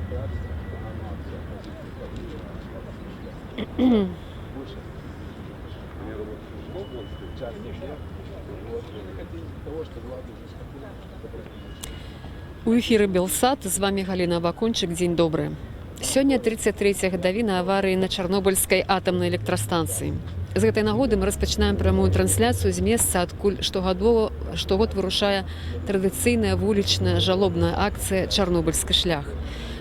У эфіры Белсат, з вами Галіна Бакунчык, дзень добры. Сёння 33-я гадавіна аварыі на Чарнобыльскай атамнай электрастанцыі. З гэтай нагоды мы распачынаем прамую трансляцыю з месца, адкуль штогод вырушае традыцыйная вулічная жалобная акцыя «Чарнобыльскі шлях».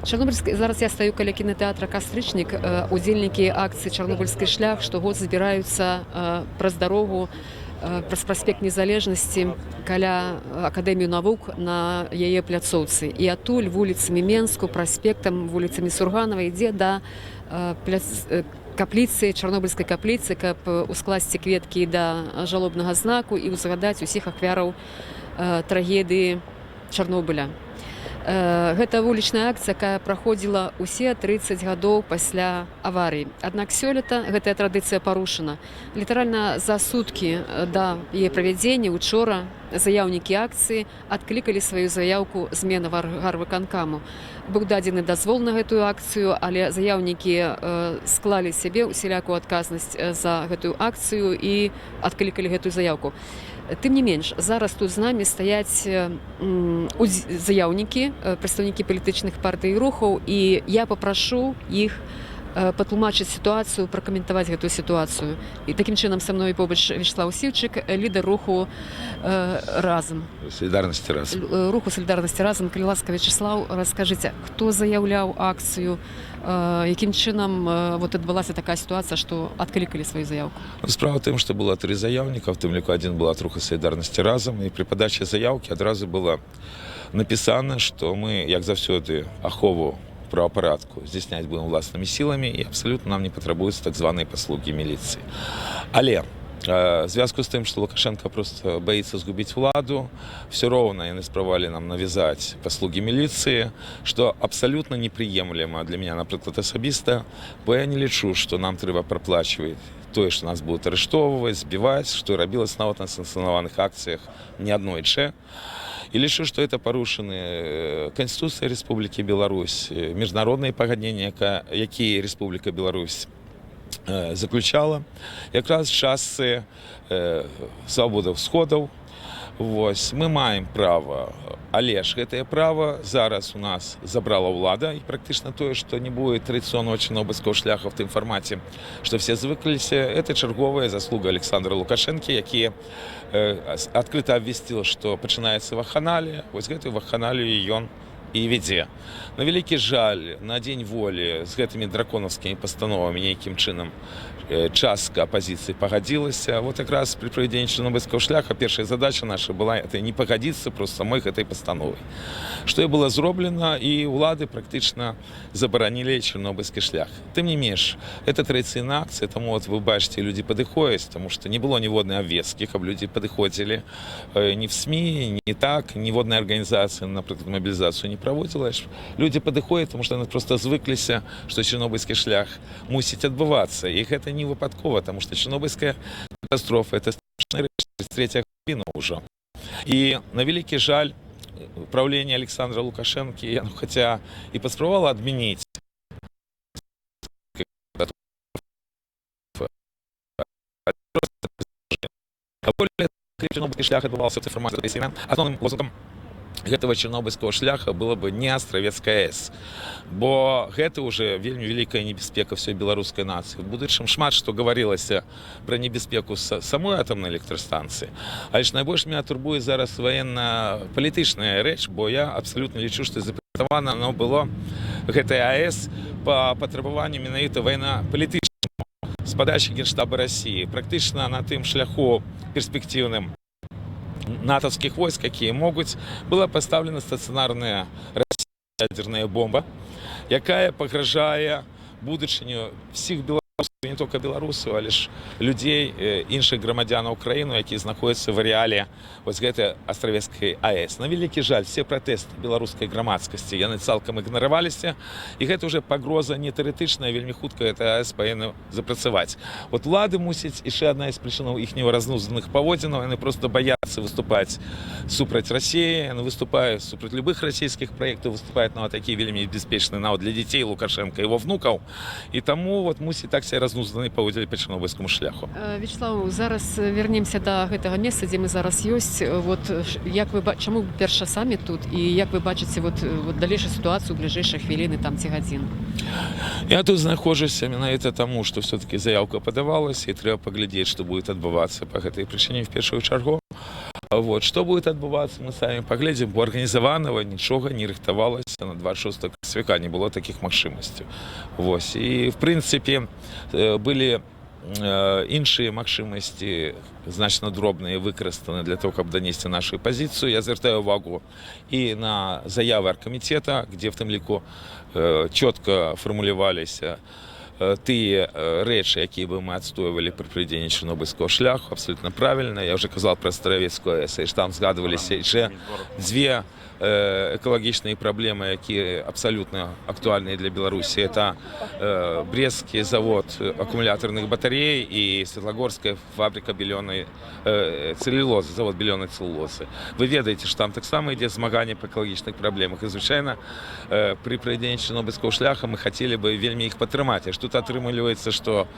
Зараз я стаю каля кінатэатра «Кастрычнік». Удзельнікі акцыі «Чарнобыльскі шлях» штогод збіраюцца праз дарогу, праз праспект Незалежнасці каля Акадэмію навук на яе пляцоўцы. І адтуль вуліцамі Менску, праспектам, вуліцамі Сурганава ідзе да капліцы, Чарнобыльскай капліцы, каб ускласці кветкі да жалобнага знаку і узгадаць усіх ахвяраў трагедыі Чарнобыля. Гэта вулічная акцыя, якая праходзіла ўсе 30 гадоў пасля аварыі. Аднак сёлета гэтая традыцыя парушана. Літаральна за суткі да яе правядзення учора заяўнікі акцыі адклікалі сваю заяўку змены гарвыканкаму. Быў дадзены дазвол на гэтую акцыю, але заяўнікі склалі сябе усялякую адказнасць за гэтую акцыю і адклікалі гэтую заяўку. Тым не менш, зараз тут з намі стаяць заяўнікі, прадстаўнікі палітычных партый і рухаў, і я папрашу іх патлумачыць сітуацыю, пракаментаваць гэтую сітуацыю. І такім чынам са мной побач Вячеслав Сіўчык, лідар руху «Разам». Солідарнасці разам. Руху «Солідарнасці разам». Калі ласка, Вячеслав, раскажыце, хто заяўляў акцыю, якім чынам адбылася такая сітуацыя, што адклікалі сваю заявку? Справа тым, што было 3 заяўніка, в тым ліку адзін была руха «Солідарнасці разам», і пры падачы заяўкі адразу было напісана, што мы, як заўсёды, ахову правапарадку здзяйсняць будем уласнымі сіламі, і абсалютна нам не патрабуюцца так званыя паслугі міліцыі. Але в звязку з тым, што Лукашенко просто баіцца згубіць уладу, все роўна яны спрабавалі нам навязаць паслугі міліцыі, што абсалютна непрыемлема для мяне, напрыклад, асабіста, бо я не лічу, што нам трэба праплачваць тое, што нас будуць арыштоўваць, збіваць, што рабілася нават на санкцыянаваных акцыях неаднойчы. И лічу, что это порушены Конституция Республики Беларусь, международные пагаднения, якія Республика Беларусь заключала, якраз часы свабоды ўсходаў. Мы маем права, але ж гэтае права зараз у нас забрала ўлада, і практычна тое, што не будет традыцыйнага чарнобыльскага шляха в тым фармаце, што все звыкліся, это чарговая заслуга Александра Лукашэнкі, які адкрыта абвясціў, што пачынаецца вакханалія, вось гэтую вакханалію ён і вядзе. На вялікі жаль, на дзень волі з гэтымі драконаўскімі пастановамі нейкім чынам частка апозіцыі пагадзілася. Вот якраз при правядзенні чарнобыльскага шляха першая задача наша была это не пагадзіцца проста самой гэтай пастановай. Што і было зроблена, і ўлады практычна забаранілі чарнобыльскі шлях. Тым не менш, это традыцыйная акцыя, таму вы бачыце, людзі падыходзяць, таму што не было ніводнай абвесткі, каб людзі падыходзілі ні в СМІ, ні так, ніводная арганізацыя, напрыклад, мабілізацыю не праводзіла. Людзі падыходзяць, таму што яны проста звыкліся, што чарнобыльскі шлях мусіць адбывацца, і гэта не выпадкова, потому что Чернобыльская катастрофа это страшная рэч, 33-я гадзіна ўжо. І на вялікі жаль, правленне Александра Лукашэнкі, хаця і паспрабавала адмяніць Чарнобыльскі шлях адбываўся ў фармаце асноўным лозунгам гэтага чарнобыльскага шляха было бы не Астравецкая АЭС, бо гэта ўжо вельмі вялікая небяспека ўсёй беларускай нацыі. В будучым шмат што гаварылася пра небяспеку самой атамнай электрастанцыі, але ж найбольш мяне турбуе зараз ваенна-палітычная рэч, бо я абсалютна лічу, што запрацавана оно было гэтая АЭС па патрабаванню менавіта ваенна-палітычнаму з падачы Генштаба Расіі. Практычна на тым шляху перспектыўным натовских войск, якія могуць, была пастаўлена стацыянарная ядерная бомба, якая пагражае будучыню всіх беларусаў, не толькі беларусаў, але ж людзей, іншых грамадзянаў краіны, якія знаходзяцца в арэале вось гэтай Астравецкай АЭС. На вялікі жаль, все пратэсты беларускай грамадскасці яны цалкам ігнараваліся, і гэта ўжо пагроза не тэарэтычная, вельмі хутка эта АЭС павінна запрацаваць. Вот улады мусіць, яшчэ адна з прычынаў іхняга разнузданых паводзінаў, яны просто баяцца выступать супраць России, выступает супраць любых российских проектов, выступает на такие вельмі беспечные нават для детей Лукашенко, его внуков. И тому вот мусить так себя разнузданы поводили по чорнобыльскому шляху. Вячеслав, зараз вернемся до гэтага месца, дзе мы зараз ёсць. Вот як вы чаму перша самі тут і як вы бачыце вот далейшую ситуацию в ближайшие хвіліны там ці гадзін? Я тут знаходжуся менавіта таму, што все-таки заявка падавалася і трэба паглядзець, што будет адбывацца по гэтай прычыне в першую чаргу. Вот. Что будет отбываться, мы сами поглядим, бо организованного ничего не рыхтовалось на 26 красавіка, не было таких магчымасцяў. Вот. И, в принципе, были іншыя магчымасці значна дробныя выкарыстаны для того, каб данесці нашу пазіцыю. Я звяртаю увагу і на заявы аргкамітэта, где в тым ліку чётка фармуляваліся тыя рэчы, якія бы мы адстойвалі пры правядзенні чарнобыльскага шляху, абсолютно правильно. Я уже казал про Старовецкую АЭС, і там згадываліся яшчэ дзве экалагічныя праблемы, якія абсолютно актуальныя для Беларусі. Это Брестскі завод акумулятарных батарей і Светлагорская фабрика белёнай целлюлозы, завод белёнай целлулозы. Вы ведаеце, што там таксама ідзе змаганне па экалагічных праблемах. І, звычайна, пры правядзенні чарнобыльскага шляха мы хацелі бы вельмі іх падтрымаць. Аж тут атрымліваецца, што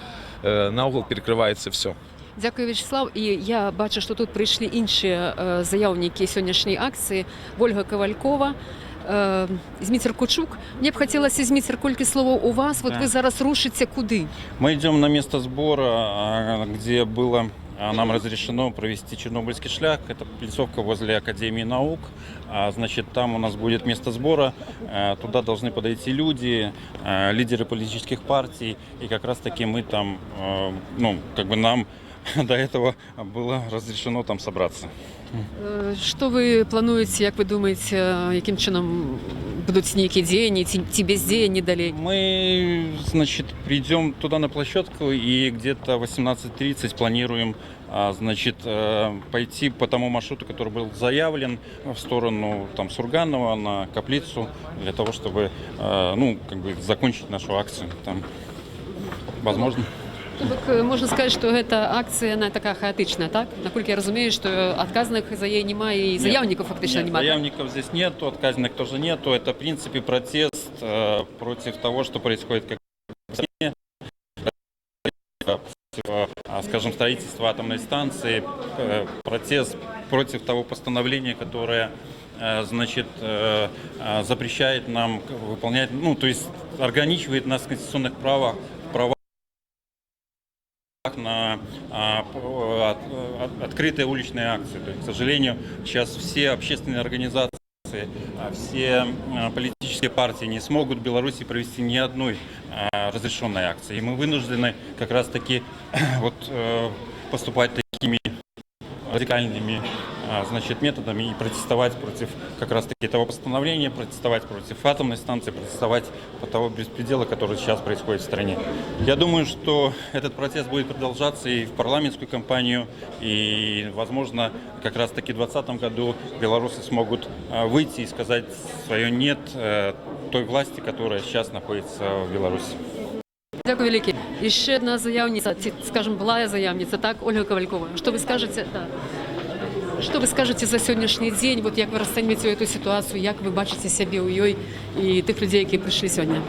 наогул перекрываецца все. Дякую, Вячеслав. І я бачу, що тут прийшли інші заявники сьогоднішньої акції. Ольга Ковалькова, Зміцер Кучук. Мне б хотілося, Зміцер, кілька слов у вас. Вот вы зараз рушите куди? Мы идем на место сбора, где было нам разрешено провести Чернобыльский шлях. Это Плесовка возле Академии наук. Значит, там у нас будет место сбора. Туда должны подойти люди, лидеры политических партий. И как раз таки мы там, нам до этого было разрешено там собраться. Що ви плануєте, як ви думаєте, яким чином будуть ніякі діяння, ті бездіяння далі? Мы, значит, придем туда на площадку и где-то 18:30 планируем, значит, пойти по тому маршруту, который был заявлен, в сторону там Сурганова на Каплицу, для того, чтобы, закончить нашу акцию там. Возможно. Так можна сказати, що ця акція вона така хаотична, так? Наскільки я розумію, що відказаних за її немає і заявників фактично немає. Заявников здесь нету, отказных тоже нету. Это, в принципе, протест против того, что происходит как в стране, скажем, строительство атомной станции, протест против того постановления, которое, значит, запрещает нам выполнять, то есть ограничивает нас в конституционных правах на открытые уличные акции. То есть, к сожалению, сейчас все общественные организации, все политические партии не смогут в Беларуси провести ни одной разрешенной акции. И мы вынуждены как раз таки поступать такими радикальными, значит, методами и протестовать против как раз таки того постановления, протестовать против атомной станции, протестовать по того беспредела, который сейчас происходит в стране. Я думаю, что этот протест будет продолжаться и в парламентскую кампанию, и, возможно, как раз таки в 2020 году белорусы смогут выйти и сказать свое «нет» той власти, которая сейчас находится в Беларуси. Дякую велике. І ще одна заявниця, скажімо, була заявниця, так, Ольга Ковалькова. Що ви скажете? Да. Что вы скажете за сегодняшний день, вот як вы расцениваете эту ситуацию, як вы бачите себе у ёй и тых людей, які прийшли сьогодні?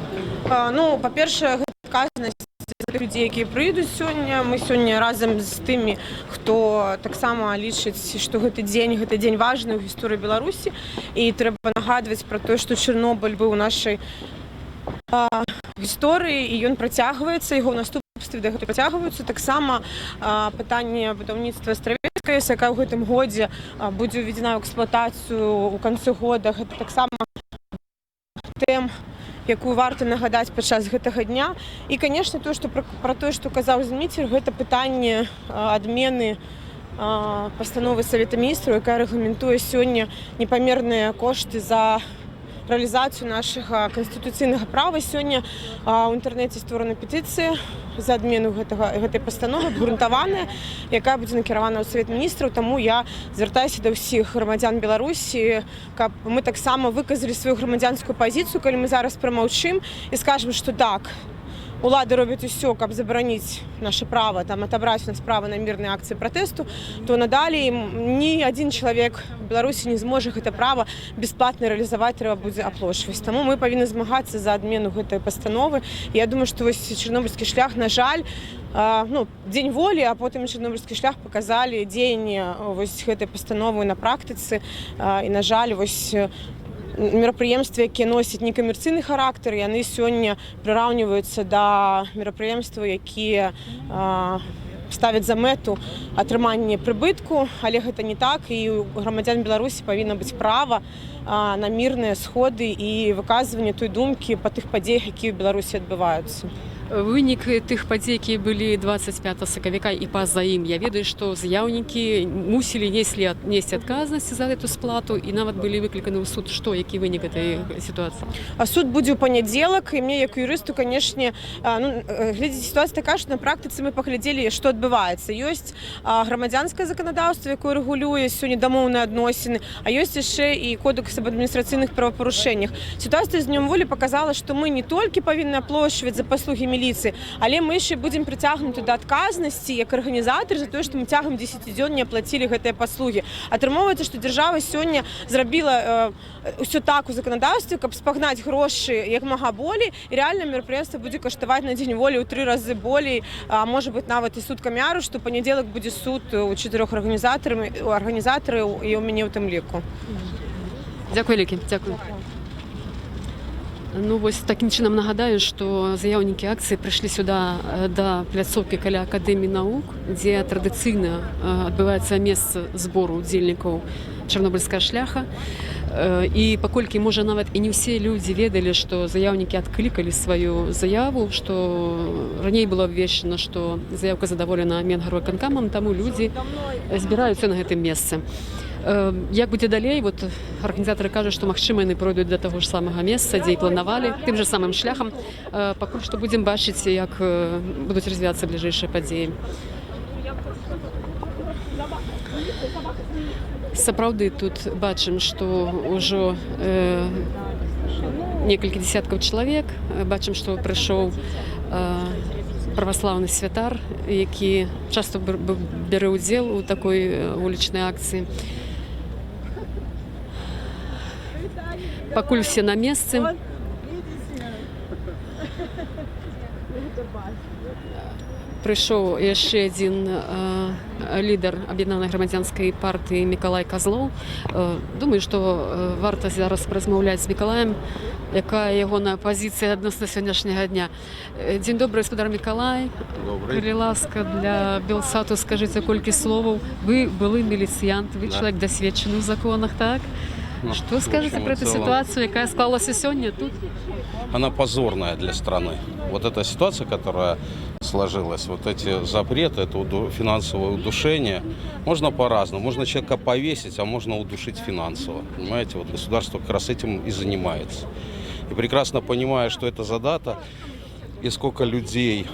По-перше, відказність за тих людей, які прийдуть сьогодні. Ми сьогодні разом з тими, хто так само лічить, що гэты день важный у гісторыі Беларусі. І треба нагадувати про те, що Чорнобиль був у нашій гісторыі, і ён працягваецца, яго наступствы да гэтага працягваюцца. Таксама пытанне будаўніцтва Стравецкай АЭС, якая ў гэтым годзе будзе ўведзена ў эксплуатацыю ў канцы года. Гэта таксама тэм, якую варта нагадаць падчас гэтага дня. І, канешне, пра тое, што казаў Зміцер, гэта пытанне адмены пастановы Савета Міністраў, якая рэгламентуе сёння непамерныя кошты за реалізацію нашого конституційного права. Сьогодні в інтернеті створена петиція за адмену гэтай постанови, обґрунтована, яка буде накірована у Совет міністрів. Тому я звертаюся до всіх громадян Білорусі, каб ми так само виказали свою громадянську позицію, коли ми зараз промовчимо і скажемо, що так, улады робяць усё, каб забараніць наше права, там адабраць у нас права на мірныя акцыі пратэсту, то надалей ні адзін чалавек у Беларусі не зможа гэта права бясплатна рэалізаваць, трэба будзе аплошваць. Таму мы павінны змагацца за адмену гэтай пастановы. Я думаю, што вось чарнобыльскі шлях, на жаль, дзень волі, а потым чарнобыльскі шлях паказалі дзеянне вось гэтай пастановы на практыцы. І, на жаль, вось мерапрыемствы, якія носяць некамерцыйны характар, яны сёння прыраўніваюцца да мерапрыемстваў, якія ставяць за мэту атрыманне прыбытку, але гэта не так, і у грамадзян Беларусі павінна быць права на мірныя сходы і выказванне той думкі па тых падзеях, якія ў Беларусі адбываюцца. Вынік тых падзей, якія былі 25 сакавіка і па-за ім, я ведаю, што заяўнікі мусілі несці адказнасць за гэту сплату і нават былі выкліканы ў суд. Што, які вынік гэтай сітуацыі? А суд будзе ў панядзелак, і мне як юрысту, канешне, глядзіце, сітуацыя такая, што на практыцы мы паглядзелі, што адбываецца. Ёсць грамадзянскае заканадаўства, якое рэгулюе сёння дамоўныя адносіны, а ёсць яшчэ і кодэкс аб адміністрацыйных правапарушэннях. Сітуацыя з днём волі паказала, што мы не толькі павінны аплошваць за паслугі міліцыі, але мы яшчэ будзем прыцягнуты да адказнасці як арганізатары за тое, што мы цягам 10 дзён не аплацілі гэтыя паслугі. Атрымоўваецца, што дзяржава сёння зрабіла ўсё так у заканадаўстве, каб спагнаць грошы як мага болей, і рэальна мерапрыемства будзе каштаваць на дзень волі ў 3 разы болей, а можа быць нават і суд камяру, што панядзелак будзе суд у 4 арганізатараў і ў мяне ў тым ліку. Дзякуй вялікі, дзякуй. Ну, вось такім чынам нагадаю, што заяўнікі акцыі прыйшлі сюда да пляцоўкі каля Акадэміі навук, дзе традыцыйна адбываецца месца збору удзельнікаў чарнобыльскага шляха. І паколькі, можа, нават і не ўсе людзі ведалі, што заяўнікі адклікалі сваю заяву, што раней было абвешчана, што заяўка задаволена Менгарвыканкамам, таму людзі збіраюцца на гэтым месцы. Як будзе далей, вот арганізатары кажуць, што магчыма яны пройдуць да таго ж самага месца, дзе і планавалі, тым жа самым шляхам. Пакуль што будзем бачыць, як будуць развівацца бліжэйшыя падзеі. Сапраўды тут бачым, што ўжо некалькі дзесяткаў чалавек. Бачым, што прыйшоў праваслаўны святар, які часта бярэ ўдзел у такой вулічнай акцыі. Пакуль все на месцы. Прыйшоў яшчэ адзін лідар аб'яднанай грамадзянскай партыі Мікалай Казлоў. Думаю, што варта зараз размаўляць з Мікалаем, якая ягоная пазіцыя адносна сённяшняга дня. Дзень добры, гаспадар Мікалай. Калі ласка, для Белсату скажыце колькі словаў. Вы былы міліцыянт, вы чалавек дасведчаны ў законах, так? Что скажете про эту ситуацию, какая склалась сегодня тут? Она позорная для страны. Вот эта ситуация, которая сложилась, вот эти запреты, это финансовое удушение, можно по-разному. Можно человека повесить, а можно удушить финансово. Понимаете, вот государство как раз этим и занимается. И прекрасно понимая, что это задата, и сколько людей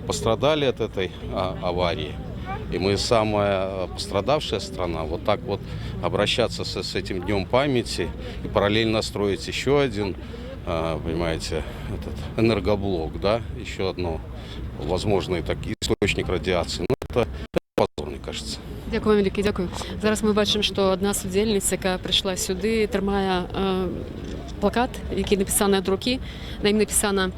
пострадали от этой аварии. И мы самая пострадавшая страна. Вот так вот обращаться с этим днем памяти и параллельно строить еще один, понимаете, этот энергоблок, да, еще одно возможный такий источник радиации. Ну, это позор, мне кажется. Дякую, вялікі, дякую. Зараз мы бачым, што адна з удзельніц, якая прыйшла сюды, трымае плакат, які напісаны ад рукі. На ім напісана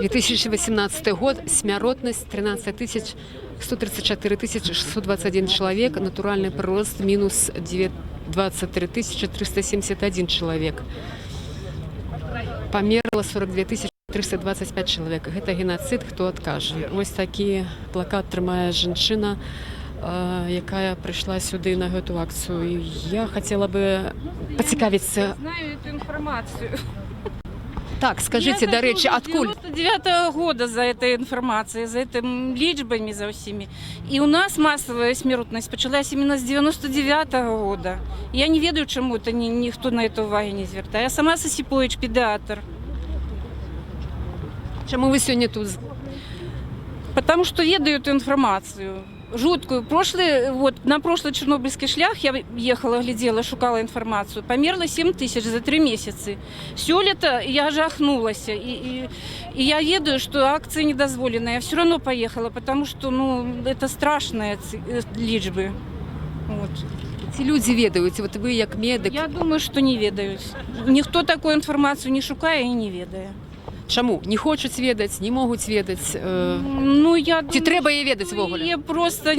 2018 год, смяротнасць 13 134 621 человек, натуральный прирост минус 23 371 человек. Померло 42 325 человек. Это геноцид, кто откажет. Вот такие плакат трымае женщина, якая пришла сюда на эту акцию. И я хотела бы поцікавіцца. Я знаю эту информацию. Так, скажите, до речи, откуль? 99-го года за этой информацией, за этими лічбами, за всеми. И у нас массовая смертность началась именно с 99-го года. Я не ведаю, чему это никто на это уваги не звертає. Я сама Сосіпович, педиатр. Чему вы сегодня тут? Потому что ведаю эту информацию. жуткую. На прошлый Чернобыльский шлях я ехала, глядела, шукала информацию. Померла 7 тысяч за 3 месяца. Все лето я жахнулась. И я ведаю, что акция недозволенная. Я все равно поехала, потому что это страшные лічбы. Вот. Ці люди ведаюць, от ви як медик. Я думаю, что не ведают. Никто такую информацию не шукає и не ведає. Чому? Не хочуть ведаць, не можуть ведаць. Я Ці треба її ведаць ввогуле? Її просто,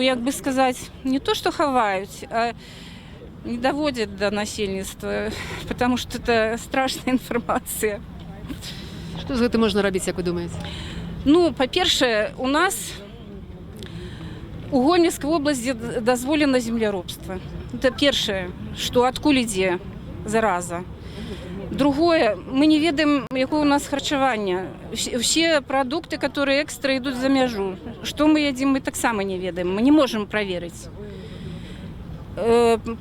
як би сказати, не то, що ховають, а не доводять до насильництва, тому що це страшна інформація. Що з гэтым можна робити, як ви думаєте? По-перше, у нас у Гомельской области дозволено землеробство. Это первое, что откуда ідзе зараза. Другое, мы не ведаем, якое у нас харчевание. Все продукты, которые экстра идут за мяжу. Что мы едим, мы так само не ведаем. Мы не можем проверить.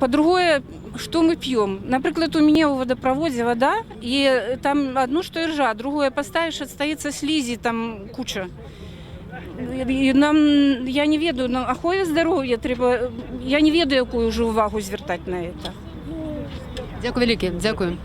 По-другое, что мы пьем. Например, у меня в водопроводе вода, и там одно, что и ржа, другое поставишь, отстається слизи, там куча. І я не ведаю, ахове здоров'я треба, я не ведаю, яку вже увагу звертати на це. Дякую велике, дякую.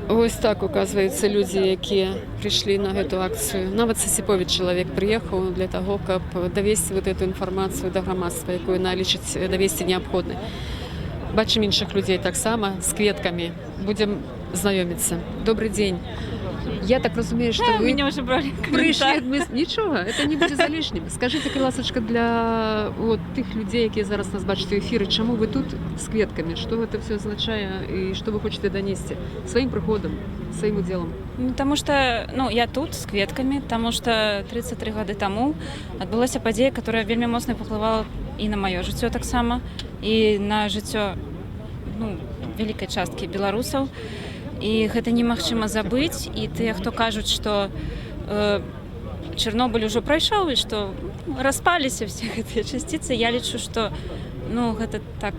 Ось так, оказується, люди, які прийшли на эту акцію. Нават Сасіпович чоловік приїхав для того, щоб довести вот эту інформацію до громадства, яку вона лічить довести необхідно. Бачимо інших людей так само, з квітками. Будемо знайомитися. Добрий день. Я так розумію, що ви Меня уже брали прийшли. Нічого, це не буде за лишнім. Скажіть, будь ласка, для тих людей, які зараз нас бачать в ефірі, чому ви тут з квітками? Що це все означає і що ви хочете донести своїм приходом, своїм уділом? Потому что, я тут с кветками, потому что 33 года тому отбылася подія, которая вельмі моцна паўплывала і на маё жыццё таксама, і на жыццё вялікай часткі беларусаў. І гэта немагчыма забыць, і тыя, хто кажуць, што Чарнобыль ужо прайшоў і што распаліся все гэтыя часціцы, я лічу, што гэта так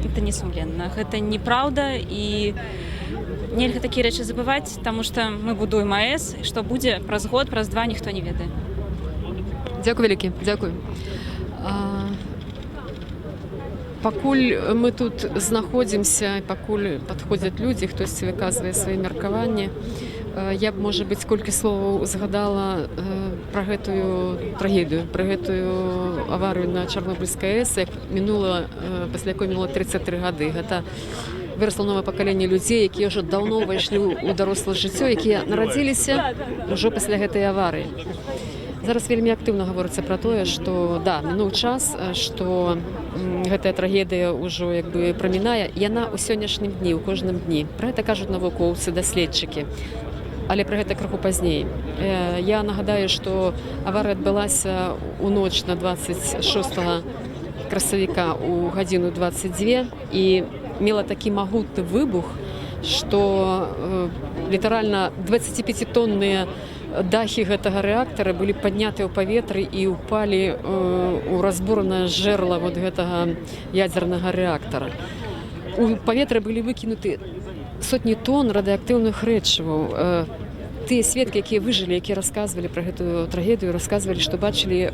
это несумленна, гэта неправда, і нельга такія рэчы забываць, таму што мы будуем АЭС, што будзе праз год, праз 2 ніхто не ведае. Дякую вялікі, дякую. Пакуль мы тут знаходзімся, пакуль падходзяць людзі, хтосьці выказвае свае меркаванні, я б, можа быць, колькі словаў згадала пра гэтую трагедыю, пра гэтую аварыю на Чарнобыльскай АЭС, пасля якой мінула 33 гады. Гэта вырасла новае пакаленне людзей, якія ўжо даўно ўвайшлі ў дарослае жыццё, якія нарадзіліся ўжо пасля гэтай аварыі. Зараз вельмі актыўна гаворыцца пра тое, што мінуў час, што гэтая трагедыя ўжо прамінае, яна ў сённяшнім дні, у кожным дні. Пра гэта кажуць навукоўцы, даследчыкі. Але пра гэта крыху пазней. Я нагадаю, што аварыя адбылася ў ноч на 26 красавіка ў гадзіну 22 і мела такі магутны выбух, што літаральна 25-тонныя дахі гэтага рэактара былі паднятыя ў паветры і ўпалі ў разбуранае жэрла гэтага ядзернага рэактара. У паветры былі выкінуты сотні тонн радыеактыўных рэчываў. Тыя сведкі, якія выжылі, якія расказвалі пра гэтую трагедыю, расказвалі, што бачылі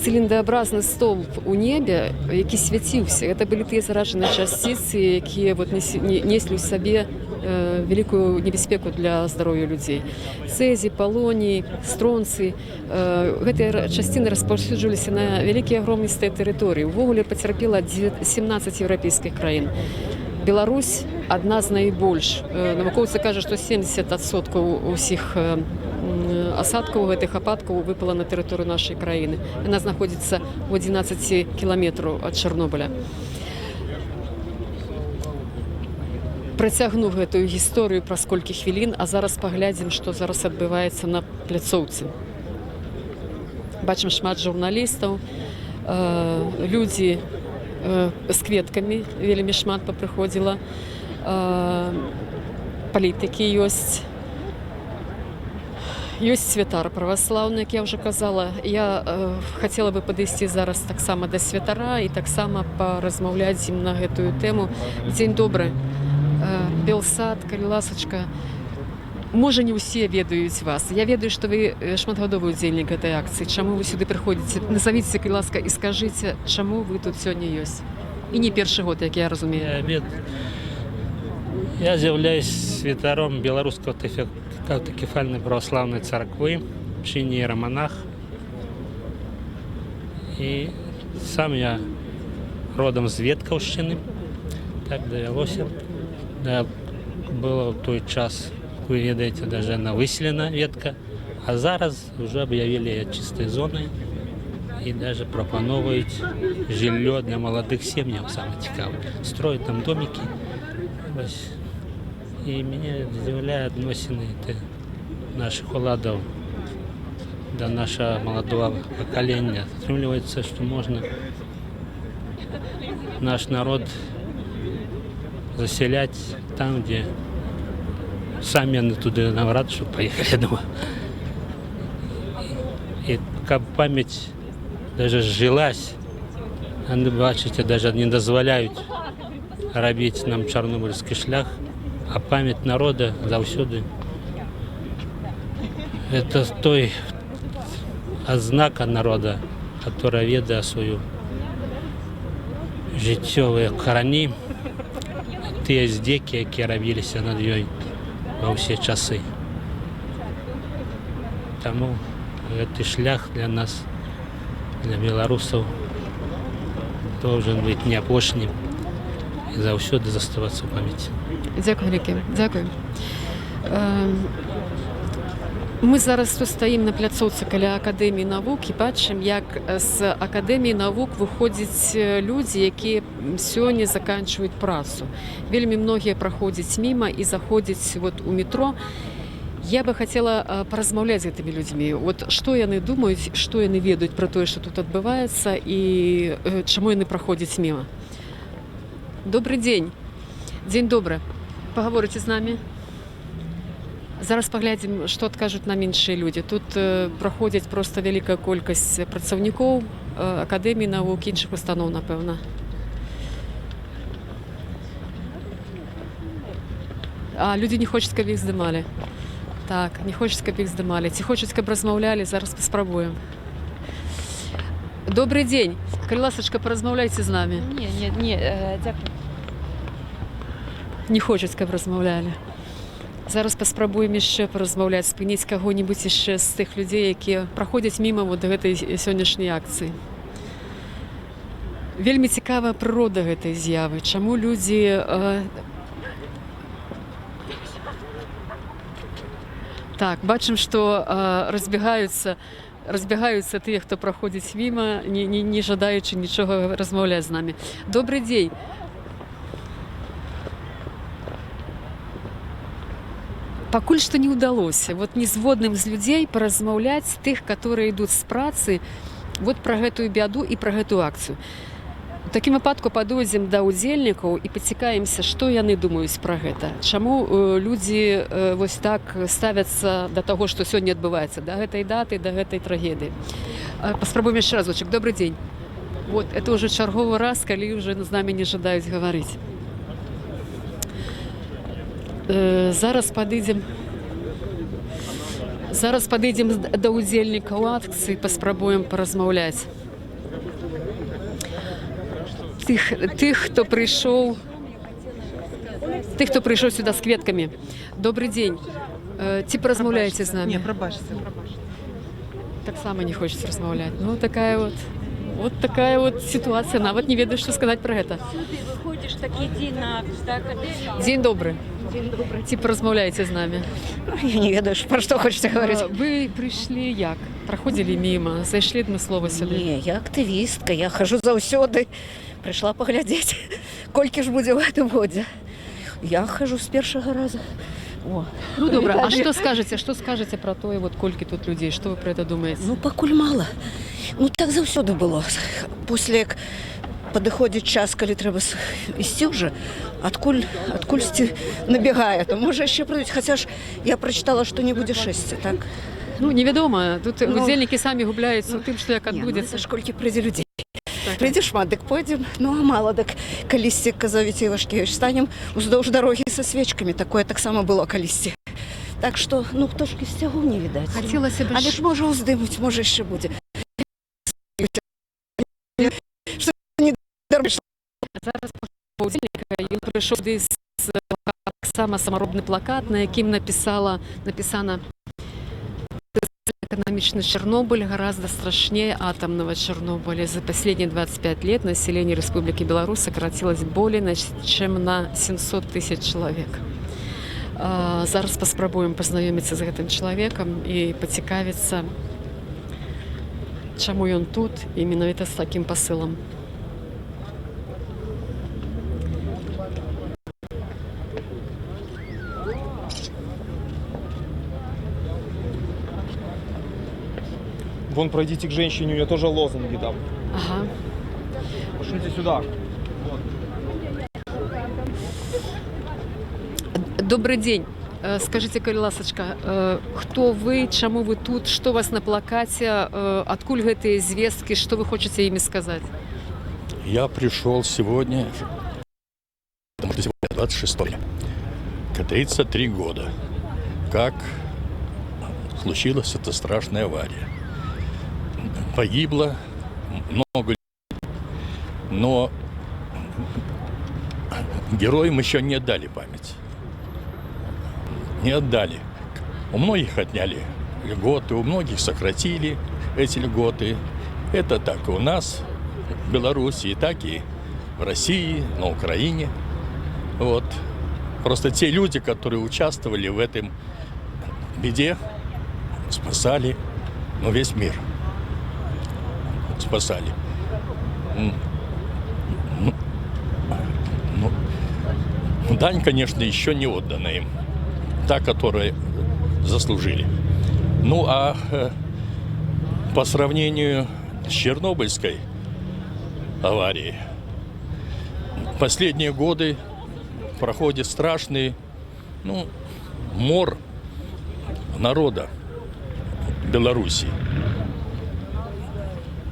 цыліндаабразны столб у небе, які свяціўся. Гэта былі тыя заражаныя часціцы, якія неслі ў сабе вялікую небяспеку для здароўя людзей. Цэзій, палоній, стронцый. Гэтыя часціны распаўсюджваліся на вялікія агромністыя тэрыторыі. Увогуле пацярпела 17 еўрапейскіх краін. Беларусь адна з найбольш. Навукоўцы кажуць, што 70% усіх асадкаў гэтых ападкаў выпала на тэрыторыю нашай краіны. Яна знаходзіцца ў 11 кіламетраў ад Чарнобыля. Працягну гэтую гісторыю праз колькі хвілін, а зараз паглядзім, што зараз адбываецца на пляцоўцы. Бачым шмат журналістаў, людзі з кветкамі вельмі шмат папрыходзіла, палітыкі ёсць. Ёсць святар праваслаўны, як я ўжо казала. Я хацела бы падысці зараз таксама да святара і таксама паразмаўляць з ім на гэтую тэму. Дзень добры. Белсад, калі ласачка, Можа, не ўсе ведаюць вас. Я ведаю, што вы шматгадовы ўдзельнік гэтай акцыі. Чаму вы сюды прыходзіце? Назавіце, калі ласка, і скажыце, чаму вы тут сёння ёсць? І не першы год, як я разумею. Я з'являюсь святаром Беларускай аўтакефальнай праваслаўнай царквы, чыні іераманах. І сам я родом з Веткаўшчыны. Так давялося. Было ў той час, вы ведаеце, даже на выселена ветка, а зараз уже объявили ее чистой зоной и даже пропановывают жилье для молодых семей, самое цікаве. Строят там домики. И меня удивляют относины наших уладов до нашего молодого поколения. Отрывается, что можно наш народ заселять там, где сами они туда навряд, чтобы поехали, я думаю. И как память даже сжилась, они, бачите, даже не дозволяют робить нам чорнобильский шлях, а память народа завсюди. Это той ознака народа, которая ведает свою життєві корані, ті здеки, які робилися над нею во все часы. Тому этот шлях для нас, для белорусов, должен быть не опошнім і завсюди заставатися в пам'яті. Дякую, Вікі. Дякую. Ми зараз тут стаємо на пляцоўцы каля Акадэміі навук і бачым, як з Акадэміі навук выходзяць людзі, якія сёння заканчваюць працу. Вельмі многія праходзяць міма і заходзяць вот у метро. Я бы хотела паразмаўляць з гэтымі людзьмі. Вот што яны думаюць, што яны ведаюць пра тое, што тут адбываецца і чаму яны праходзяць міма. Добрый дзень. Дзень добры. Пагаворыце з намі? Зараз паглядзім, што адкажуць нам іншыя людзі. Тут праходзяць проста вялікая колькасць працаўнікоў Акадэміі навук, іншых устаноў, напэўна. А людзі не хочуць, каб іх здымалі. Так, не хочуць, каб іх здымалі. Ці хочуць, каб размаўлялі, зараз паспрабуем. Добрый дзень. Калі ласачка, паразмаўляйце з намі. Не, дзякую. Не хочуць, каб размаўлялі. Зараз паспрабуем яшчэ паразмаўляць, спыніць каго-небудзь яшчэ з тых людзей, якія праходзяць міма вот гэтай сённяшняй акцыі. Вельмі цікавая прырода гэтай з'явы. Чаму людзі так, бачым, што разбягаюцца тыя, хто праходзіць міма, не жадаючы нічога размаўляць з намі. Добрый дзень. Пакуль што не ўдалося вот нізводным з людзей паразмаўляць тых, которые ідуць з працы вот пра гэтую бяду і пра гэтую акцыю. У такім выпадку падойдзем да ўдзельнікаў і пацікаемся, што яны думаюць пра гэта. Чаму людзі вось так ставяцца да таго, што сёння адбываецца, да гэтай даты, да гэтай трагедыі. Паспрабуем яшчэ разочак. Добрый дзень. Вот это ўжо чарговы раз, калі ўжо з намі не жадаюць гаварыць. Зараз падыдзем да ўдзельнікаў акцыі, паспрабуем паразмаўляць. Тых, хто прыйшоў сюда з кветкамі. Добрый дзень. Ці паразмаўляеце з намі? Не, прабачце. Таксама не хочуць размаўляць. Ну, такая вот сітуацыя, нават не ведаю, што сказаць пра гэта. Сюды выходзіш такі дзень на Акадэмію. Дзень добры. Ці паразмаўляеце з намі? Я не ведаю, пра што хочаце гаварыць. Вы прыйшлі як? Праходзілі міма, зайшлі адмыслова сюды? Не, я актывістка, я хожу заўсёды. Прыйшла паглядзець, колькі ж будзе ў гэтым годзе. Я хожу з першага раза. О. Ну добра, а што скажаце пра тое, вот колькі тут людзей, што вы пра гэта думаеце? Ну, пакуль мала. Ну, так заўсёды было. После як падыходзіць час, калі трэба ісці ўжо, адкульсьці набегае, то можа яшчэ прыйдуць, хаця ж я прачытала, што не будзе 6, так? Ну, невядома, тут удзельнікі самі губляюцца ў тым, што як адбудзецца. Ну, колькі прыйдзе людзей. Прыйдзе шмат, дык пойдзем, ну а мала, дык калісьці, казаў Віцей Вашкевіч, станем уздоўж дарогі са свечкамі, такое таксама было калісьці. Так што ну птушкі сцягу не відаць. Хацелася б Але ж можа ўздымуць, можа яшчэ будзе. Што не дармеш. зараз паўдзельніка ён прыйшоў з таксама самаробны плакат, на якім напісана экономичный Чернобыль гораздо страшнее атомного Чернобыля. За последние 25 лет население Республики Беларусь сократилось более чем на 700 тысяч человек. Зараз паспрабуем пазнаёміцца з гэтым чалавекам і пацікавіцца, чаму ён тут і менавіта з такім пасылам. Вон пройдите к женщине, у нее тоже лозунги там. Ага. Пошлите сюда. Добрый день. Скажите, калі ласачка, хто вы, чаму вы тут, што у вас на плакаце, адкуль гэтыя звесткі, што вы хочаце імі сказаць? Я пришел сегодня, потому что сегодня 26-е, 33 года, как случилась эта страшная авария. Погибло много людей, но героям еще не отдали память. Не отдали. У многих отняли льготы, у многих сократили эти льготы. Это так и у нас, в Беларуси, так и в России, на Украине. Вот. Просто те люди, которые участвовали в этом беде, спасали весь мир. Спасали. Дань, конечно, еще не отдана им. Та, которую заслужили. Ну, а по сравнению с Чернобыльской аварией, последние годы проходит страшный, мор народа Беларуси.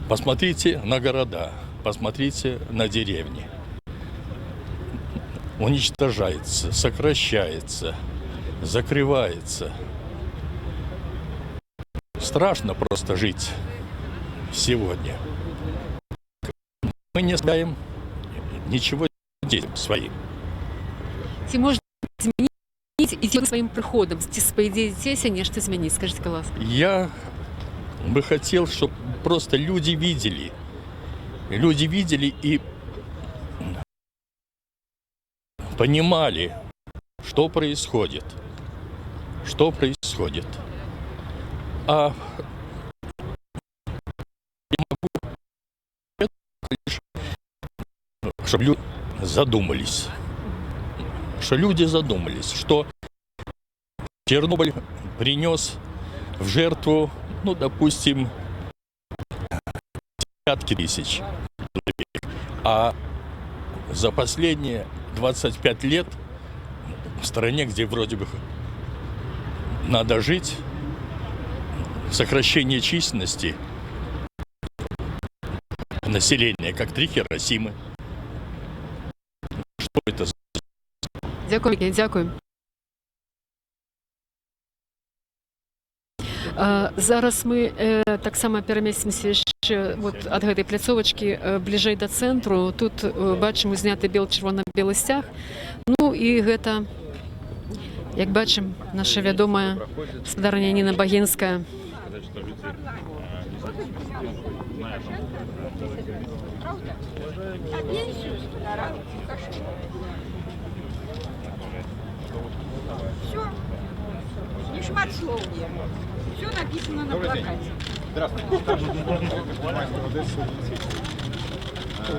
Посмотрите на города, посмотрите на деревни. Уничтожается, сокращается, закрывается. Страшно просто жить сегодня. Мы не знаем ничего детям своим. Ці можна змяніць і своим приходом, ці свої дітей нешта змяніць, скажите, будь ласка. Я бы хотел, чтобы просто люди видели и понимали, что происходит. А я могу, чтобы люди задумались, что Чернобыль принес в жертву, допустим, десятки тысяч человек. А за последние 25 лет в стране, где вроде бы надо жить, сокращение численности населения, как 3 Хиросимы. Что это за... Дякую. Зараз мы таксама перамесцімся яшчэ ад гэтай пляцовачкі бліжэй да цэнтру. Тут бачым узняты чырвона-белы сцяг. Ну і гэта, як бачым, наша вядомая гаспадарня Ніна Багінская. Не шмат слов є. Все написано на плакате. Здравствуйте.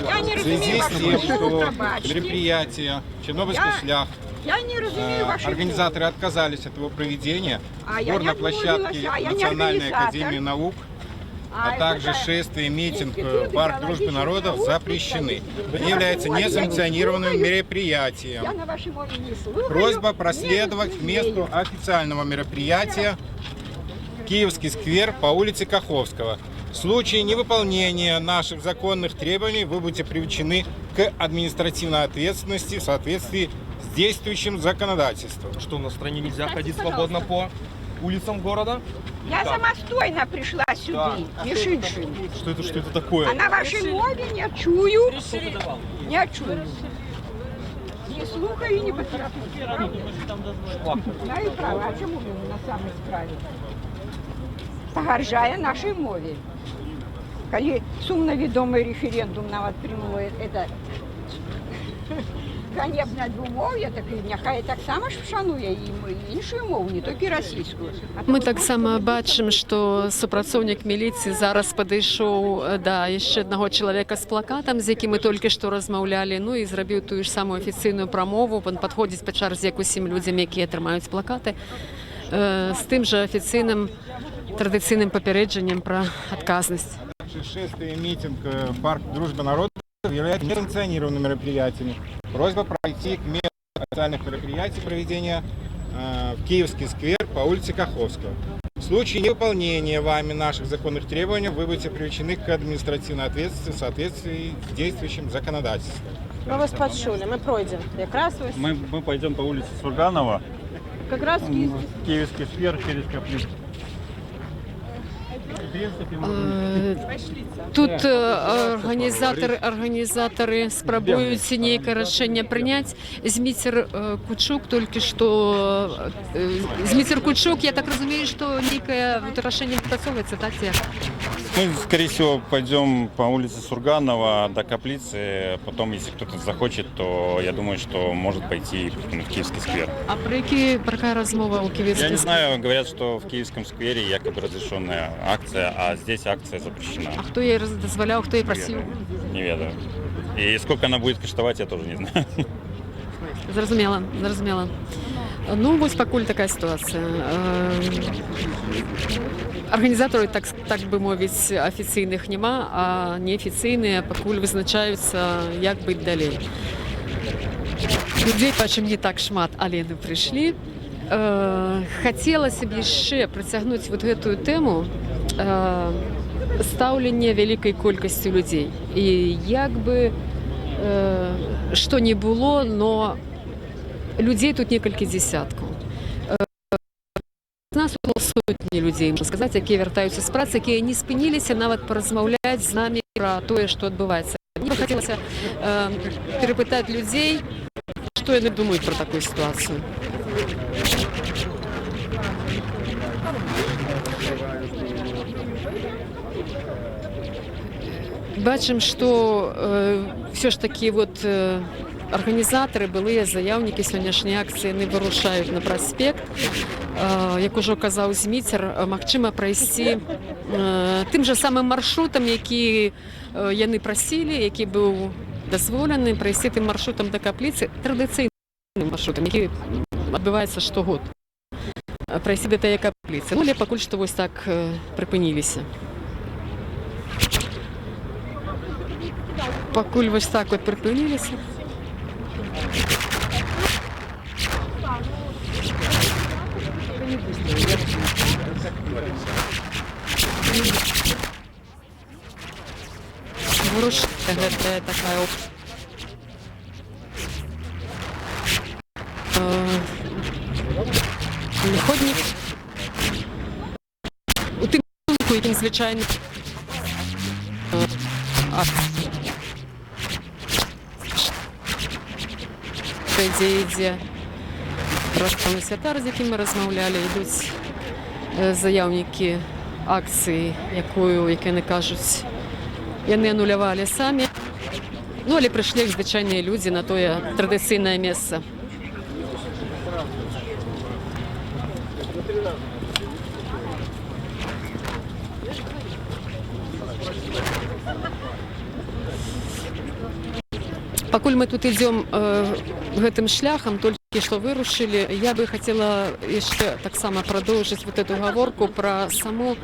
Я не В связи розумію с тем, вашу что мероприятие «Чернобыльский шлях» Я не розумію вашу организаторы отказались от его проведения, А я сбор не на площадке отмовилась, я не Национальной организатор. академии наук, а также шествие и митинг в Парк Дружбы народов запрещены. Это является несанкционированным мероприятием. Я на вашей воле не слухаю. Просьба проследовать к месту официального мероприятия Киевский сквер по улице Каховского. В случае невыполнения наших законных требований вы будете привлечены к административной ответственности в соответствии с действующим законодательством. Что, на стране нельзя ходить свободно по улицам города? Я самостойно пришла сюда, пішичи. Что это такое? А на вашей мове не чую. Не чую. Не слухаю і не потрапляю. Маю право, а чому ви на самій справі? Погоржає нашій мові. Коли сумновідомий референдум навіть приймало це ганебне двомов'я, так нехай так само ж вшанує і іншу мову, не тільки російську. Ми так само бачимо, що супрацовник міліції зараз підійшов до ще одного чоловіка з плакатом, з яким ми тільки що розмовляли, ну і зробив ту ж саму офіційну промову. Він підходить по черзі як усім людям, які тримають плакати, з тим же офіційним традиційним попередженням про відказність. Шествие, митинг, парк «Дружба народов» являются несанкционированными мероприятиями. Просьба пройти к месту официальных мероприятий проведения в Киевский сквер по улице Каховского. В случае невыполнения вами наших законных требований вы будете привлечены к административной ответственности в соответствии с действующим законодательством. Ми вас почули, ми пройдемо. Якраз ось Мы пойдем по улице Сурганова, якраз Киевский сквер через Каплицу. Тут організатори спробують ніяке рішення прийняти. Зміцер Кучук тільки що... Зміцер Кучук, я так розумію, що ніяке рішення відпрацьовується, так? Мы, скорее всего, пойдем по улице Сурганова до Каплицы. Потом, если кто-то захочет, то я думаю, что может пойти в Киевский сквер. А про яка розмова у Київській? Я не знаю, говорят, что в Киевском сквере якобы разрешенная акция, а здесь акция запрещена. А хто їй дозволяв, хто їй просив? Не ведаю. И сколько она будет коштовать, я тоже не знаю. Зрозуміло. Ну, ось покуль така ситуація. Організаторів, так би мовити, офіційних нема, а неофіційні покуль визначаються, як бути далі. Людей, бачимо, не так шмат, але не прийшли. Хотілося б ще притягнути вот эту тему ставлення великої кількості людей. І як би що не було, но людей тут некалькі десятків. З нас було сотні людей, можна сказати, які вертаються з праці, які не спинилися навіть порозмовляти з нами про те, що відбувається. Мені б хотілося перепитати людей, що вони думають про таку ситуацію. Бачимо, що все ж таки організатори, були заявники сьогоднішньої акції, не вирушають на проспект. Як уже казав Зміцер, магчимо пройти тим же самим маршрутом, який вони просили, який був дозволений, пройти тим маршрутом до Каплиці, традиційним маршрутом, який відбувається щогод. Пройти до тієї Каплиці. Ну, але поки що ось так припинилися. Поки ось так от припинилися. Ворушка, гэта такая ходник. У тим, яким звичайно де православні свята, з якими ми розмовляли, йдуть заявники акції, які вони кажуть, вони анулювали самі. Ну, але прийшли як звичайні люди на те традиційне місце. Пакуль мы тут идем гэтым шляхам, только что вырушили, я бы хотела еще так само продолжить вот эту говорку про саму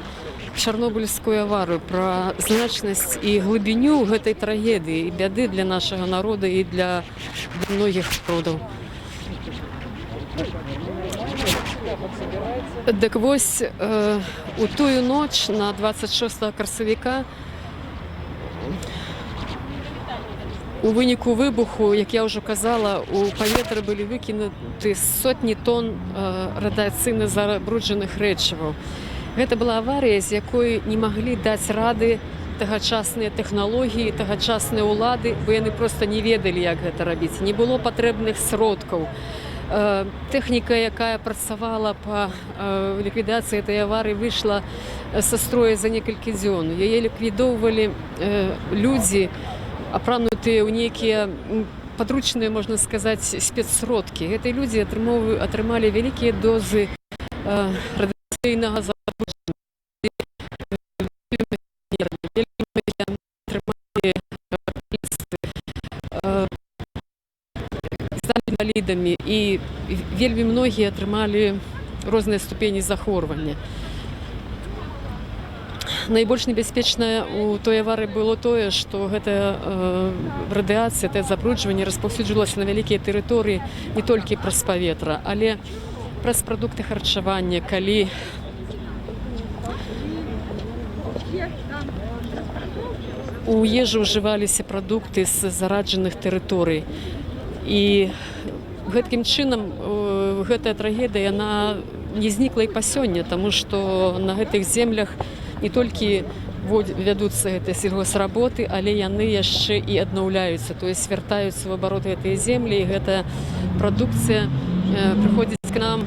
Чорнобильскую аварию, про значность и глубиню этой трагедии и беды для нашего народа и для многих народов. Так вось, у тую ноч на 26 красавіка У выніку выбуху, як я ўжо казала, у паветра былі выкінуты сотні тонн радыяцыйна забруджаных рэчываў. Гэта была аварыя, з якой не маглі даць рады тагачасныя тэхналогіі, тагачасныя ўлады, бо яны проста не ведалі, як гэта рабіць. Не было патрэбных сродкаў. Тэхніка, якая працавала па ліквідацыі этой аварыі, выйшла са строя за некалькі дзён. Яе ліквідоўвалі людзі, апранутыя ў нейкія падручныя, можна сказаць, спецсродкі. Гэтыя людзі атрымалі вялікія дозы радыяцыйнага забруджання. Інвалідамі, і вельмі многія атрымалі розныя ступені захворвання. Найбольш небяспечнае у той аварыі было тое, што гэтая радыяцыя, гэтае забруджванне распаўсюджвалася на вялікія тэрыторыі не толькі праз паветра, але праз прадукты харчавання, калі у ежу ўжываліся прадукты з зараджаных тэрыторый. І гэткім чынам гэтая трагедыя яна не знікла і па сёння, таму што на гэтых землях не толькі вядуцца гэтыя сельгосработы, але яны яшчэ і аднаўляюцца, то есть вяртаюцца ў абарот гэтыя землі, і гэтая прадукцыя прыходзіць к нам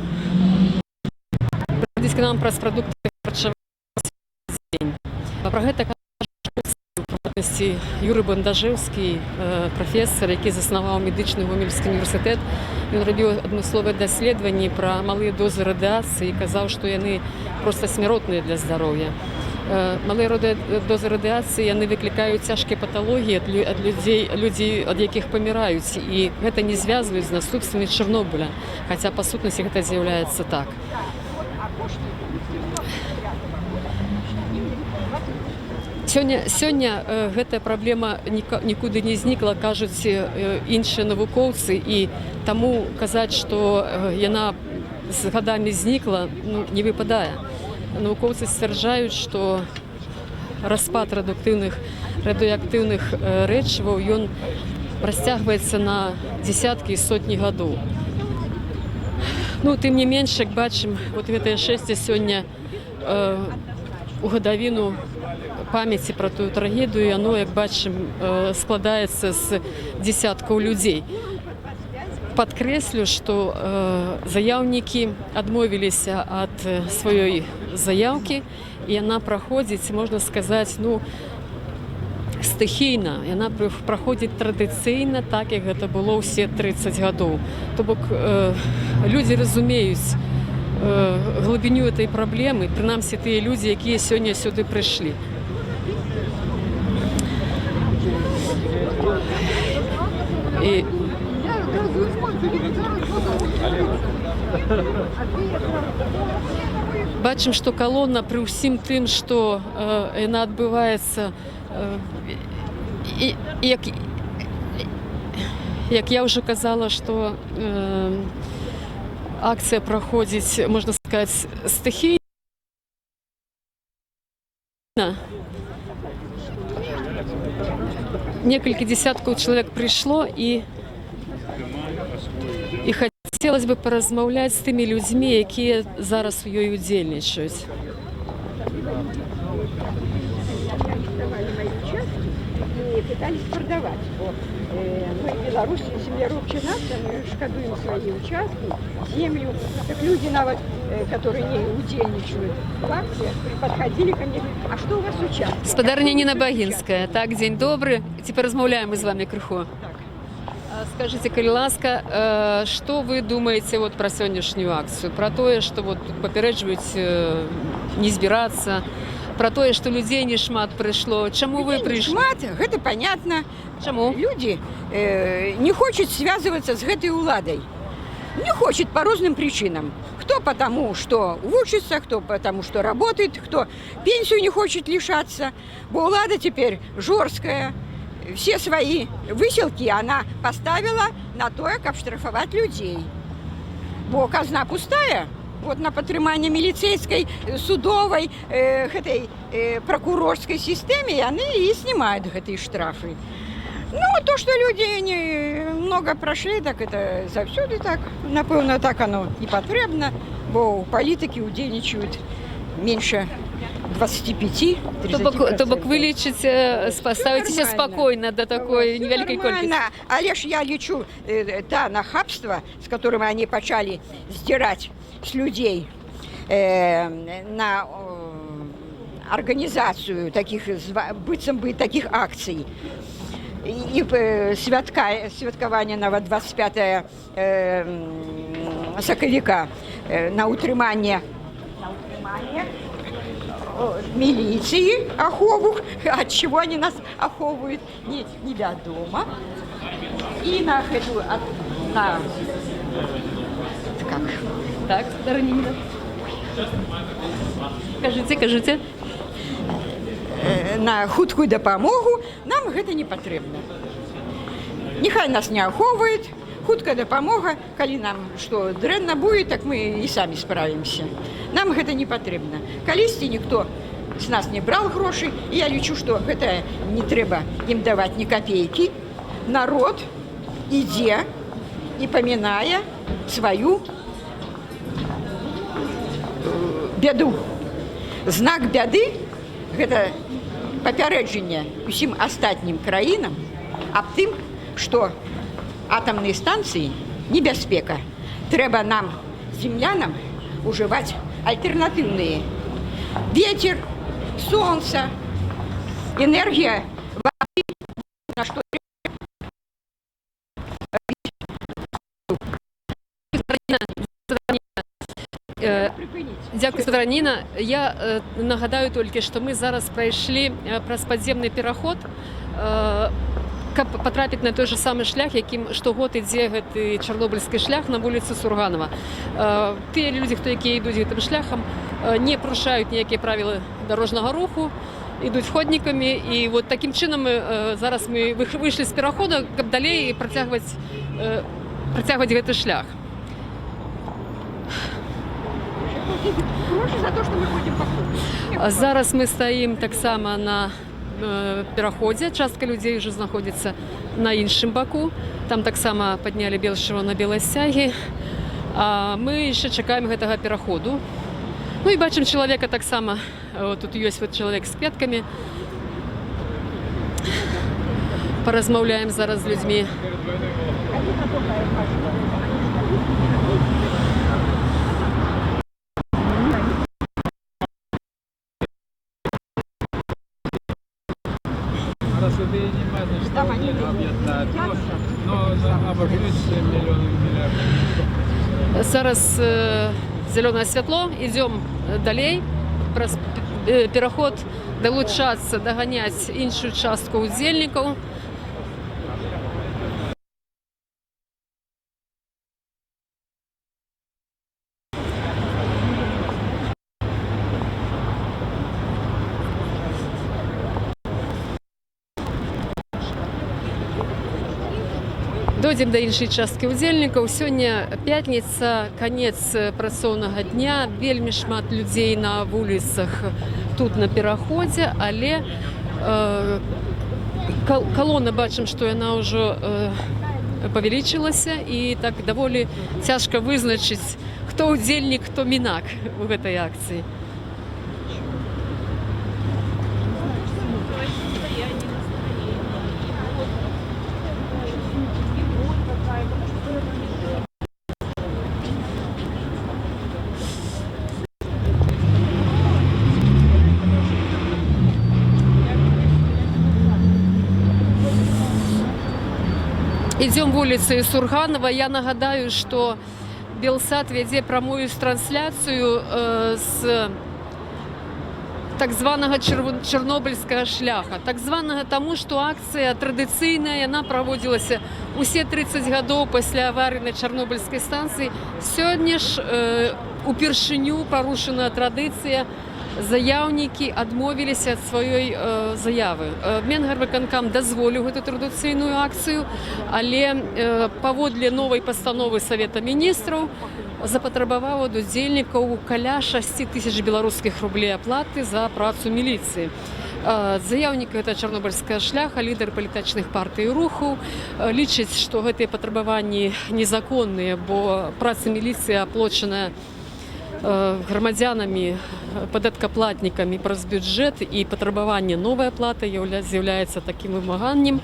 праз прадукты харчавання. Пра гэта Юрый Бандажэўскі, прафесар, які заснаваў медычны гомельскі універсітэт. Ён рабіў адмысловыя даследаванні пра малыя дозы радыяцыі і казаў, што яны проста смяротныя для здароўя. Малыя дозы радыяцыі яны выклікаюць цяжкія паталогіі ад людзей, ад якіх паміраюць, і гэта не звязваюць з наступствамі Чарнобыля, хаця па сутнасці гэта з'яўляецца так. Сёння гэтая праблема нікуды не знікла, кажуць іншыя навукоўцы, і таму казаць, што яна з гадамі знікла, не выпадае. Навукоўцы сцвярджаюць, што распад радыеактыўных рэчываў ён працягваецца на дзесяткі і сотні гадоў. Тым не менш, як бачым, гэтае шэсце сёння у гадавіну памяці пра тую трагедыю, яно, як бачым, складаецца з дзесяткаў людзей. Падкрэслю, што заяўнікі адмовіліся ад сваёй заяўкі, і яна праходзіць, можна сказаць, стыхійна. Яна праходзіць традыцыйна, так як гэта было ўсе 30 гадоў. То бок людзі разумеюць глыбіню этой праблемы, прынамсі тыя людзі, якія сёння сюды прыйшлі. І бачым, што калона пры ўсім тым, што яна адбываецца, як я ўжо казала, што акцыя праходзіць, можна сказаць, стыхійна. Некалькі дзесяткаў чалавек прыйшло, і хацелось бы паразмаўляць з тымі людзьмі, якія зараз у ёй удзельнічаюць. Пытались продавать. Мы в Беларуси землеробчая нация, мы шкодуем свои участки, землю. Так люди, нават, которые не удельничают в акциях, подходили ко мне, а что у вас участки? Спадарня Ніна Багінская. Так, дзень добры. Цяпер размаўляем мы з вами крыху. Скажите, калі ласка, што вы думаеце пра сённяшнюю акцыю? Пра тое, што папярэджваюць не збірацца, пра тое, што людзей не шмат прыйшло. Чаму вы прыйшлі? Шмат, гэта понятно. Чаму? Люди не хочуць связываться с гэтай уладай. Не хочет по разным причинам. Кто потому, что учится, кто потому, что работает, кто пенсию не хочет лишаться. Бо улада теперь жорсткая. Все свои выселки она поставила на то, как штрафовать людей. Бо казна пустая. Вот на падтрыманне міліцэйскай, судовай, гэтай пракурорскай сістэме яны і знімаюць гэтыя штрафы. Ну, то, что люди не много прошли, так это завсёды так. Напевно, так оно і потрібно, бо політики удельничають менше 25-30%. То бок ви лічите, ставитеся спокійно до такої невеликої кількості? Нормально. Але ж я лечу та нахабство, с которым они почали сдирать с людей на организацию таких, быцем бы таких акций. І святкування на 25 соковика на утримання милиции Аховых, от чего они нас оховывают, неведомо. И на эту, на, как? Так, Дараніна. Кажите. На хуткую допомогу нам гэта не патрэбна. Нехай нас не ахоўваюць, хуткая дапамога, калі нам што дрэнна будет, так мы і самі справімся. Нам гэта не патрэбна. Калісьці ніхто з нас не брал грошай, і я лічу, што гэта не трэба ім даваць ні капейкі. Народ ідзе і памінае сваю бяду. Знак бяды гэта папярэджанне усім астатнім краінам аб тым, што атамныя станцыі небяспека. Трэба нам, землянам, ужываць альтэрнатыўныя. Ветер, солнце, энергія воды, на што Дякую, Дараніна. Я нагадаю толькі, што мы зараз прайшлі праз падземны пераход, каб патрапіць на той же самы шлях, якім штогод ідзе гэты чарнобыльскі шлях на вуліцы Сурганова. Тыя людзі, якія ідуць гэтым шляхам, не парушаюць ніякія правілы дарожнага руху, ідуць ходнікамі, і вот такім чынам зараз мы выйшлі з перахода, каб далей працягваць гэты шлях. Зараз мы стаім таксама на пераходзе. Частка людзей ўжо знаходзіцца на іншым баку. Там таксама паднялі бело-чырвона-белыя сцягі. Мы яшчэ чакаем гэтага пераходу. Ну і бачым чалавека таксама. Тут ёсць вот чалавек з кветкамі. Паразмаўляем зараз з людзьмі. Зараз зеленое святло, идем далей, праз пераход далучацца, даганяць іншую частку удзельнікаў. Дойдзем да іншай часткі удзельнікаў. Сёння пятніца, канец працоўнага дня. Вельмі шмат людзей на вуліцах тут на пераходзе, але калона, бачым, што яна ўжо павялічылася, і так даволі цяжка вызначыць, хто удзельнік, хто мінак у гэтай акцыі. Ідзём вуліцай Сурганова. Я нагадаю, што Белсат вядзе прамую трансляцыю з так званага чарнобыльскага шляха. Так званага таму, што акцыя традыцыйная, яна праводзілася усе 30 гадоў пасля аварыі на чарнобыльскай станцыі. Сёння ж упершыню парушаная традыцыя. Заяўнікі адмовіліся ад сваёй заявы. Менгарвыканкам дазволіў гэту традыцыйную акцыю, але паводле новай пастановы Савета міністраў запатрабаваў ад удзельнікаў каля 6 000 беларускіх рублей аплаты за працу міліцыі. Заяўнік гэта чарнобыльская шляха, лідар палітычных партый і руху, лічыць, што гэтыя патрабаванні незаконныя, бо праца міліцыі аплочана грамадзянамі, падаткаплатнікамі праз бюджэт, і патрабаванне новай аплаты з'яўляецца такім вымаганнем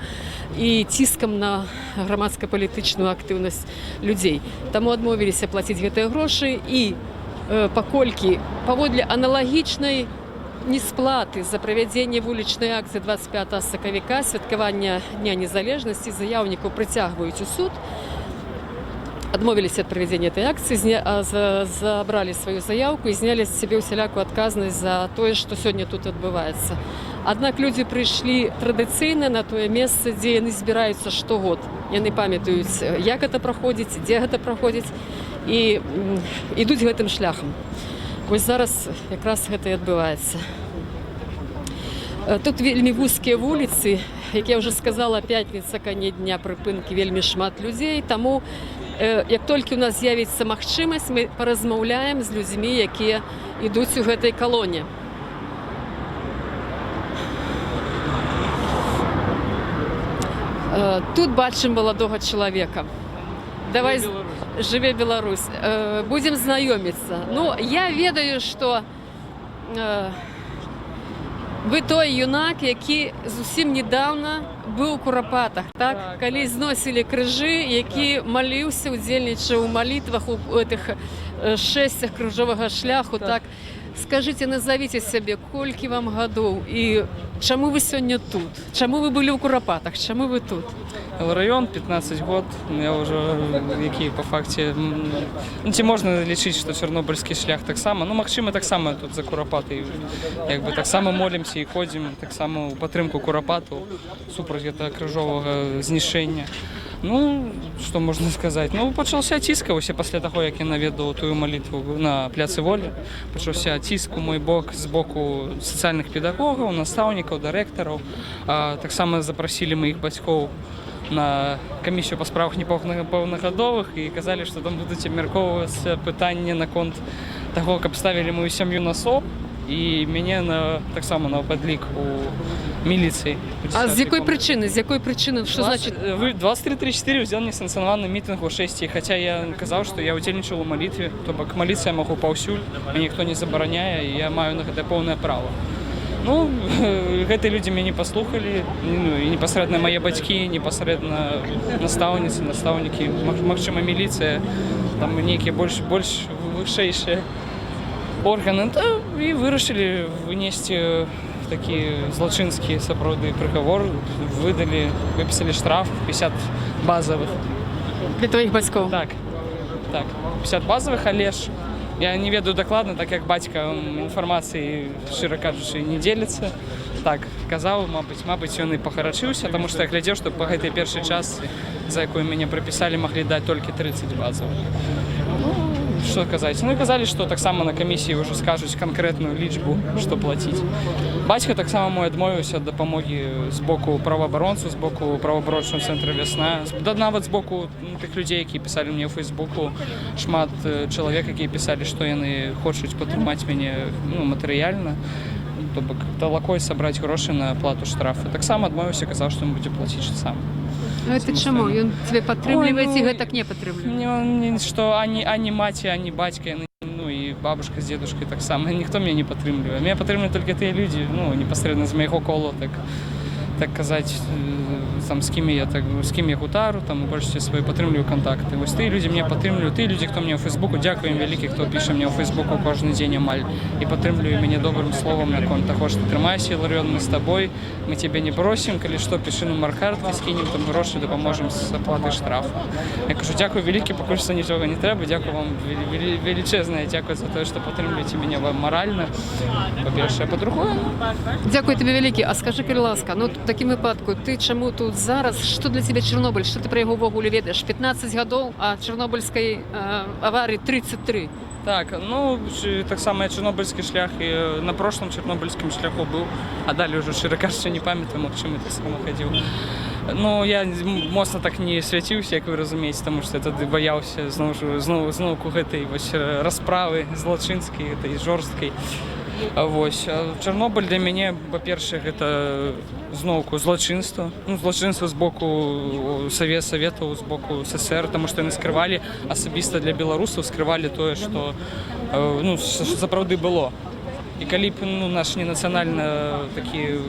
і ціскам на грамадска-палітычную актыўнасць людзей. Таму адмовіліся плаціць гэтыя грошы, і паколькі паводле аналагічнай несплаты за правядзенне вулічнай акцыі 25 сакавіка, святкавання Дня незалежнасці, заяўнікаў прыцягваюць у суд, адмовіліся ад правядзення этой акцыі, забралі сваю заяўку і знялі з сябе ўсялякую адказнасць за тое, што сёння тут адбываецца. Аднак людзі прыйшлі традыцыйна на тое месца, дзе яны збіраюцца штогод. Яны памятаюць, як гэта праходзіць, дзе гэта праходзіць, і ідуць гэтым шляхам. Вось зараз якраз гэта і адбываецца. Тут вельмі вузкія вуліцы, як я ўжо сказала, пятніца, канец дня прыпынкі, вельмі шмат людзей, таму як толькі ў нас з'явіцца магчымасць, мы паразмаўляем з людзьмі, якія ідуць у гэтай калоне. Тут бачым маладога чалавека. Давай, жыве Беларусь. Будзем знаёміцца. Ну, я ведаю, што вы той юнак, які зусім недавно быў у Курапатах, так? Калі зносілі крыжы, які маліўся, удзельнічаў у малітвах у гэтых шэсцях крыжовага шляху, так? Скажите, назовите сябе, колькі вам гадоў і чаму вы сёння тут? Чаму вы былі ў Курапатах? Чаму вы тут? Район 15 год, я уже які по факце, ці можна лічыць, што чарнобыльскі шлях таксама, ну магчыма таксама тут за Курапаты, як бы таксама молімся і ходзім таксама ў падтрымку Курапатаў супраць гэтага крыжовага знішэння. Ну, што можна сказаць? Ну, пачаўся ціск вось пасля таго, як я наведаў тую малітву на пляцы Волі. Пачаўся ціск у мой бок з боку сацыяльных педагогаў, настаўнікаў, дырэктараў. Таксама запрасілі маіх бацькоў на камісію па справах непаўнагадовых і казалі, што там будуць абмяркоўвацца пытанні наконт таго, каб ставілі мою сям'ю на СОП і мяне таксама на падлік у міліцыі. А з якой прычыны? З якой прычыны? Што значыць? 23-4 ўзял несанкцыянаваны мітынг у 6, хаця я казаў, што я удзельнічаў у малітве, то бок маліцца я магу паўсюль, мяне ніхто не забараняе, і я маю на гэта поўнае права. Ну, гэтыя людзі мяне паслухалі, і непасрэдна мае бацькі, непасрэдна настаўнікі, магчыма, міліцыя, там нейкія больш вышэйшыя органы, і вырашылі вынесці такі злачынскі сапраўды прыгавор, выпісалі штраф 50 базавых. Для твоих бацькоў? Так, 50 базавых, але ж я не ведаю дакладна, так як бацька інфармацыі, шчыра кажучы, не дзеліцца. Так, казаў, мабыць, ён і пахарачыўся, таму што я глядзеў, што па гэтай першай частцы, за якую мяне прапісалі, маглі даць толькі 30 базавых. Што казаць? Ну і казалі, што таксама на камісіі ўжо скажуць канкрэтную лічбу, што плаціць. Бацька таксама мой адмовіўся ад дапамогі з боку праваабаронцаў, з боку праваабарончага цэнтра «Вясна», нават з боку тых людзей, якія пісалі мне ў Фейсбуку, шмат чалавек, якія пісалі, што яны хочуць падтрымаць мяне матэрыяльна, то бок талакой сабраць грошы на плату штрафу. Таксама адмовіўся, казаў, што ён будзе плаціць сам. Гэта чаму? Ён цябе падтрымлівае ці гэтак не падтрымлівае? Што ані маці, ані бацька, і бабушка з дзедушкай таксама. Ніхто мяне не падтрымлівае. Мяне падтрымліваюць толькі тыя людзі, непасрэдна з майго кола, так казаць, там, з кім я гутару, там, у большасці свае падтрымліваю кантакты. Вось тыя людзі мяне падтрымліваюць, тыя людзі, хто мне ў Фейсбуку, дзякую ім вялікі, хто піша мне ў Фейсбуку кожны дзень амаль, і падтрымлівае мяне добрым словам наконт таго, што трымайся, Іларыён, мы з табой, мы цябе не бросім, калі што, пішы нумар карткі, скінем там грошы, дапаможам з аплатай штрафу. Я кажу, дзякую вялікі, пакуль што нічога не трэба, дзякую вам велічэзнае, дзякую за тое, што падтрымліваеце мяне маральна, па-першае, па-другое. Дзякую табе вялікі. А скажы, калі ласка, ну, в такім выпадку, ты чаму тут зараз? Што для цябе Чарнобыль? Што ты пра яго ўвогуле ведаеш? 15 гадоў, а чарнобыльскай аварыі 33. Так, ну, таксама я чарнобыльскі шлях і на прошлым чарнобыльскім шляху быў, а далей ўжо, шчыра кажучы, не памятаю, магчыма, таксама хадзіў. Ну, я моцна так не свяціўся, як вы разумееце, таму што я тады баяўся зноўку гэтай расправы злачынскай, гэтай жорсткай. Вось. Чорнобиль для мяне, па-першае, гэта зноўку злачынства. Ну, злачынства з боку Саветаў, з боку СССР, таму што яны скрывалі, асабіста для беларусаў скрывалі тое, што ну, сапраўды было. І калі б ну, наш ненацыянальны такі,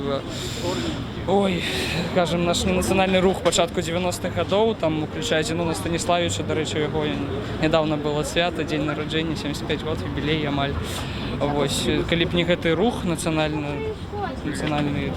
скажем, наш ненацыянальны рух пачатку 90-х гадоў, там, уключае Зенона Станіславіча, дарэчы, яго нядаўна было свята, дзень нараджэння, 75 год, юбілей амаль. Вось. Калі б не гэты рух нацыянальны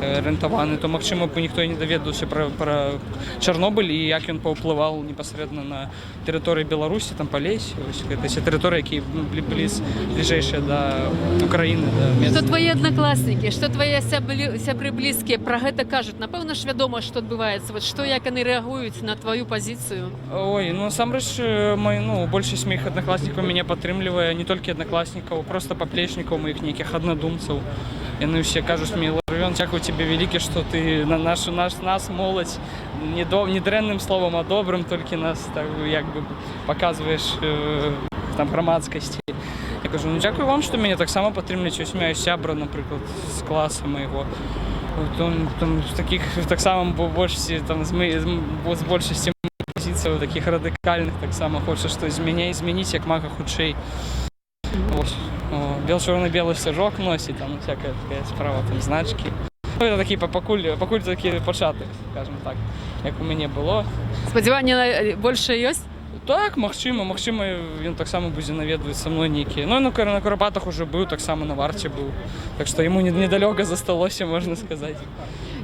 арыентаваны, то, магчыма, б ніхто і не даведаўся пра Чарнобыль і як ён паўплываў непасрэдна на тэрыторыі Беларусі, там Палесі, гэта тэрыторыі, якія былі бліжэйшыя да Украіны. Што твои одноклассники, што твои сябры блізкія пра гэта кажуць? Напэўна ж вядома, што адбываецца. Вот што, як яны рэагуюць на твою пазіцыю? Ой, ну насамрэч, большасць маіх аднакласнікаў мяне падтрымлівае, не толькі аднакласнікаў, просто паплечнікаў, маіх нейкіх аднадумцаў. Яны ўсе кажуць мне: Іларыён, дзякуй тебе вялікі, што ты на нас моладзь не дрэнным словам, а добрым толькі нас так як бы паказваеш там грамадскасці. Я кажу: ну дзякуй вам, што мяне таксама падтрымліваеце. Вось маю сябра, напрыклад, з класа майго. Там такіх таксама большасці там з большасці пазіцыяў такіх радыкальных таксама хоча штось змяніць як мага хутчэй. Ось. Бел-чорно-белый сцяжок носіць, там всякая такая справа, там значкі. Это такі пакуль такі пачатак, скажем так, як у мяне было. Спадзяванне большае ёсць? Так, магчыма, ён таксама будзе наведваць са мной нейкія. Ну, на Курапатах уже быў, таксама на варце быў. Так што яму недалёка засталося, можна сказаць.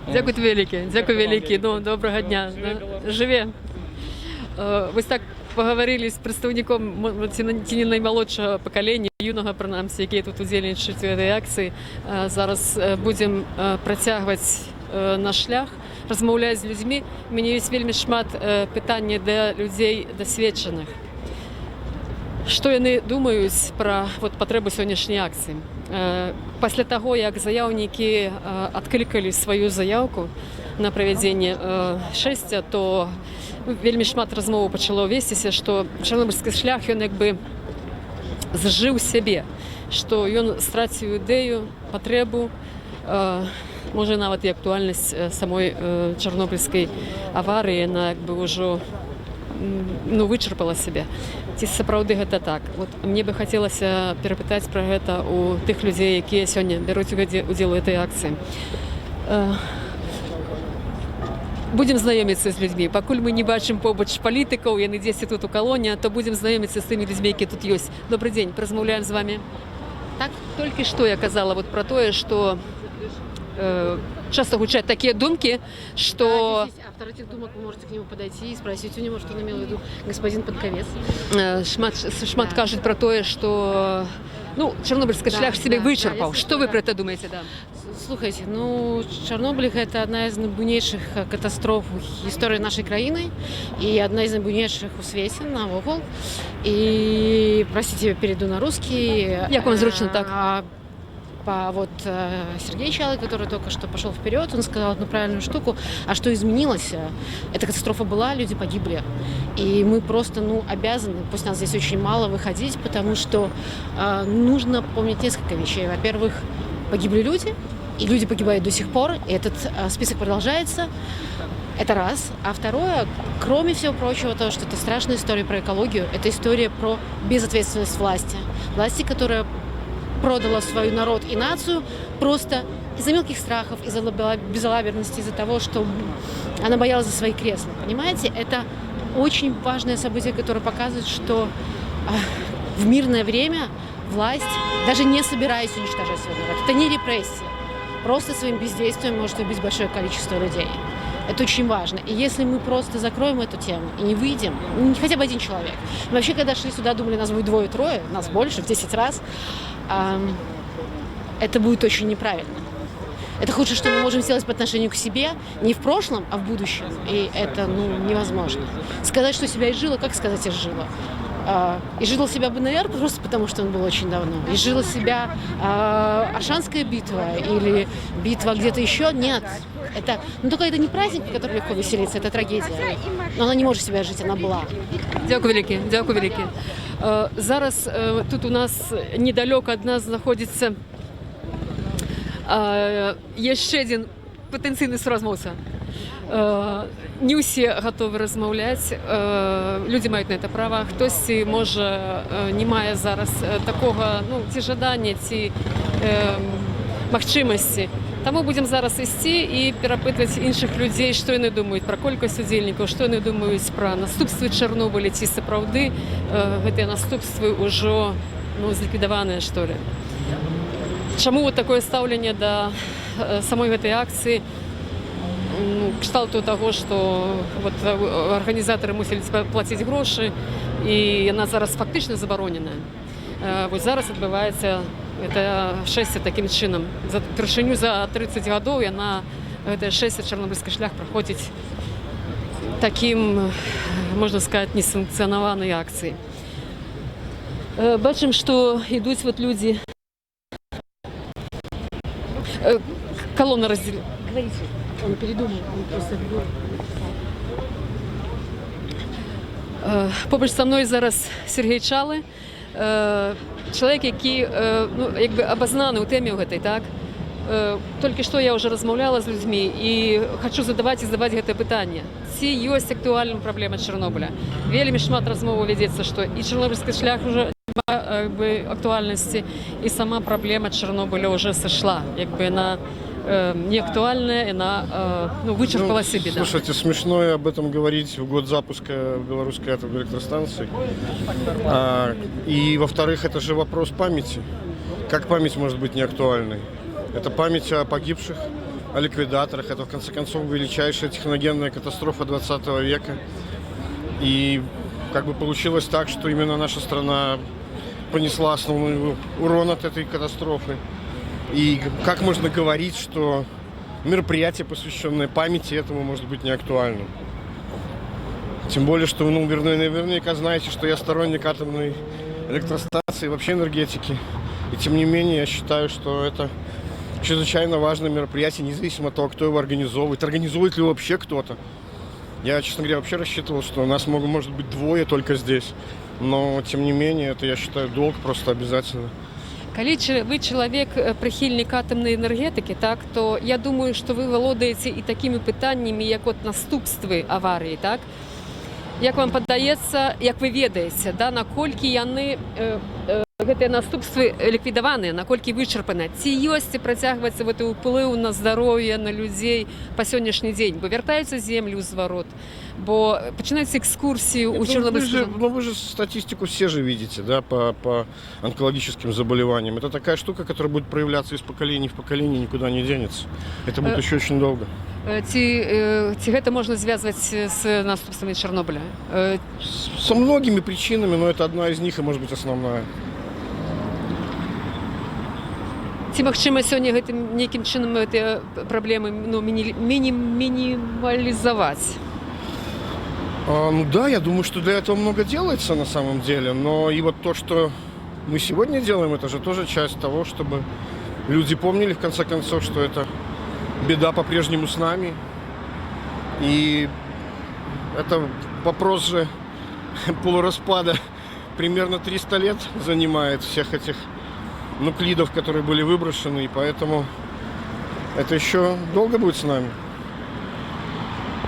Дзякуй вялікі. Ну, добрага дня. Жыве. Вось так пагаварылі з прадстаўніком ці не наймалодшага пакалення, юнага прынамсі, якія тут удзельнічаюць у гэтай акцыі. Зараз будзем працягваць наш шлях, размаўляць з людзьмі. У мяне ёсць вельмі шмат пытання да людзей дасведчаных. Што яны думаюць пра патрэбу сённяшняй акцыі? Пасля таго, як заяўнікі адклікалі сваю заяўку на правядзенне шэсця, то вельмі шмат размоваў пачало весціся, што чарнобыльскі шлях ён як бы зжыў сябе, што ён страціў ідэю, патрэбу, можа нават і актуальнасць самой чарнобыльскай аварыі, яна як бы ўжо вычарпала сябе. Ці сапраўды гэта так? Мне бы хацелася перапытаць пра гэта у тых людзей, якія сёння бяруць удзел у гэтай акцыі. Будзем знаёміцца з людзьмі. Пакуль мы не бачым побач палітыкаў, яны дзесьці тут у калоне, то будзем знаёміцца з тымі людзьмі, якія тут ёсць. Добрый дзень, размаўляем з вами. Так, толькі што я казала пра тое, што часто гучаць такія думкі, што... Автор этих думок, вы можете к нему подойти и спросить у него, что он имел в виду господин Подковец. Шмат кажуць пра тое, што чарнобыльскі шлях себе вычарпаў. Што вы пра гэта думаеце? Слухайте, Чарнобыль – это одна из найбуйнейших катастроф в истории нашей краины и одна из найбуйнейших у свете наогул. И, простите, я перейду на русский. Як вам зручно так? Сергей Чалый, который только что пошел вперед, он сказал одну правильную штуку. А что изменилось? Эта катастрофа была, люди погибли. И мы просто, обязаны, пусть нас здесь очень мало, выходить, потому что нужно помнить несколько вещей. Во-первых, погибли люди, и люди погибают до сих пор, и этот список продолжается. Это раз. А второе, кроме всего прочего, то, что это страшная история про экологию, это история про безответственность власти. Власти, которая продала свой народ и нацию просто из-за мелких страхов, из-за безалаберности, из-за того, что она боялась за свои кресла. Понимаете, это очень важное событие, которое показывает, что в мирное время власть, даже не собираясь уничтожать свой народ, это не репрессия. Просто своим бездействием может убить большое количество людей. Это очень важно. И если мы просто закроем эту тему и не выйдем, хотя бы один человек. Мы вообще, когда шли сюда, думали, нас будет 2-3, нас больше, в 10 раз. Это будет очень неправильно. Это худшее, что мы можем сделать по отношению к себе, не в прошлом, а в будущем. И это, невозможно. Сказать, что себя изжила, как сказать изжила? Изжила себя БНР просто потому, что он был очень давно. Изжила себя Оршанская битва или битва где-то еще? Нет. Это, только это не праздник, по которому легко веселиться, это трагедия. Но она не может себя жить, она была. Дзякуй вялікі. Зараз тут у нас недалёка ад нас знаходзіцца Яшчэ адзін патэнцыйны суразмоўца. Не ўсе гатовы размаўляць, людзі маюць на это права, хтосьці можа не мае зараз такога, ну, ці жадання, ці магчымасці. Таму будзем зараз ісці і перапытваць іншых людзей, што яны думаюць пра колькасць удзельнікаў, што яны думаюць пра наступствы Чарнобыля, ці сапраўды гэтыя наступствы ўжо, ну, зліквідаваныя, што ли. Чаму вот такое стаўленне да самой гэтай акцыі? Ну, кшталту таго, што вот арганізатары мусілі плаціць грошы, і яна зараз фактычна забароненая. Вось зараз адбываецца это шэсце такім чынам. Упершыню за 30 гадоў яна, гэтае шэсце чарнобыльскі шлях праходзіць такім, можна сказаць, несанкцыянаванай акцыяй. Бачым, што ідуць вот людзі. Колонна разделена. Говорите, он передумал, он просто... Побач са мной зараз Сергей Чалы, чалавек, які, ну, якби абазнаны ў тэме гэтай, так? Толькі што я ўжо размаўляла з людзьмі і хачу задаваць і задаваць гэтае пытанне. Ці ёсць актуальная праблема Чарнобыля? Вельмі шмат размоваў вядзецца, што і чарнобыльскі шлях ўжо няма актуальнасці, і сама праблема Чарнобыля ўжо сышла. Якби яна не актуальная, она, ну, вычерпала себе. Слушайте, смешно об этом говорить в год запуска белорусской атомной электростанции. И, во-вторых, это же вопрос памяти. Как память может быть неактуальной? Это память о погибших, о ликвидаторах. Это, в конце концов, величайшая техногенная катастрофа 20 века. И как бы получилось так, что именно наша страна понесла основной урон от этой катастрофы. И как можно говорить, что мероприятие, посвященное памяти этому, может быть неактуальным? Тем более, что, ну, вы наверняка знаете, что я сторонник атомной электростанции, вообще энергетики. И тем не менее, я считаю, что это чрезвычайно важное мероприятие, независимо от того, кто его организовывает. Организует ли вообще кто-то? Я, честно говоря, вообще рассчитывал, что нас может быть двое только здесь. Но, тем не менее, это, я считаю, долг просто обязательно. Калі вы чалавек прыхільнік атамнай энергетыкі, так, то я думаю, што вы валодаеце і такімі пытаннямі, як от наступствы аварыі, так? Як вам падаецца, як вы ведаеце, да, наколькі яны гэтыя наступствы ліквідаваныя, наколькі вычарпаны? Ці ёсць і працягваецца гэты ўплыў на здароўе, на людзей па сённяшні дзень? Бо вяртаюцца землі ў зварот, бо пачынаюцца экскурсии у Чернобыльского. Ну вы же статистику все же видите, да, по онкологическим заболеваниям. Это такая штука, которая будет проявляться из поколения в поколение, никуда не денется. Это будет еще очень долго. Ці гэта можна звязваць з наступствамі Чарнобыля? Со многими причинами, но это одна из них и, может быть, основная. Ці магчыма сёння гэтым нейкім чынам гэтыя праблемы, ну, минимализовать? Ну да, я думаю, что для этого много делается на самом деле, но и вот то, что мы сегодня делаем, это же тоже часть того, чтобы люди помнили, в конце концов, что это беда по-прежнему с нами. И это вопрос же полураспада примерно 300 лет занимает всех этих нуклидов, которые были выброшены, и поэтому это еще долго будет с нами.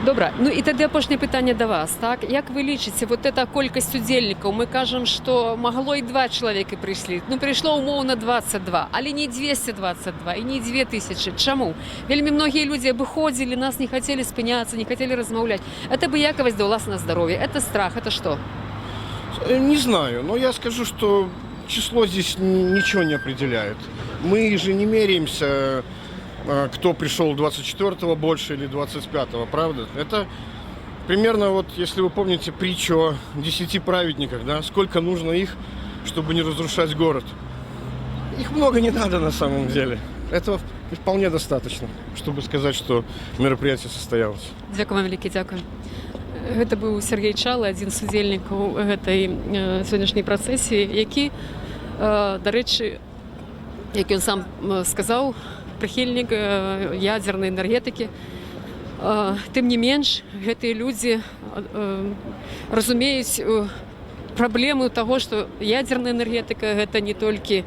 Добра, ну і тады апошняе пытанне да вас, так? Як вы лічыце, вот эта колькасць удзельнікаў, мы кажам, што магло і 2 чалавекі прыйшлі, ну прыйшло умоўна 22, але не 222 і не 2000. Чаму? Вельмі многія людзі абыходзілі, нас не хацелі спыняцца, не хацелі размаўляць. Это абыякавасць да ўласнага здароўя, это страх, это што? Не знаю, но я скажу, что число здесь ничего не определяет. Мы же не меряемся, кто пришел 24-го больше или 25-го, правда? Это примерно, вот, если вы помните притчу о 10 праведниках, да, сколько нужно их, чтобы не разрушать город. Их много не надо на самом деле. Этого вполне достаточно, чтобы сказать, что мероприятие состоялось. Дякую вам вялікі, дзякую. Гэта быў Сергей Чалы, адзін з удзельнікаў гэтай сённяшняй працэсіі, які, дарэчы, як ён сам сказаў, прыхільнік ядзернай энергетыкі. Тым не менш, гэтыя людзі разумеюць праблему таго, што ядзерная энергетыка гэта не толькі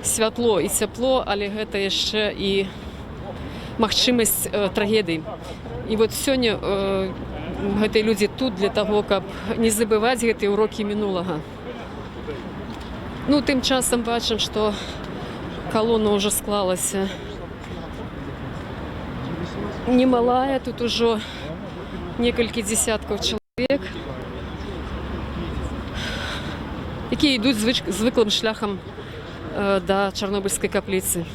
святло і цяпло, але гэта яшчэ і магчымасць трагедый. І вот сёння гэтыя людзі тут для таго, каб не забываць гэтыя урокі мінулага. Ну, тым часам бачым, што калона ўжо склалася немалая, тут ужо некалькі дзесяткаў чалавек, якія ідуць звыклым шляхам да чарнобыльскай капліцы.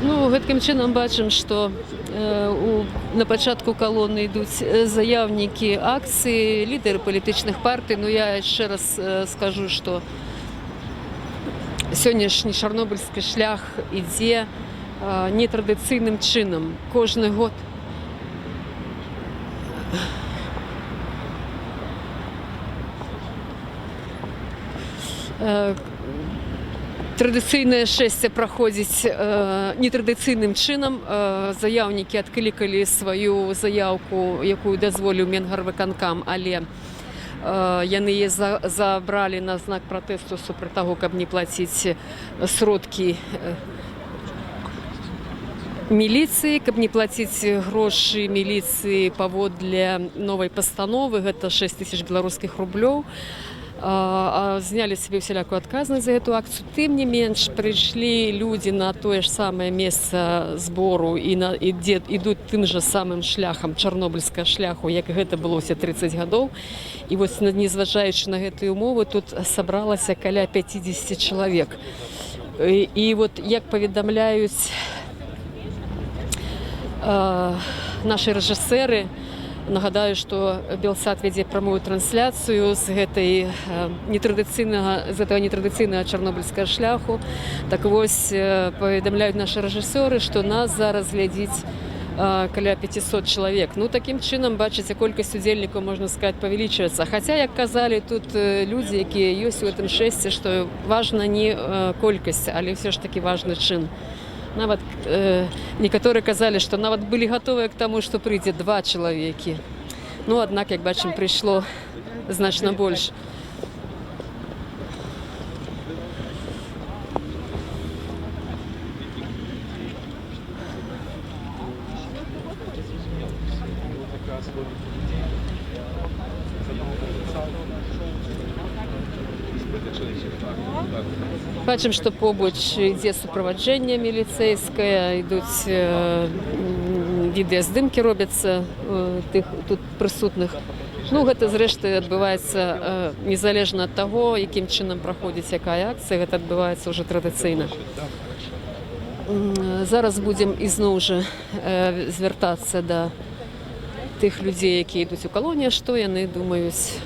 Ну, гэткім чынам бачым, што на пачатку калоны ідуць заяўнікі акцыі, лідары палітычных партый. Ну, я яшчэ раз скажу, што сённяшні чарнобыльскі шлях ідзе нетрадыцыйным чынам. Кожны год традыцыйнае шэсце праходзіць нетрадыцыйным чынам. Заяўнікі адклікалі сваю заяўку, якую дазволіў Менгарвыканкам, але яны яе забралі на знак пратэсту супраць таго, каб не плаціць сродкі міліцыі, каб не плаціць грошы міліцыі паводле новай пастановы, гэта 6 000 беларускіх рублёў. Знялі себе усялякую адказнасць за эту акцыю. Тым не менш, прыйшлі людзі на тое ж самае месца збору і ідуць тым жа самым шляхам чарнобыльскага шляху, як гэта было ўсе 30 гадоў. І вось, незважаючы на гэтыя умовы, тут сабралася каля 50 чалавек. І вот, як паведамляюць нашы рэжысэры, нагадаю, што Белсат вядзе прамую трансляцыю з гэтага нетрадыцыйнага чарнобыльскага шляху. Так вось, паведамляюць нашы рэжысёры, што нас зараз глядзіць каля 500 чалавек. Ну, такім чынам, бачыце, колькасць удзельнікаў, можна сказаць, павялічваецца. Хаця, як казалі тут людзі, якія ёсць у гэтым шэсце, што важна не колькасць, але ўсё ж такі важны чын. Нават некаторыя казалі, што нават былі гатовыя к таму, што прыйдзе 2 чалавекі. Ну, аднак, як бачым, прыйшло значна больш. Бачым, што побач ідзе суправаджэнне міліцэйскае, ідуць відэаздымкі робяцца тых тут прысутных. Ну, гэта, зрэшты, адбываецца незалежна ад таго, якім чынам праходзіць якая акцыя, гэта адбываецца ўжо традыцыйна. Зараз будзем ізноў жа звяртацца да тых людзей, якія ідуць у калоніі, што яны думаюць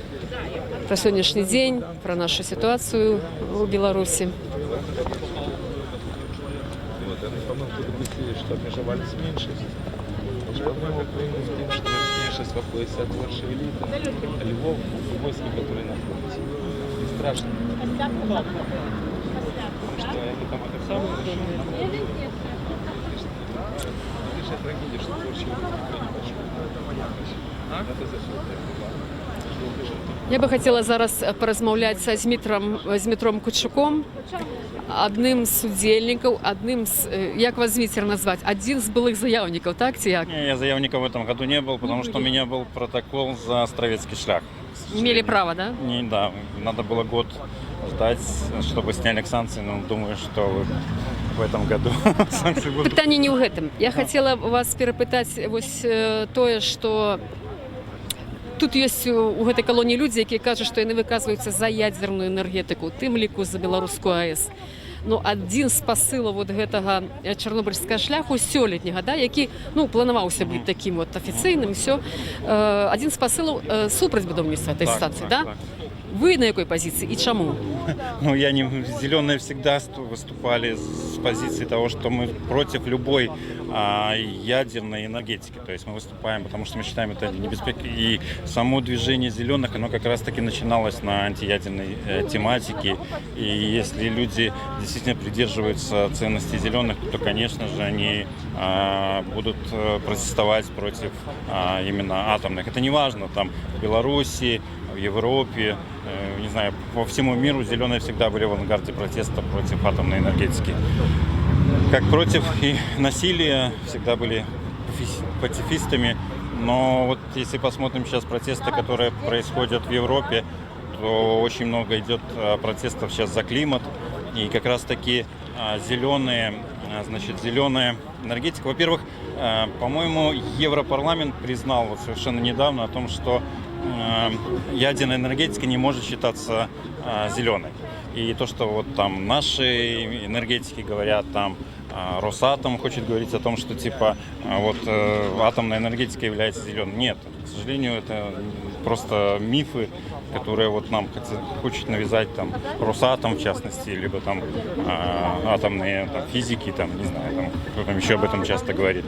пра сённяшні дзень, пра нашу сітуацыю ў Беларусі. Что обмежевались меньшинств. По-моему, Украина с тем, что меньшинство входит от Варшавелита, Львов, войски, которые находятся. И страшно. Потому что они там это самое решили. Большая трагедия, что Варшавелит никто не пошел. Это за все это. Я би хотіла зараз порозмовляти з Дмитром Кучуком, одним з удельників, одним з, як вас Дмитрий назвать, один з былых заявників, так? Як? Не, я заявником в этом году не был, потому что у меня был протокол за Островецкий шлях. Имели право, да? Не, да, надо было год ждать, чтобы сняли санкции, но думаю, что в этом году санкции будут. Питання не в гэтым. Я хотела вас перапытаць вось тое, што тут ёсць у гэтай калоніі людзі, якія кажуць, што яны выказваюцца за ядзерную энергетыку, тым ліку за беларускую АЭС. Ну, адзін з пасылаў вот гэтага чарнобыльскага шляху сёлетняга, да, які планаваўся быць такім вот афіцыйным, все. Адзін з пасылаў супраць будаўніцтва этой станцыі, да? Вы на какой позиции и чему? Ну, зеленые всегда выступали с позиции того, что мы против любой ядерной энергетики. То есть мы выступаем, потому что мы считаем это небезопасно. И само движение зеленых, оно как раз-таки начиналось на антиядерной тематике. И если люди действительно придерживаются ценностей зеленых, то, конечно же, они будут протестовать против именно атомных. Это не важно, там в Беларуси, в Европе, не знаю, по всему миру зеленые всегда были в авангарде протеста против атомной энергетики. Как против и насилия всегда были пацифистами. Но вот если посмотрим сейчас протесты, которые происходят в Европе, то очень много идет протестов сейчас за климат. И как раз таки зеленая энергетика. Во-первых, по-моему, Европарламент признал вот совершенно недавно о том, что ядерная энергетика не может считаться зеленой. И то, что вот там наши энергетики говорят, там Росатом хочет говорить о том, что типа вот атомная энергетика является зеленой. Нет, к сожалению, это просто мифы, которые вот нам хочет навязать там Росатом в частности, либо там атомные там, физики, там, не знаю, там, кто там еще об этом часто говорит.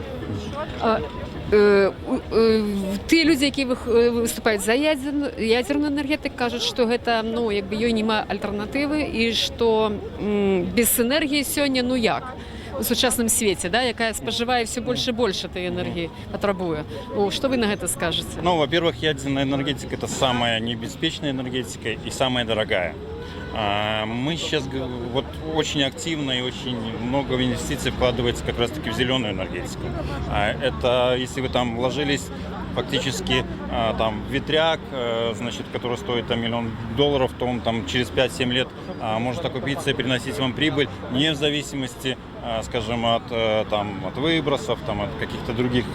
Тыя людзі, якія выступаюць за ядерную энергетыку, кажуць, што гэта ёй няма альтэрнатывы і што без энергіі сёння як у сучасным свеце, да, якая спажывае все больше и больше этой энергии патрабуе. Что вы на это скажете? Ну, во-первых, ядерная энергетика – это самая небеспечная энергетика и самая дорогая. Мы сейчас вот очень активно и очень много инвестиций вкладывается как раз-таки в зеленую энергетику. Это если вы там вложились фактически там ветряк, значит, который стоит там $1 миллион, то он там через 5-7 лет может окупиться и приносить вам прибыль, не в зависимости, скажем, от выбросов, там, от каких-то других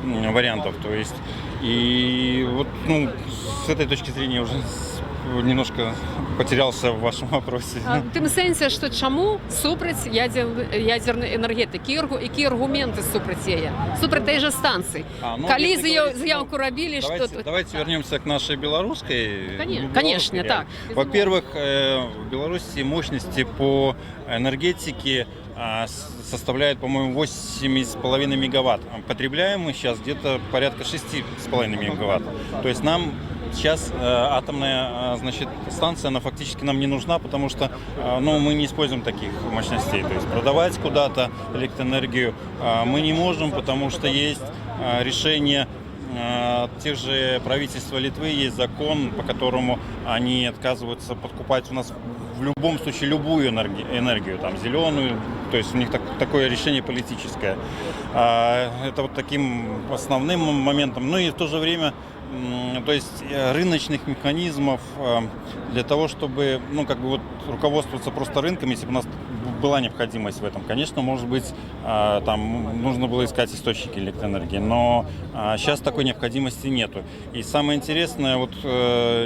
вариантов. То есть и вот с этой точки зрения уже немножко потерялся в вашем вопросе. Тым сэнсе, што чаму супраць ядерной энергетики, якія аргументы супраць яе, супраць той же станции. Калі заявку рабілі, что... Давайте вернемся к нашей белорусской. Конечно, так. Во-первых, в Беларуси мощности по энергетике составляет, по-моему, 8,5 мегаватт. Потребляем мы сейчас где-то порядка 6,5 мегаватт. То есть нам сейчас атомная, значит, станция, она фактически нам не нужна, потому что мы не используем таких мощностей. То есть продавать куда-то электроэнергию мы не можем, потому что есть решение тех же правительства Литвы, есть закон, по которому они отказываются подкупать у нас в любом случае любую энергию, там, зеленую, то есть у них такое решение политическое. Это вот таким основным моментом. Ну и в то же время, то есть рыночных механизмов для того, чтобы, руководствоваться просто рынком, если бы у нас была необходимость в этом, конечно, может быть, там нужно было искать источники электроэнергии, но сейчас такой необходимости нету. И самое интересное,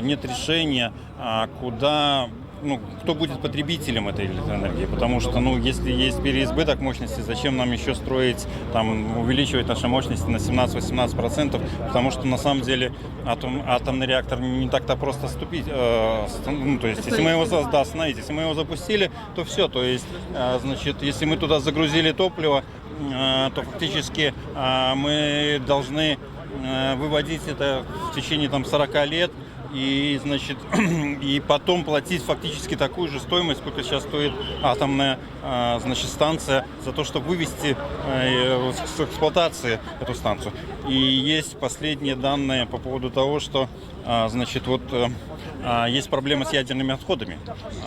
нет решения, куда... кто будет потребителем этой электроэнергии, потому что, если есть переизбыток мощности, зачем нам еще строить, увеличивать наши мощности на 17-18%, потому что, на самом деле, атомный реактор не так-то просто вступить, то есть, если мы его остановить, если мы его запустили, то все, то есть, значит, если мы туда загрузили топливо, то фактически мы должны выводить это в течение 40 лет, и, значит, и потом платить фактически такую же стоимость, сколько сейчас стоит атомная, значит, станция, за то, чтобы вывести с эксплуатации эту станцию. И есть последние данные по поводу того, что, значит, вот есть проблема с ядерными отходами,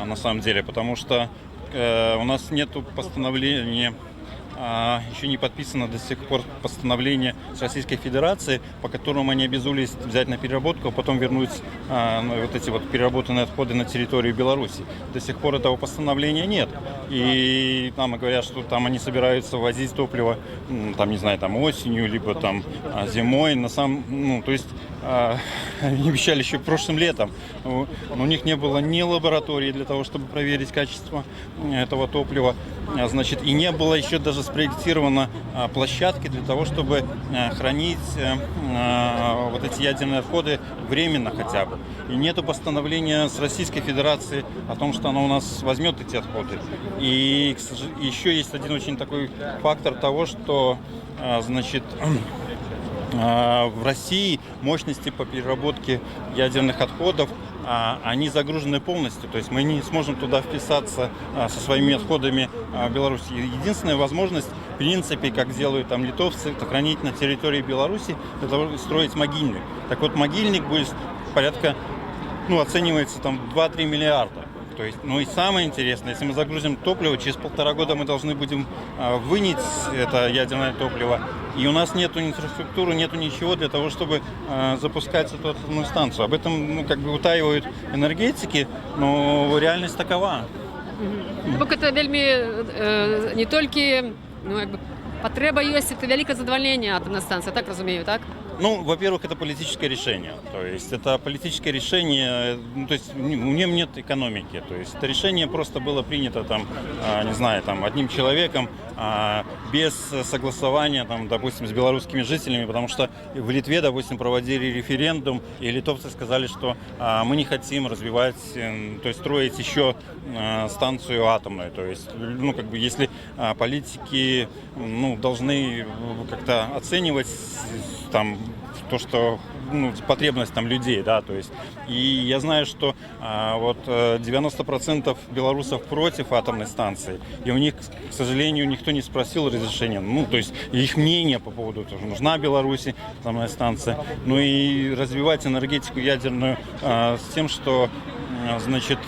на самом деле, потому что у нас нет постановления, еще не подписано до сих пор постановление с Российской Федерации, по которому они обязуались взять на переработку, а потом вернуть вот эти вот переработанные отходы на территорию Беларуси. До сих пор этого постановления нет. И там говорят, что там они собираются возить топливо, там, не знаю, там осенью, либо там зимой. То есть они обещали еще прошлым летом, но у них не было ни лаборатории для того, чтобы проверить качество этого топлива, значит, и не было еще даже спроектировано площадки для того, чтобы хранить вот эти ядерные отходы временно хотя бы. И нету постановления с Российской Федерации о том, что она у нас возьмет эти отходы. И еще есть один очень такой фактор того, что, значит, в России мощности по переработке ядерных отходов, они загружены полностью, то есть мы не сможем туда вписаться со своими отходами в Беларуси. Единственная возможность, в принципе, как делают там литовцы, это хранить на территории Беларуси, для того, чтобы строить могильник. Так вот, могильник будет порядка, оценивается там 2-3 миллиарда. То есть, и самое интересное, если мы загрузим топливо, через 1,5 года мы должны будем вынять это ядерное топливо. И у нас нету инфраструктуры, нету ничего для того, чтобы запускать эту атомную станцию. Об этом утаивают энергетики, но реальность такова. Это вельми не тільки потреба есть, это великое задоволение атомной станции, так разумею, так? Во-первых, это политическое решение. То есть это политическое решение, то есть в нем нет экономики. То есть это решение просто было принято не знаю, одним человеком, без согласования, допустим, с белорусскими жителями, потому что в Литве, допустим, проводили референдум, и литовцы сказали, что мы не хотим развивать, то есть строить еще станцию атомную. То есть, если политики, должны как-то оценивать то, что потребность людей, да, то есть. И я знаю, что 90% белорусов против атомной станции, и у них, к сожалению, никто не спросил разрешения, то есть их мнение по поводу того, что нужна Беларуси атомная станция, и развивать энергетику ядерную с тем, что значит,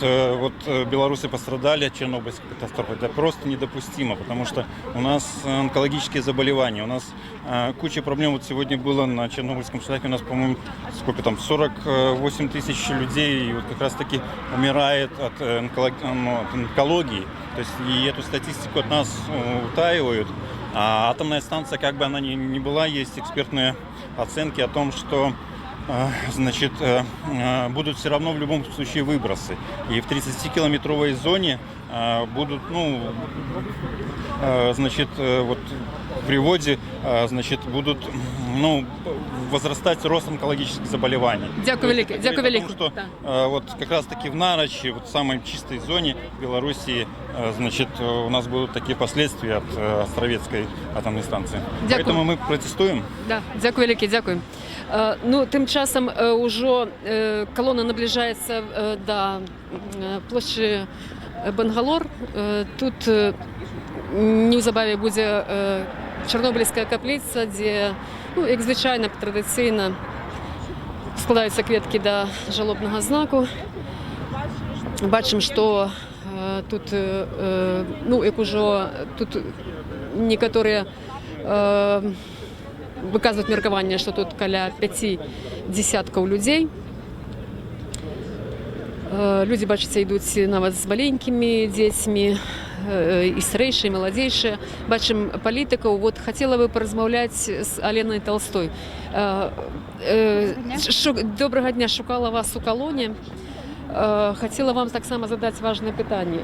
белорусы пострадали от Чернобыльской катастрофы. Это просто недопустимо, потому что у нас онкологические заболевания, у нас куча проблем. Сегодня было на Чернобыльском шляхе, у нас, по-моему, 48 тысяч людей как раз-таки умирает от онкологии. То есть и эту статистику от нас утаивают. А атомная станция, как бы она ни была, есть экспертные оценки о том, что значит, будут все равно в любом случае выбросы. И в 30-километровой зоне будут, значит, в приводе, значит, будут, возрастать рост онкологических заболеваний. Дякую велике. Потому что как раз-таки в Нарочи, в самой чистой зоне Белоруссии, значит, у нас будут такие последствия от Островецкой атомной станции. Дякую. Поэтому мы протестуем. Да, дякую велике, дякую. Тим часом уже колона наближається до площі Бангалор. Тут неўзабаве буде Чорнобильська капліця, де, як звичайно, традиційно складаються кветки до жалобного знаку. Бачимо, що тут, як уже тут некоторые выказывают меркование, что тут каля 5 десятков людей. Люди, бачите, йдуть навіть з маленькими дітьми, і старейші, і молодейші. Бачимо політиків. Хотіла би порозмовляти з Оленою Толстой. Доброго дня, шукала вас у колоні. Хотіла вам так само задати важне питання.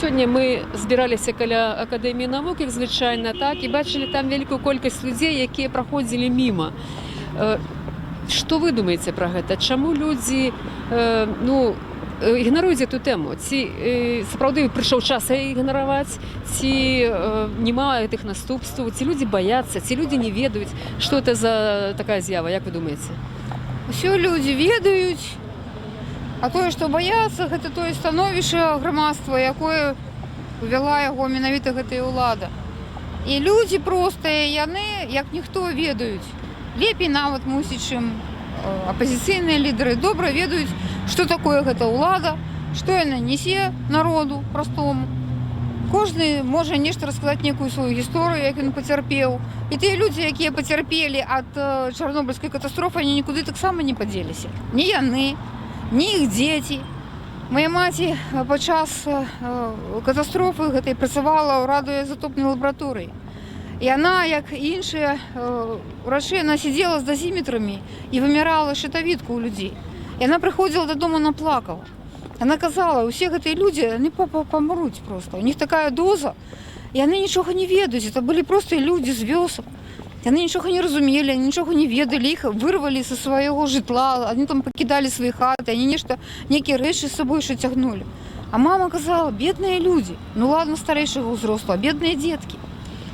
Сьогодні ми збиралися каля Академії наук, як звичайно, так, і бачили там велику кількість людей, які проходили мимо. Що ви думаєте про це? Чому люди, ігнорують цю тему? Справді прийшов час ігнорувати, ці не мають їх наступств, ці люди бояться, ці люди не ведають. Що це за така з'ява, як ви думаєте? Все люди ведають, А тое, што баяцца, гэта тое становішча грамадства, якое увяла яго менавіта гэтая ўлада. І людзі простыя, яны, як ніхто, ведаюць. Лепей нават мусіць, чым апазіцыйныя лідары, добра ведаюць, што такое гэта ўлада, што яна несе народу простому. Кожны можа нешта расказаць некую сваю гісторыю, як ён пацярпеў. І тыя людзі, якія пацярпелі ад чарнобыльскай катастрофы, они нікуды таксама не падзеліся. Ні яны, ні іх дзеці. Моя маці падчас катастрофы гэтай працавала ў радыёізатопнай лабараторыі. І яна, як і іншыя ўрачы, яна сидзела з дазіметрамі і вымярала шчытавідку ў людзей. Яна прыходзіла дадому, она плакала. Она казала, усе гэтыя людзі, яны памруць просто. У них такая доза, і яны нічога не ведаюць. Это былі просто людзі з вёсак. Яны нічога не разумелі, яны нічога не ведалі, іх вырвалі са свайго жытла, они там пакідалі свае хаты, они нешта, некія рэчы з сабой ще цягнулі. А мама казала, бедныя людзі, ну ладно, старэйшага ўзросту, а бедныя дзеткі.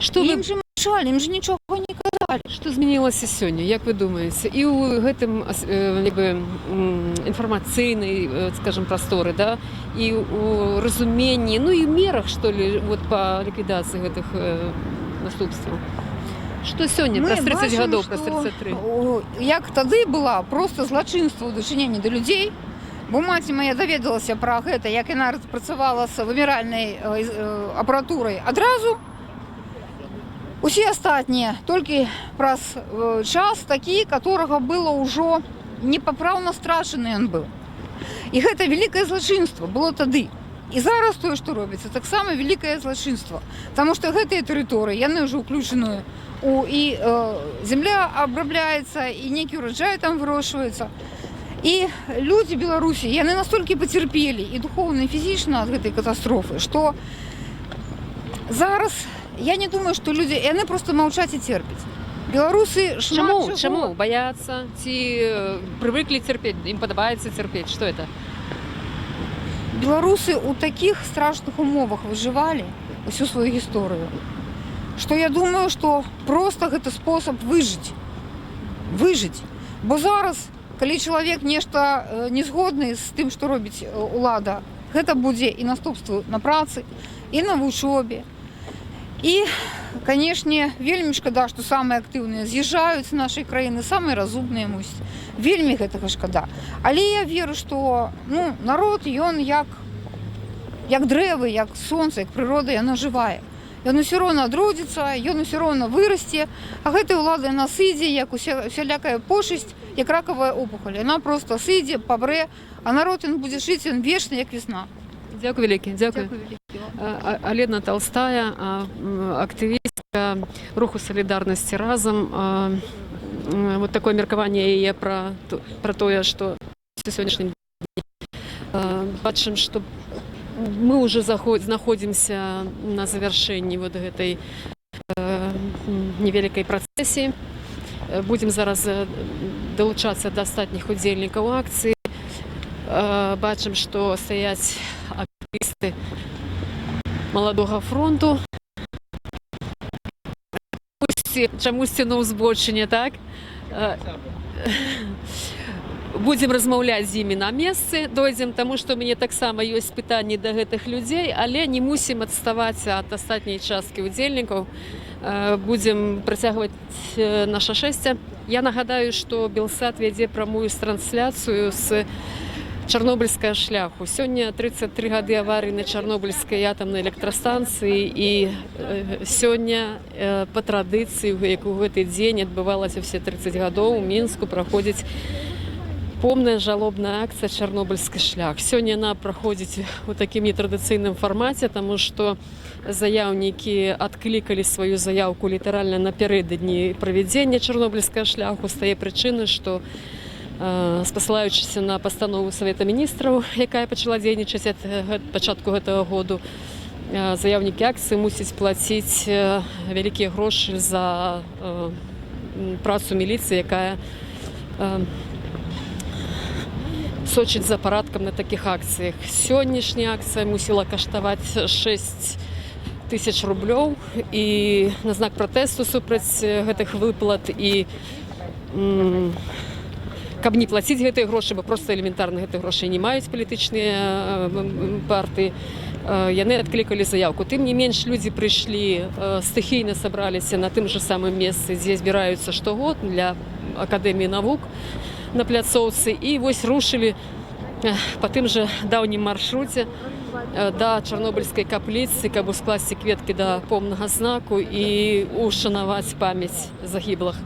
Ім же маўчалі, ім же нічога не казалі. Што змянілася сёння, як вы думаеце? І ў гэтым інфармацыйнай, скажем, прасторы, да? І ў разуменні, ну і мерах, што ли, вот, па ліквідацыі гэтых наступстваў. Што сёння, праз 30 гадоў, праз 33? Як тады была просто злачынства ў дачыненні да людзей, бо маці моя даведалася пра гэта, як яна працавала з выміральнай апаратурай адразу. Усе астатнія толькі праз час такі, которага было ўжо непапраўна страчаны ён быў. І гэта вялікае злачынства было тады. І зараз тое, што робіцца, таксама вялікае злачынства. Таму што гэтыя тэрыторыі, яны ўжо ўключаны і земля абрабляецца, і нейкі ураджай там вырошчваецца. І людзі Беларусі, яны настолькі пацярпелі і духоўна, і фізічна ад гэтай катастрофы, што зараз я не думаю, што людзі, яны проста маўчаць і церпяць. Беларусы шмат Чаму? Баяцца? Ці прывыклі церпець? Ім падабаецца церпець? Што это? Беларусы ў такіх страшных умовах выжывалі усю сваю гісторыю, што я думаю, што проста гэта спосаб выжыць. Выжыць. Бо зараз, калі чалавек нешта не згодны з тым, што робіць улада, гэта будзе і наступствы на працы, і на вучобе. І, канешне, вельмі шкада, што самыя актыўныя з'язджаюць з нашай краіны, самыя разумныя мусяць. Вельмі гэтага шкада. Але я веру, што народ, ён як дрэвы, як сонца, як прырода, яна жывая. Ён усё роўна адродзіцца, ён усё роўна вырасце, а гэтая ўлада, яна сыдзе, як усялякая пошасць, як ракавая опухоль. Яна проста сыдзе, пабрэ, а народ, ён будзе жыць, ён вечны, як весна. Дзякуй вялікі, дзякуй. Алена Толстая, актывістка руху салідарнасці разам. Вот такое меркаванне яе пра тое, што сённяшнім днем бачым, што мы ўжо знаходзімся на завяршэнні вот гэтай невялікай працэсіі. Будзем зараз далучацца да астатніх удзельнікаў акцыі. Бачым, што стаяць актывісты маладога фронту. Чамусьці на ўзбочыне, так? Будзем размаўляць з імі на месцы, дойдзем, таму што ў мяне таксама ёсць пытанні да гэтых людзей, але не мусім адставаць ад астатняй часткі удзельнікаў. Будзем працягваць наша шэсце. Я нагадаю, што Белсат вядзе прамую трансляцыю з чарнобыльскага шляху. Сёння 33 гады аварыі на чарнобыльскай атамнай электрастанцыі, і сёння па традыцыі, як у гэты дзень адбывалася все 30 гадоў, у Мінску праходзіць помная жалобная акцыя «Чарнобыльскі шлях». Сёння яна праходзіць у такім нетрадыцыйным фармаце, таму што заяўнікі адклікалі сваю заяўку літаральна напярэдадні правядзення чарнобыльскага шляху з тае прычыны, што спасылаючыся на пастанову Савета міністраў, якая пачала дзейнічаць ад пачатку гэтага году, заяўнікі акцыі мусяць плаціць вялікія грошы за працу міліцыі, якая сочыць за парадкам на такіх акцыях. Сённяшняя акцыя мусіла каштаваць 6 тысяч рублёў, і на знак пратэсту супраць гэтых выплат і каб не плаціць гэтыя грошы, бо проста элементарна гэтых грошай не маюць палітычныя партыі. Яны адклікалі заявку. Тым не менш, людзі прыйшлі, стыхійна сабраліся на тым жа самым месцы, дзе збіраюцца штогод для Акадэміі навук на пляцоўцы, і вось рушылі па тым жа даўнім маршруце да чарнобыльскай капліцы, каб ускласці кветкі да помнага знаку і ушанаваць памяць загіблых.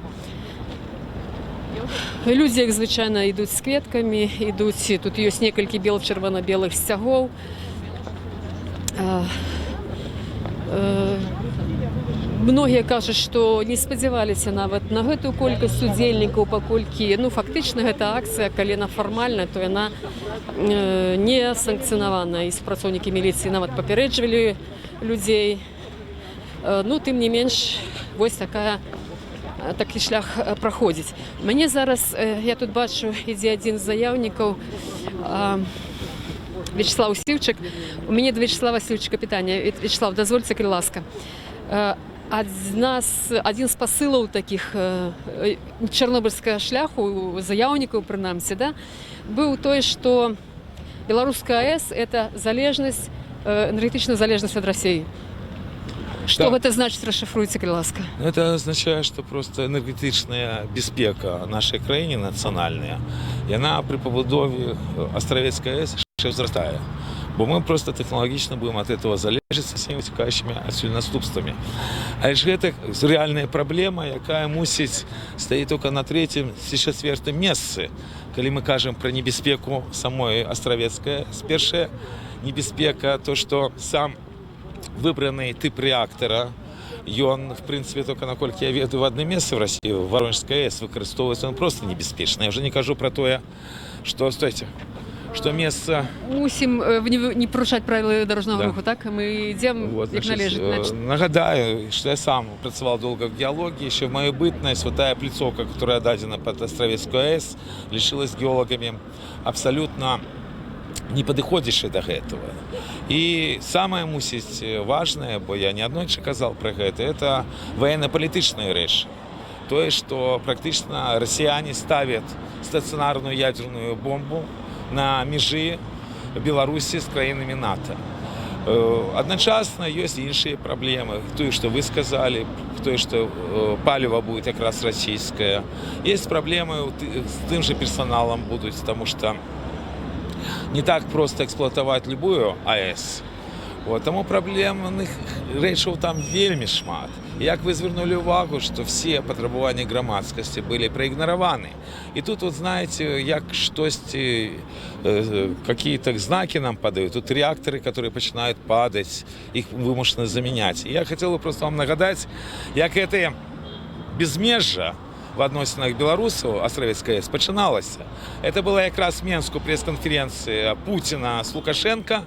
Людзі, як звычайна, ідуць з кветкамі, ідуць, тут ёсць некалькі чырвона-белых сцягоў. Многія кажуць, што не спадзяваліся нават на гэтую колькасць удзельнікаў, паколькі фактычна гэта акцыя, калі яна фармальная, то яна не санкцыянавана, і супрацоўнікі міліцыі нават папярэджвалі людзей. Тым не менш, вось такі шлях праходзіць. Мяне зараз, я тут бачу, ідзе адзін з заяўнікаў, Вячеслав Сивчик. У меня до Вячеслава Сивчика питание. Вячеслав, дозвольте, калі ласка. Один з посылаў таких чарнобыльскага шляху, заяўнікаў прынамсі, быў той, што беларуская АЭС – это залежнасць, энергетычная залежнасць ад России. Что это значит, расшифруйте, калі ласка? Это означает, что просто энергетичная бяспека нашей краіне нацыянальная, яна при пабудове Астравецкай АЭС ще возрастае. Бо мы просто технологично будем от этого залежать со всеми вытекающими отсюда наступствами. А ж гэта реальная проблема, якая мусіць стаіць только на 3-м, ці 4-м месцы, калі мы кажем про небяспеку самой Астравецкай АЭС. Першая небяспека то, что сам выбранный тип реактора, ён, в принципе, только наколькі я ведаю, в одном месте в России, в Воронежской АЭС, выкарыстоўваецца, он просто небяспечны. Я уже не кажу про тое, что, стойте, что место... Мусім не порушать правила дорожного руху, так? Мы идем, як належит. Нагадаю, что я сам працавал долго в геологии, еще в мою бытность, вот та пліцоўка, которая дадена под Астравецкую АЭС, лишилась геологами абсолютно не падыходзячы до гэтага. І самае мусіць важнае, бо я неаднойчы казал про гэта, это военно-палітычныя рэчы. Тое, што практычна расіяне ставят стацыянарную ядерную бомбу на межы Беларусі з краінамі НАТО. Адначасна ёсць іншыя праблемы, тое, што вы сказали, тое, што паліва будет якраз расійскае. Есть праблемы з тым же персоналом будуць, потому что не так просто эксплуатаваць любую АЭС. Таму праблемных рэчаў там вельмі шмат. Як вы звярнулі ўвагу, што все патрабаванні грамадскасці былі праігнараваны. І тут, вот знаете, як штосьці, какие-то знаки нам падаюць. Тут реакторы, которые начинают падать, их вымушаны заменять. И я хотел бы просто вам нагадать, як это безмежжа в адносінах беларусаў Астравецкая АЭС пачыналася. Это была якраз Менскую пресс-конференцыя Путина с Лукашенко,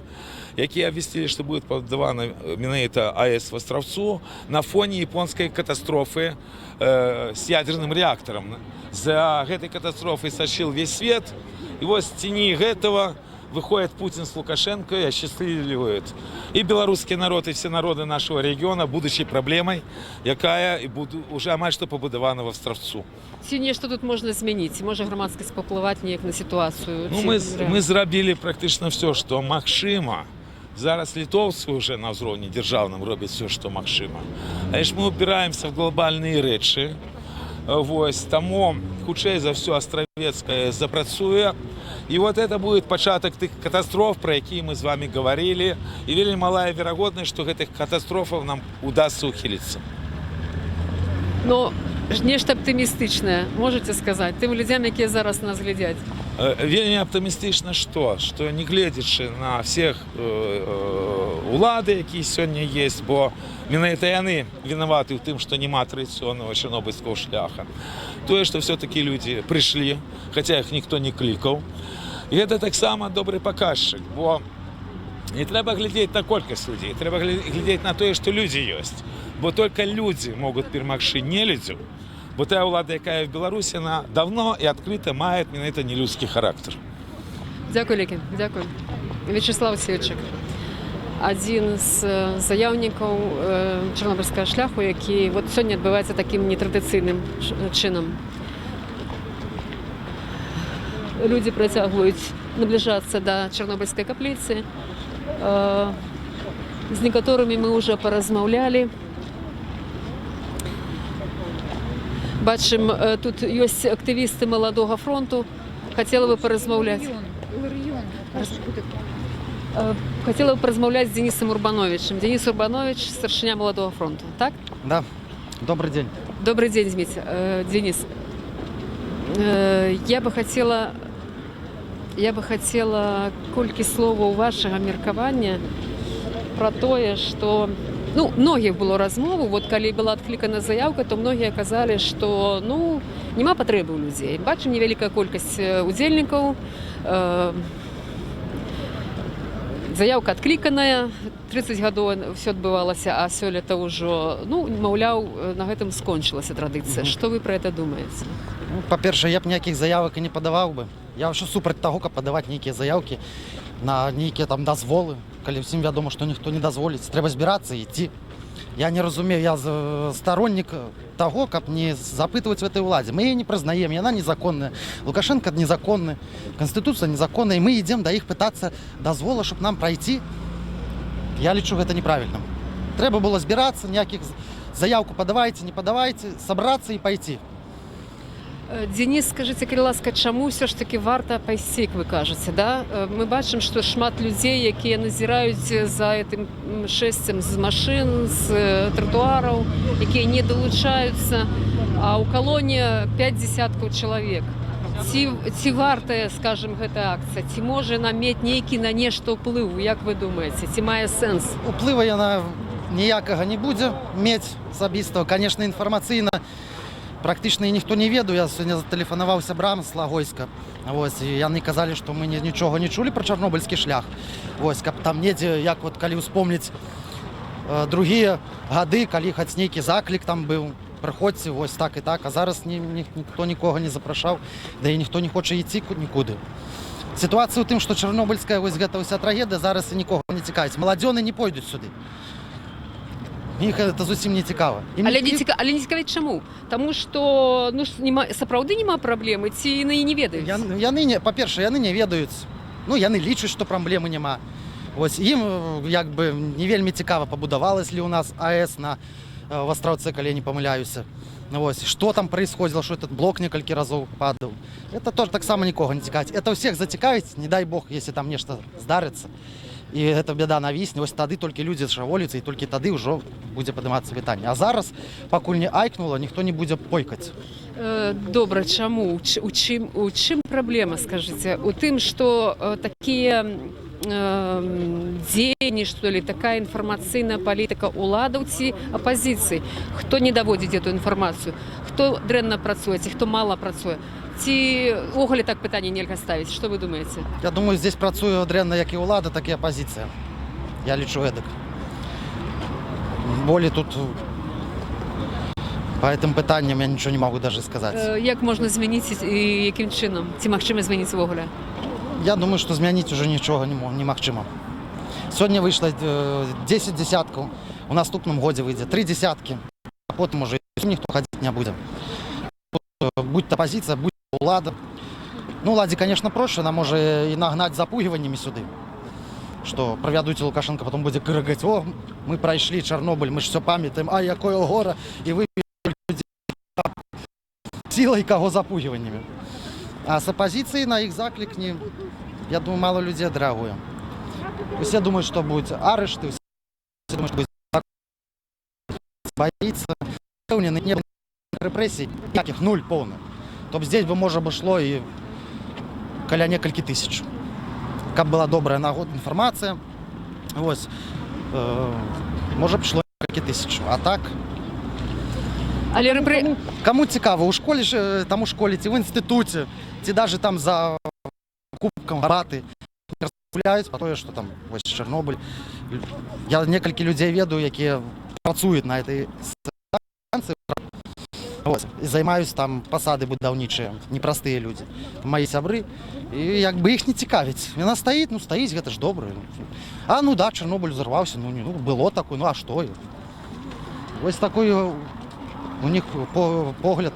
якія абвясцілі, што будет пабудавана менавіта АЭС в Астравцу на фоне японской катастрофы с ядерным реактором. За гэтай катастрофой сачыў весь свет, и вот в тени гэтага выходит Путин с Лукашенко и осчастливливает и белорусский народ, и все народы нашего региона будущей проблемой, якая и уже амаль што пабудавана в Астравцу. Ці нешта тут можна змяніць? Можа грамадскасць паўплываць неяк на сітуацыю? Мы зрабілі практычна все, што магчыма. Зараз літоўцы уже на ўзроўні дзяржаўным робяць все, што магчыма. А ж мы упираемся в глобальныя рэчы. Таму, хутчэй за все, Астравецкая запрацуе. И вот это будет початок тых катастроф, про якія мы с вами говорили. И вельмі малая верагоднасць, што гэтых катастрофаў нам удастся ухіліцца. Но нешта аптымістычнае, можете сказаць, тым людзям, якія зараз нас глядзяць? Вельмі аптымістычна што? Што не гледзячы на всех улады, якія сёння есть, бо менавіта яны вінаваты ў тым, што няма традыцыйнага чарнобыльскага шляха. Тое, што все-таки люди прыйшлі, хаця іх ніхто не клікаў. І гэта таксама добры паказчык, бо не трэба глядзець на колькасць людзей, трэба глядзець на тое, што людзі ёсць. Бо только люди могут перамагчы нелюдзю, бо тая ўлада, якая в Беларусі, она давно и открыто мае менавіта нелюдскі характар. Дзякуй, Лекі, дзякуй. Вячеслав Сивчик, адзін з заяўнікаў чарнобыльскага шляху, які сёння адбываецца такім нетрадыцыйным чынам. Люди працягваюць набліжацца да чарнобыльскай капліцы. З некаторымі мы ўжо паразмаўлялі. Бачым, тут ёсць актывісты маладога фронту. Хацела бы паразмаўляць. Хацела бы паразмаўляць з Денисом Урбановичем. Денис Урбанович, старшыня маладога фронту, так? Да. Добрый день. Добрый день, Денис. Я бы хотела колькі словаў вашага меркавання пра тое, што многіх было размову, калі была адклікана заяўка, то многія казалі, што няма патрэбы ў людзей. Бачым невялікая колькасць удзельнікаў. Заяўка адкліканая, 30 гадоў все адбывалася, а сёлета ўжо, маўляў, на гэтым скончылася традыцыя. Што вы пра гэта думаеце? Па-першае, я б ніякіх заявак і не падаваў бы. Я ўжо супраць таго, каб падаваць нейкія заявкі на нейкія там дазволы, калі ўсім вядома, што ніхто не дазволіць. Трэба збірацца і ісці. Я не разумею, я сторонник того, каб не запытваць в этой уладзе. Мы яе не прызнаем, яна незаконная. Лукашенко незаконны, Конституцыя незаконная, і мы ідзем да іх пытацца дазвола, щоб нам пройти. Я лічу гэта неправільным. Трэба было збірацца, ніякіх заявку падавайце, не падавайце, сабрацца і пайти. Денис, скажите, калі ласка, чаму ўсё ж таки варта пайсці, як вы кажаце, да? Мы бачым, што шмат людзей, якія назіраюць за гэтым шэсцем з машын, з тратуараў, якія не далучаюцца, а ў калоне 5 десяткаў чалавек. Ці вартая, скажем, гэта акцыя? Ці можа яна мець нейкі на нешта ўплыў, як вы думаеце? Ці мае сэнс? Уплыва яна ніякага не будзе мець асабістага. Конечно, інфармацыйна практычна і ніхто не ведаю. Я сёння зателефанаваў сябрам з Лагойска. І яны казалі, што мы нічога не чулі пра чарнобыльскі шлях. Каб там недзе, як калі ўспомніць другія гады, калі хоць нейкі заклік там быў, прыходзьце, так і так, а зараз ніхто нікога не запрашаў, да і ніхто не хоча ісці нікуды. Сітуацыя ў тым, што чарнобыльская гэта ўся трагедыя зараз і нікога не цікавіць. Маладзёны не пойдуць сюды. Іх это зусім не цікава. Але не цікавіць чаму? Таму што сапраўды няма праблемы, ці яны і не ведаюць? Па-першае, яны не ведаюць. Яны лічаць, што праблемы няма. Ім не вельмі цікава, пабудавалась ли у нас АЭС в Астраўцы, калі я не памыляюся. Што там происходило, што этот блок некалькі разоў падаў. Это тоже таксама нікога не цікавіць. Это ўсіх зацікавіць, не дай бог, если там нешта здарыцца. І гэта бяда навісне, тады толькі людзі шаволюцца, і толькі тады ўжо будзе падымацца пытанне. А зараз, пакуль не айкнула, ніхто не будзе пойкаць. Добра, чаму? У чым праблема, скажыце? У тым, што такія дзеянні, што ли, такая інфармацыйная палітыка ўладаў ці апазіцыі? Хто не даводзіць эту інфармацыю? Хто дрэнна працуе, ці хто мала працуе? Ці ўвогуле так пытанне нельга ставіць? Што вы думаеце? Я думаю, здесь працуе дрэнна як і ўлада, так і апазіцыя. Я лічу эдак. Болей тут по этим пытанням я нічого не могу даже сказаць. Як можна змяніць і якім чынам? Ці магчыма змяніць увогуле? Я думаю, што змяніць уже нічога немагчыма. Сёння выйшла 10 десяткаў, у наступным годзе выйдзе 3 десяткі, а потым уже ніхто хадзіць не будзе. Будь то апозіцыя, будь то ўлада. Уладзе, конечно, проще, она можа і нагнаць запугиваннями сюды. Что провядуйте Лукашенко, потом будет крыгать: о, мы прошли Чернобыль, мы же все памятаем, а якое горе, и вы силой кого запугиваниями. А с оппозицией на их заклик, я думаю, мало людей дорогое. Все думают, что будет арешты, все думают, что будет боится. Не было репрессий, никаких, нуль полный. То здесь бы, может, бы шло и каля некалькі тысяч. Как была добрая нагода информация, может, шло некалькі тысяч. А так, кому цікаво, у школе, там у школе, ці в институте, ці даже там за кубком раты розмовляють про те, що там ось Чорнобиль. Я некалькі людей ведаю, які працюють на этой станції. І займаюсь там посади будаўнічыя, непростые люди, мои сябры, і якби їх не цікавить. Вона стоїть, стоїть, гэта ж добре. А ну да, Чорнобиль взорвався, було таке, а що? Ось такий у них погляд.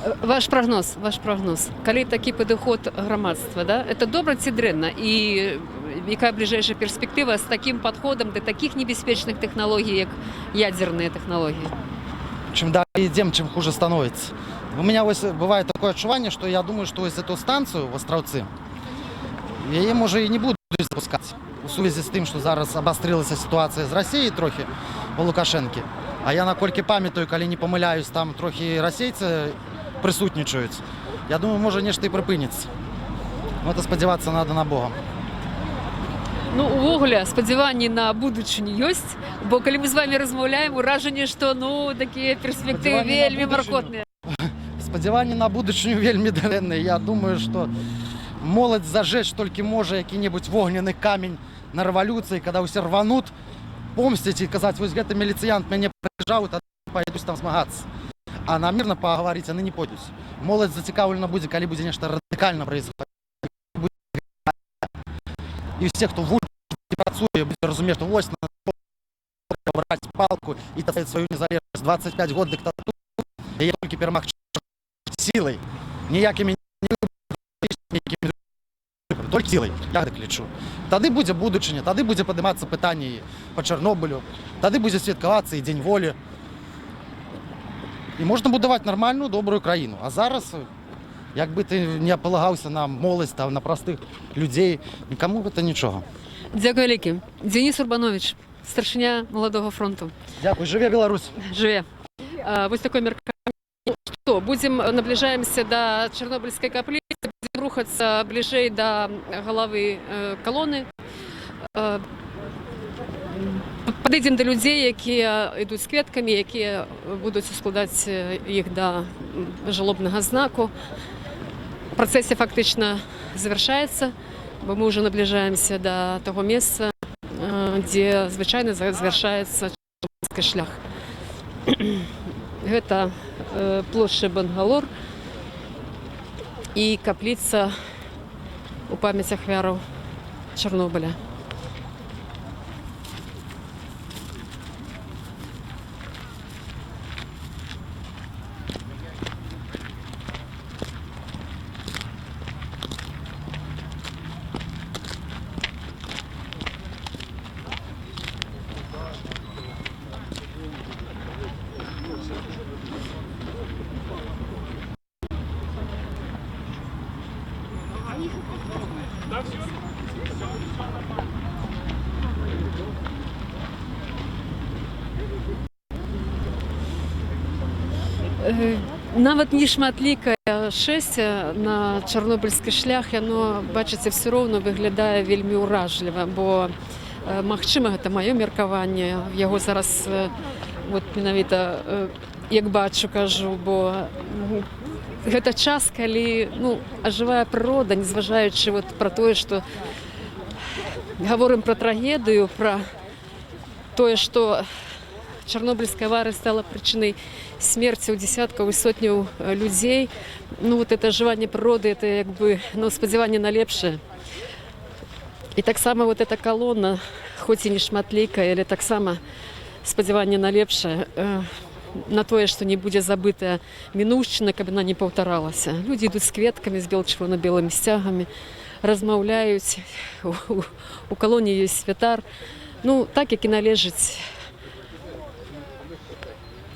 Ваш прогноз. Калі такі падыход грамадства, да? Это добра ці дрэнна? І якая бліжэйшая перспектыва з такім падходам да такіх небяспечных тэхналогій, як ядзерныя тэхналогіі? Чем дальше идем, чем хуже становится. У меня бывает такое отчувание, что я думаю, что эту станцию в Островцы, я им уже и не буду запускать. У связи з тим, що зараз обострилася ситуація з Росією трохи по Лукашенки. А я накольки пам'ятаю, коли не помиляюсь, там трохи російці присутнічають. Я думаю, може нешта і припиниться. Ну, це сподіватися треба на Бога. Ну, увогуле, спадзяванні на будучыню ёсць, бо калі мы з вами размаўляем, уражанне, што такія перспектывы вельмі маркотныя. Спадзяванні на будучыню вельмі дрэнныя. Я думаю, што моладзь зажечь толькі можа які-небудзь вогненны камень на рэвалюцыі, када ўсе рванут, помсціць і казаць, вось гэты міліцыянт мяне прыжаў, тады пойдуць там змагацца. А на мирно пагаварыць яны не пойдуць. Моладзь зацікаўлена будзе, калі будзе нешта радыкальна происходить. І все, хто вуліці працуе, будзе разумець, што вось надо браць палку і ставіць сваю незалежнасць. 25 год дыктатуры, яе толькі перамагчы сілай, ніякімі толькі сілай, я так лічу. Тады будзе будучыня, тады будзе падымацца пытанне па Чарнобылю, тады будзе святкавацца і дзень волі. І можна будаваць нармальную, добрую краіну. А зараз, як бы ты не палагаўся на моладзь, на простых людзей, нікому гэта нічога. Дзякуй вялікі. Денис Урбанович, старшыня Маладога фронту. Дзякуй, жыве Беларусь. Жыве. Вось такое меркаванне. Што, набліжаемся да Чарнобыльскай капліцы, будзем рухацца бліжэй да галавы калоны. Падыдзем да людзей, якія ідуць з кветкамі, якія будуць ускладаць іх да жалобнага знаку. Працэсе фактычна завяршаецца, бо мы ўжо набліжаемся да таго месца, дзе звычайна завяршаецца Чарнобыльскі шлях. Гэта плошча Бангалор і капліца у памяць ахвяраў Чарнобыля. Нават не шматлікае шэсце на чарнобыльскі шлях, яно, бачыце, все роўна выглядае вельмі ўражліва, бо, магчыма, гэта маё меркаванне, яго зараз менавіта як бачу, кажу, бо гэта час, калі ажывая прырода, незважаючы пра тое, што гаворым пра трагедыю, пра тое, што Чарнобыльская авария стала причиной смерти у десятков и сотняў людей. Это оживание природы, это спадзяванне на лепшае. И так само эта колонна, хоть и не шматлікая, але так само спадзяванне на лепшае, на тое, что не будзе забытая мінуўшчына, каб она не паўтаралася. Люди идут с кветками, с бело-чырвона-белыми сцягамі, размаўляюць, у колонии есть святар. Так, як і належыць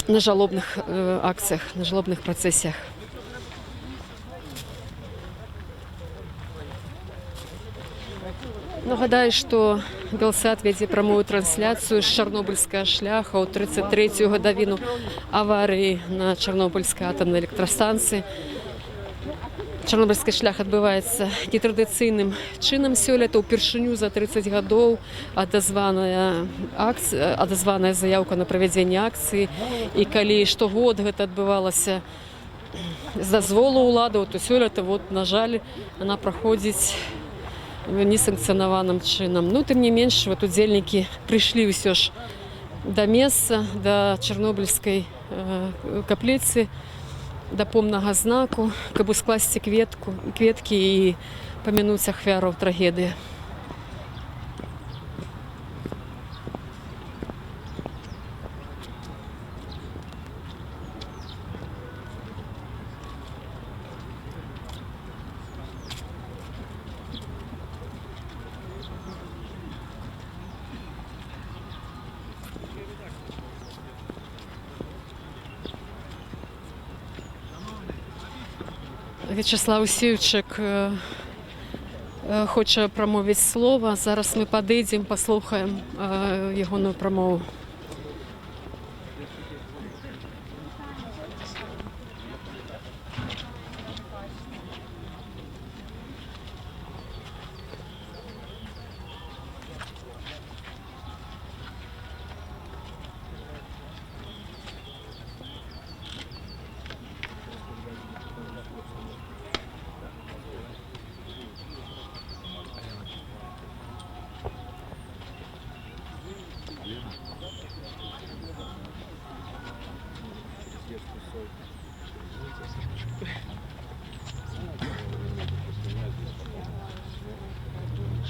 на жалобных акциях, на жалобных процессиях. Нагадаю, што Белсат вядзе прамую трансляцыю з чарнобыльскага шляха ў 33-ю гадавіну аварыі на чарнобыльскай атамнай электрастанцыі. Чарнобыльскі шлях адбываецца нетрадыцыйным чынам сёлета. Упершыню за 30 гадоў адазваная заяўка на правядзенне акцыі. І калі штогод гэта адбывалася з дазволу ўладаў, то сёлета, на жаль, яна праходзіць несанкцыянаваным чынам. Тым не менш, удзельнікі прыйшлі ўсё ж да месца, да чарнобыльскай капліцы, да помнага знаку, каб ускласці кветкі і памянуць ахвяраў трагедыі. В'ячеслав Сівчик хоче промовити слово. Зараз ми підійдемо, послухаємо його промову.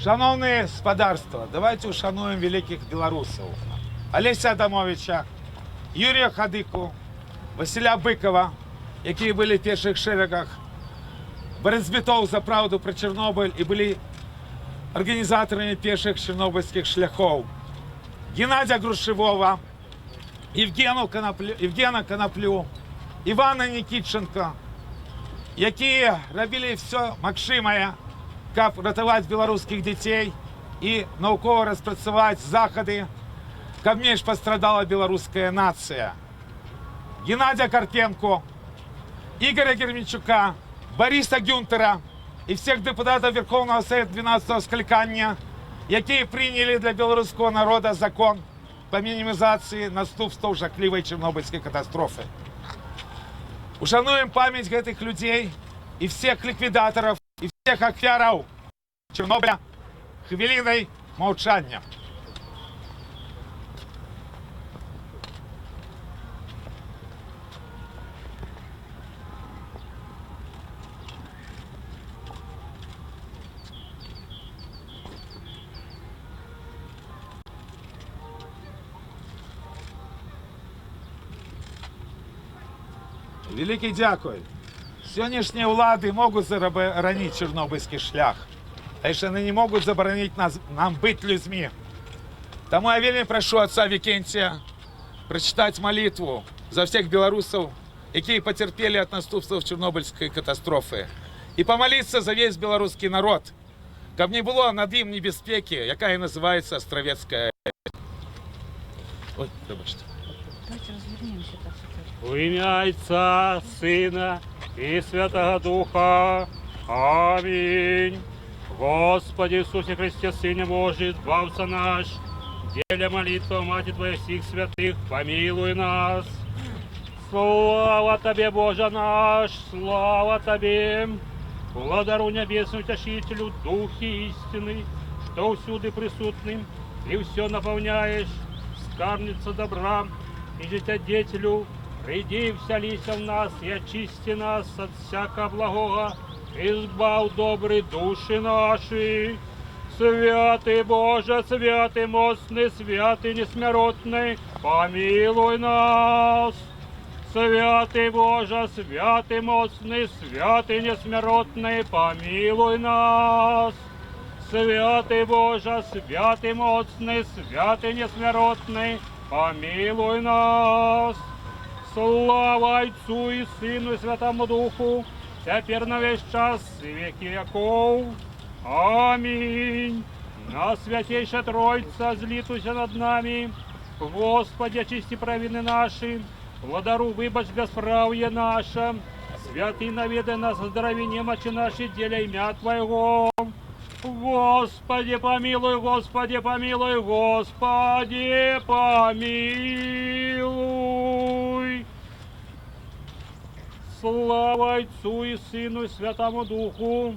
Шановне господарство, давайте ушануємо великих білорусів. Олеся Адамовича, Юрія Хадику, Василя Бикова, які були в перших шерегах боротьби за правду про Чорнобиль і були організаторами перших чорнобильських шляхів. Геннадія Грушевого, Євгена Коноплю, Івана Нікітченка, які робили все максимое, як рятувати білоруських дітей і науково розпрацювати заходи, як менш пострадала білоруська нація. Геннадія Карпенко, Ігоря Герменчука, Бориса Гюнтера і всіх депутатів Верховного Совета 12-го скликання, які прийняли для білоруського народу закон по мінімізації наступств жахливої Чорнобильської катастрофи. Ушануємо пам'ять цих людей і всіх ліквідаторів, і всіх ахвярів Чорнобиля хвилиною мовчання. Великий дякую. Сьогоднішні влади можуть заборонити чорнобильський шлях, а ще вони не можуть заборонити нам бути людьми. Тому я вельми прошу отца Вікентія прочитати молитву за всіх білорусів, які потерпіли від наступств Чорнобильської катастрофи. І помолитися за весь білоруський народ, щоб не було над ним небезпеки, яка і називається Островецька. Ой, вибачте. Давайте розвернемося так. У ім'я Отця, Сина і Святого Духа. Амінь. Господи Иисусе Христе, Сыне Божий, Збавца наш, деля молитва Мати Твоей всех святых, помилуй нас. Слава Тебе, Боже наш, слава Тебе. Владару Небесному Утешителю, Духе истины, что всюду присутным, и все наполняешь, скарбница добра, и житодетелю, приди и вселися в нас, и очисти нас от всякого благого, избав добрые души наши. Святый Боже, святый мостный, святый несмиротный, помилуй нас. Святый Боже, святый мостный, святый несмиротный, помилуй нас. Святый Боже, святый мостный, святый несмиротный, помилуй нас. Слава Отцу и Сыну и Святому Духу, теперь на весь час и веки веков. Аминь. На Святейшая Троица, злитуйся над нами. Господи, очисти провины наши. Владару выбачь бесправие наше. Святый наведай нас здоровье немочи наши, деля имя Твоего. Господи, помилуй, Господи, помилуй, Господи, помилуй. Слава Отцу и Сыну и Святому Духу.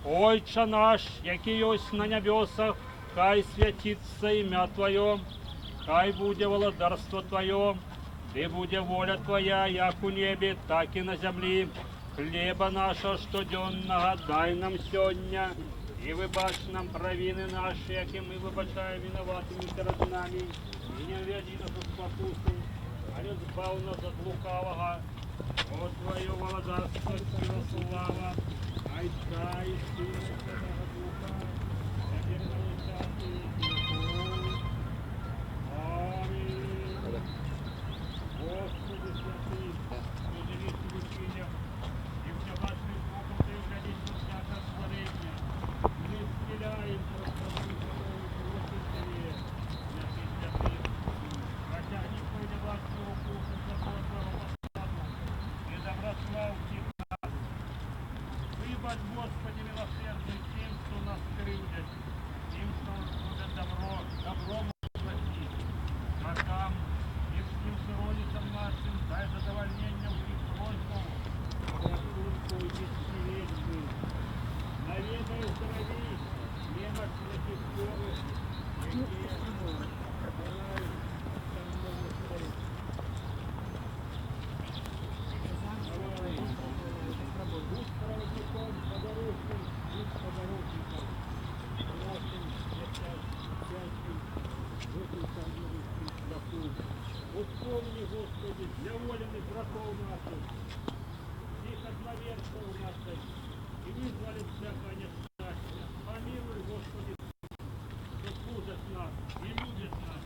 Отче наш, який єсть на небесах, хай святиться ім'я Твоє, хай буде володарство Твоє, да буде воля Твоя, як у небі, так і на землі. Хлеба нашого щоденного дай нам сьогодні, і вибач нам провини наші, які ми вибачаємо винуватими перед нами, і не введи нас у спокусу, а не збав нас від лукавого. От Твоє володарство, сила, слава, Отца и Сына и Святого Духа, теперь на весь час и веки веков. Аминь. Господи святый, узри в Господи, Господи, для воленных врагов наших, их одноверцев наших, и вызвали всякое несчастье. Помилуй, Господи, что служат нас и любят нас,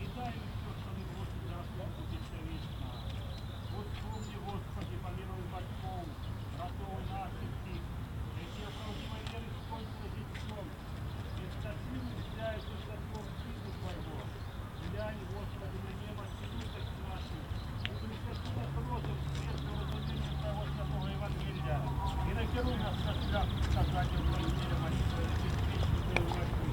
и дай им все, что мы просим за рассудку бесчеловечно. Вот вспомни, Господи, помилуй батьков, братов наших их, якие правдивой веры скончили детством, и счастливым взяют из заслуг Сыну Твоего. Глянь, Господи, на небо, силуток наших, и присоедини нас розум светлого разумения Твоего святого Евангелия, и накируй нас на шляху сказания Твоего мира молитвы, и беспечную Твою молитву.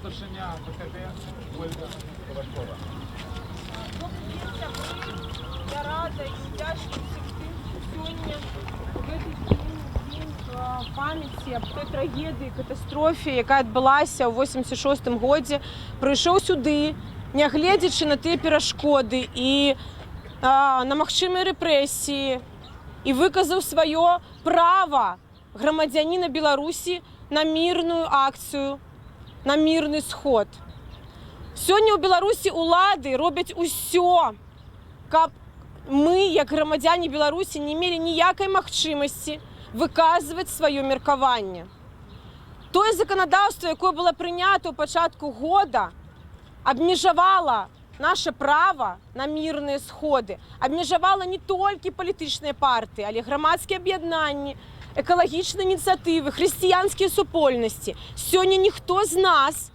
Старшиня ПКД Ольга Ковалькова. Я рада і вдячна всім тим, що сьогодні в день пам'яті об той трагедії, катастрофі, яка відбулася у 86-му році, прийшов сюди, не глядячи на ті перешкоди і на магчимі репресії, і виказав своє право громадянина Білорусі на мирну акцію, на мирний сход. Сьогодні у Білорусі улади роблять усе, каб ми, як громадяни Білорусі, не мали ніякої можливості виказувати своє міркування. Те законодавство, яке було прийнято у початку року, обмежувало наше право на мирні сходи, обмежувало не тільки політичні партії, але й громадські об'єднання, екологічні ініціативи, християнські супольності. Сьогодні ніхто з нас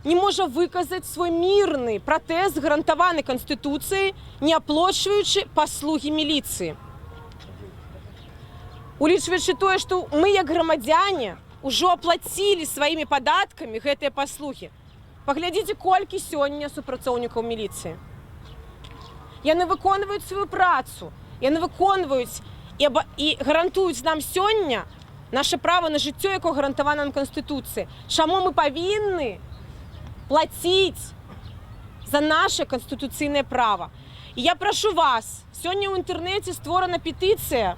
не може виказати свій мирний протест, гарантований Конституцією, не оплачуючи послуги міліції. Улічваючи те, що ми, як громадяни, вже оплатили своїми податками ці послуги. Поглядіть, скільки сьогодні супрацовників міліції. Вони виконують свою працю, вони виконують і гарантують нам сьогодні наше право на життя, яке гарантовано нам Конституцією. Чому ми повинні платити за наше конституційне право? І я прошу вас, сьогодні в інтернеті створена петиція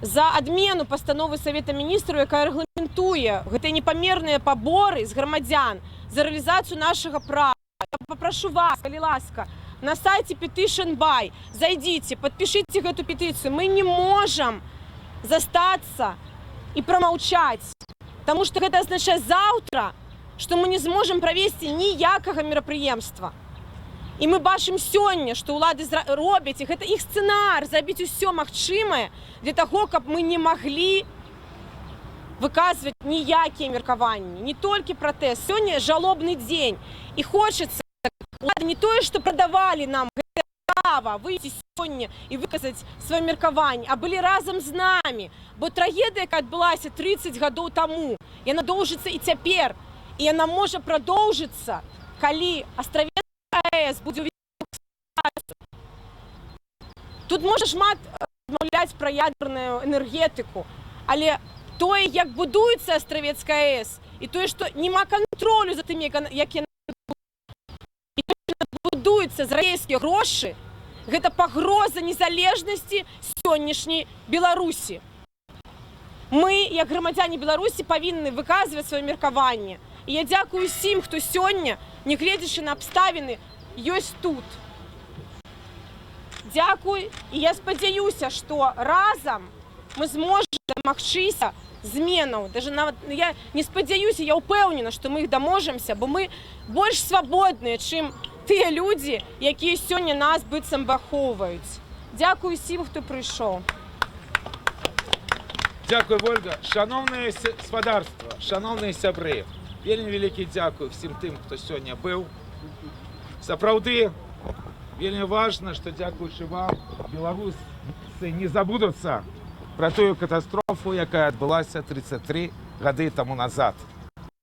за відміну постанови Совета Міністрів, яка регламентує ці непомірні побори з громадян за реалізацію нашого права. Я попрошу вас, будь ласка, на сайті Petition.by зайдите, подпишите эту петицию. Мы не можем застаться и промолчать, потому что это означает завтра, что мы не зможем провести ніякого мероприємства. І ми бачимо сьогодні, що влади роблять їх, це їх сценар, зробити все можливе для того, щоб ми не могли виказувати ніякі міркування, не тільки протест. Сьогодні жалобний день, і хочеться, не то, що продавали нам право вийти сьогодні і виказати своє міркування, а були разом з нами. Бо трагедія, яка відбулася 30 років тому, вона продовжиться і тепер. І вона може продовжитися, коли Островецька АЕС буде увідомлена. Тут може шмат розмовляти про ядерну енергетику, але то, як будується Островецька АЕС, і то, що нема контролю за тим, як вона будується за російські гроші, це погроза незалежності сьогоднішньої Білорусі. Ми, як громадяни Білорусі, повинні виказувати своє міркування. І я дякую всім, хто сьогодні, не глядячи на обставини, є тут. Дякую, і я сподіваюся, що разом ми зможемо домогтися змінів. Я не сподіваюся, я впевнена, що ми їх доможемося, бо ми більш свободні, ніж ті люди, які сьогодні нас бицем виховують. Дякую всім, хто прийшов. Дякую, Ольга. Шановне сподарство, шановні сябри, вельми велике дякую всім тим, хто сьогодні був. Сапраўды, вельмі важна, што дзякуючы вам беларусы не забудуцца пра тую катастрофу, якая адбылася 33 гады таму назад.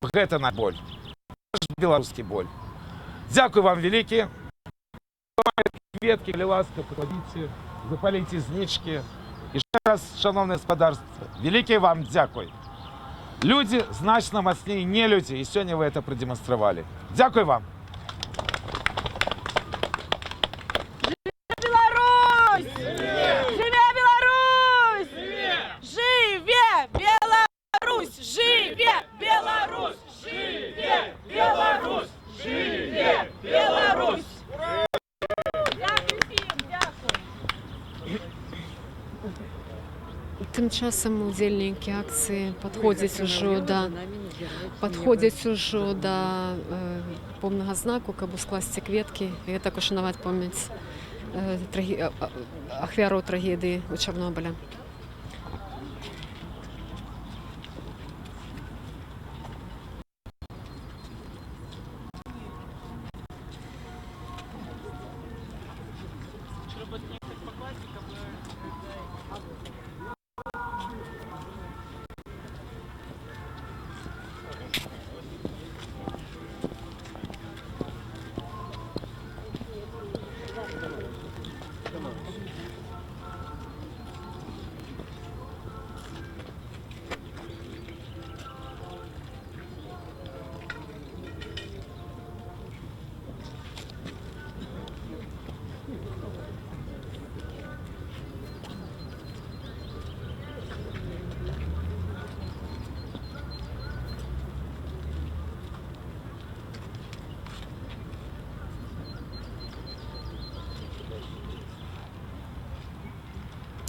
Гэта наш боль, наш беларускі боль. Дзякуй вам вялікі. Кветкі, калі ласка, пакладіце, запаліце знічкі. І ще раз, шановне господарство, вялікі вам дзякуй. Людзі значна мацней не людзі, і сёння вы это прадэманстравалі. Дзякуй вам. Беларусь! Живе Беларусь! Живе Беларусь! Живе Беларусь! Живе Беларусь! Живе Беларусь! Тим часом удзельнікі акцыі падходзяць ужо да помнага знаку, каб скласці кветкі і так ушанаваць памяць ахвяраў трагедыі у Чарнобыля.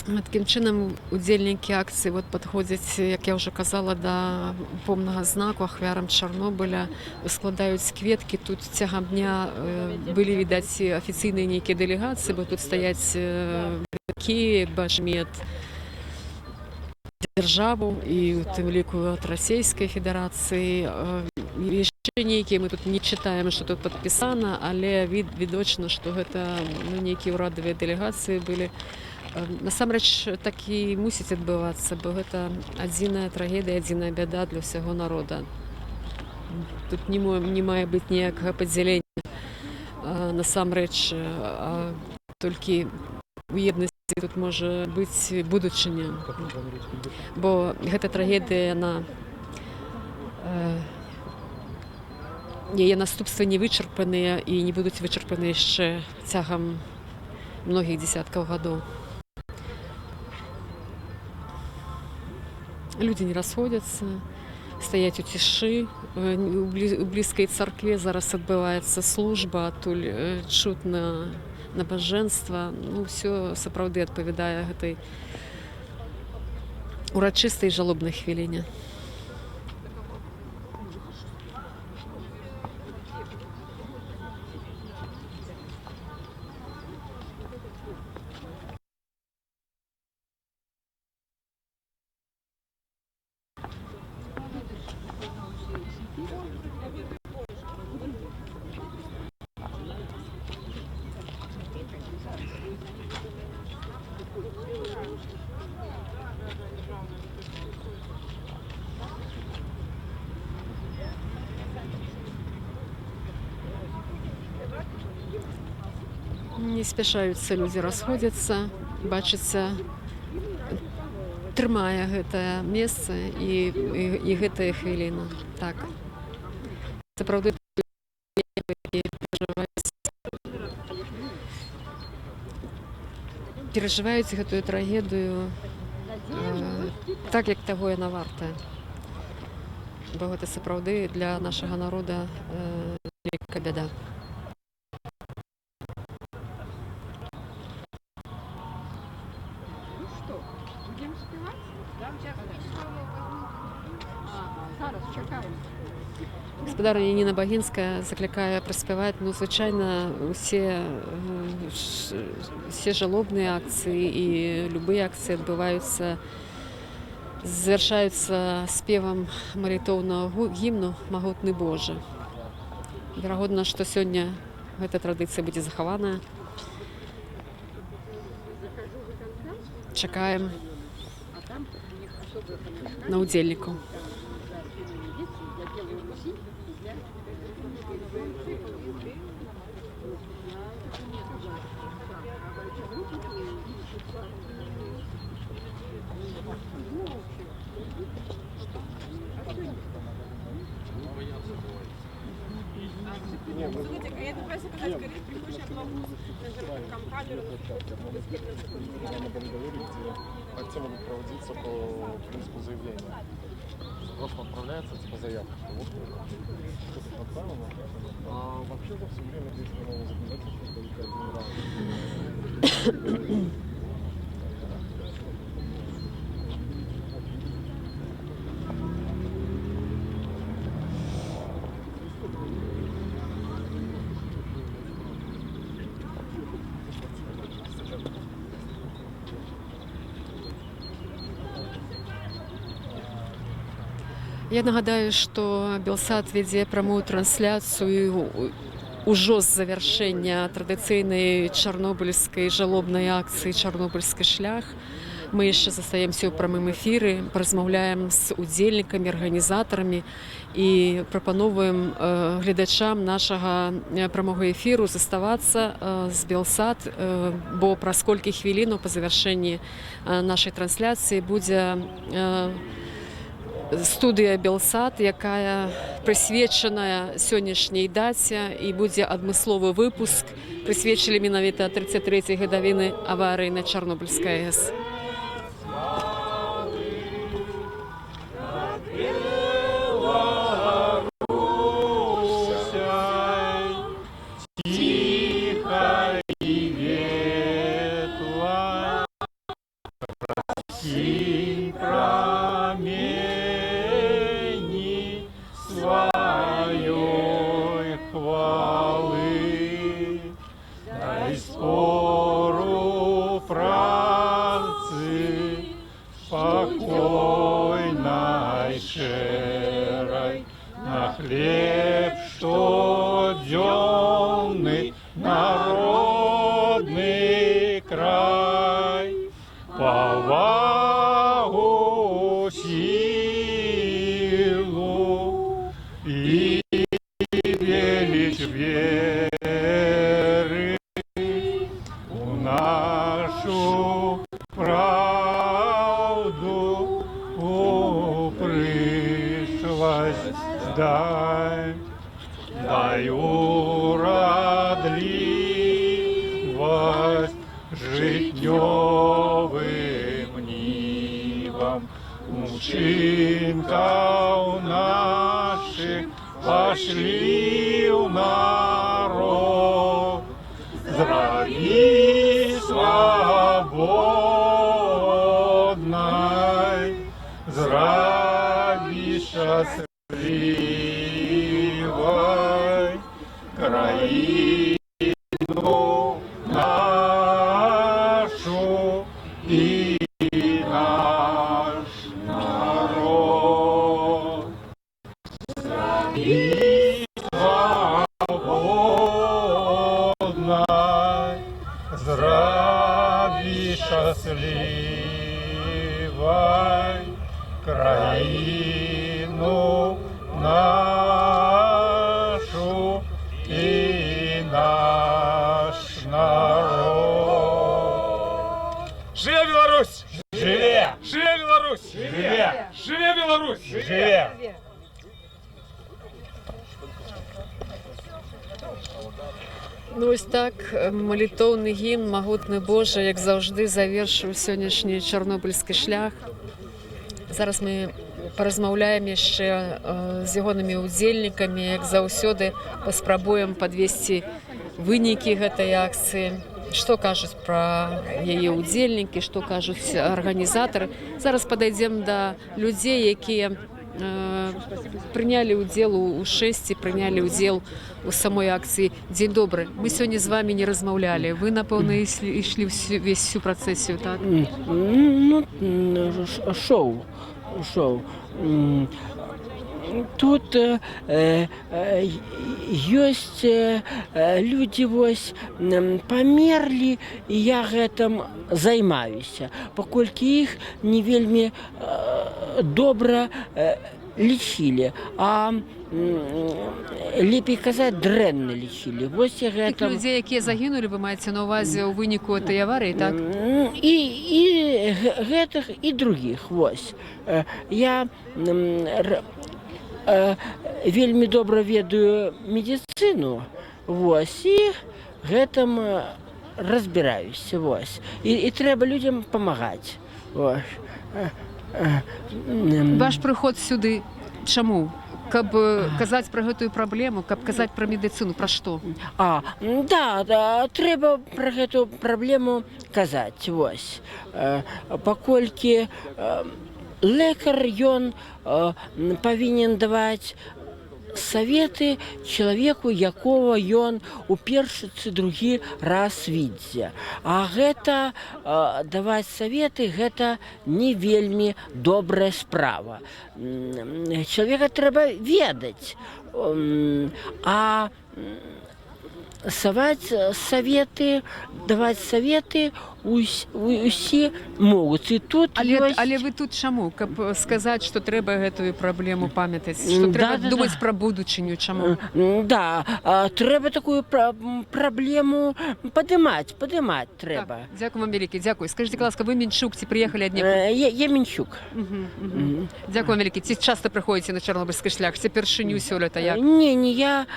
Таким чынам удзельнікі акцыі падходзяць, як я ўжо казала, да помнага знаку ахвярам Чарнобыля, складаюць кветкі. Тут цягам дня былі відаць афіцыйныя нейкія дэлегацыі, бо тут стаяць які бачмет дзяржаву і у тым ліку ад Расійскай Федэрацыі. Яшчэ нейкія мы тут не чытаем, што тут падпісана, але відочна, што гэта нейкія ўрадавыя дэлегацыі былі. Насамрэч так і мусіць адбывацца, бо гэта адзіная трагедыя, адзіная бяда для ўсяго народа. Тут не мае быць ніякага падзялення насамрэч, толькі у еднасці тут можа быць будучыня. Бо гэта трагедыя, яе наступствы не вычарпаныя і не будуць вычарпаны яшчэ цягам многіх дзесяткаў гадоў. Людзі не расходзяцца, стаяць у цішы. У блізкай царкве зараз адбываецца служба, адтуль чутна набажэнства. Усё сапраўды адпавядае гэтай урачыстай жалобнай хвіліне. Не спяшаюцца людзі расходзяцца, бачыцца, трымае гэтае месца і гэтая хвіліна. Так. Сапраўды перажываюць гэтую трагедыю так, як таго яна вартая. Бо гэта сапраўды для нашага народа вялікая бяда. Гаспадарня Ніна Багінская заклікае праспяваць, звычайна усе жалобныя акцыі і любыя акцыі адбываюцца, завяршаюцца спевам малітоўнага гімну «Магутны Божа». Верагодна, што сёння Гэта традыцыя будзе захаваная. Чакаем на удзельнікаў. Акции могут проводиться по принципу заявления. Просто отправляется типа заявка, что вот что-то направлено. А вообще за все время действия нового законодательства только один раз. Я нагадаю, што Белсат вядзе прамую трансляцыю ўжо з завяршэння традыцыйнай чарнобыльскай жалобнай акцыі «Чарнобыльскі шлях». Мы яшчэ застаемся ў прамым эфіры, паразмаўляем з удзельнікамі, арганізатарамі і прапановваем гледачам нашага прамога эфіру заставацца з Белсат, бо праз колькі хвілінаў па завяршэнні нашай трансляцыі будзе студыя Белсат, якая прысвечаная сённяшняй даце, і будзе адмысловы выпуск, прысвечылі менавіта 33-й гадавіны аварыі на Чарнобыльскай АЭС. Хлеб штоденный, народный край, повагу, силу и величь веры в нашу правду пришлась. Дай уродливость житнёвым нивам, учинков наших пошли в народ, зрави свободной, зрави счастливой краину нашу и наш народ. Зрави свободной, зрави счастливой краину нашу и наш народ. Живе Беларусь! Живе! Живе Беларусь! Живе! Живе Беларусь! Живе! Ну, ось так, молитовний гімн «Могутний Боже», як завжди, завершив сьогоднішній Чорнобильський шлях. Зараз ми паразмаўляем яшчэ з ягонымі удзельнікамі, як заўсёды паспрабуем падвесці вынікі гэтай акцыі. Што кажуць пра яе удзельнікі, што кажуць арганізатары. Зараз падайдзем да людзей, якія прынялі ўдзел у шэсці, прынялі ўдзел у самой акцыі. Дзень добры, мы сёння з вамі не размаўлялі. Вы, напэўна, ішлі ўвесь всю працэсію, так? Ну, шоу. тут ёсць людзі вось памерлі, і я гэтым займаюся, паколькі іх не вельмі добра лічылі, а лепей казаць, дрэнна лічылі. Вось я Тых гэтым... людзей, якія загінулі, вы маеце на ўвазе ў выніку этой аварыі, так? І гэтых, і другіх, вось. Я вельмі добра ведаю медыцыну, вось, і гэтым разбіраюся, вось. І трэба людзям памагаць. Ваш прыход сюды чаму? Каб казаць пра гэтую праблему, каб казаць пра медыцыну, пра што? Да, трэба пра гэту праблему казаць, вось. Паколькі лекар, ён павінен даваць саветы чалавеку, якога ён у першы ці другі раз відзе. А гэта даваць саветы, гэта не вельмі добрая справа. Чалавека трэба ведаць, а саветы, даваць саветы усе могуць. І тут але вы тут чаму? Каб сказаць, што трэба гэтую праблему памятаць, што трэба думаць пра будучыню, чаму? Да, трэба такую праблему падымаць трэба. Дзякуй вам вялікі, дзякуй. Скажыце, ласка, вы Мінчук ці прыехалі ад Днепра? Я Мінчук. Дзякуй вам вялікі. Ці часта прыходзіце на Чарнобыльскі шлях? Ці першыню сёлета як? Не, я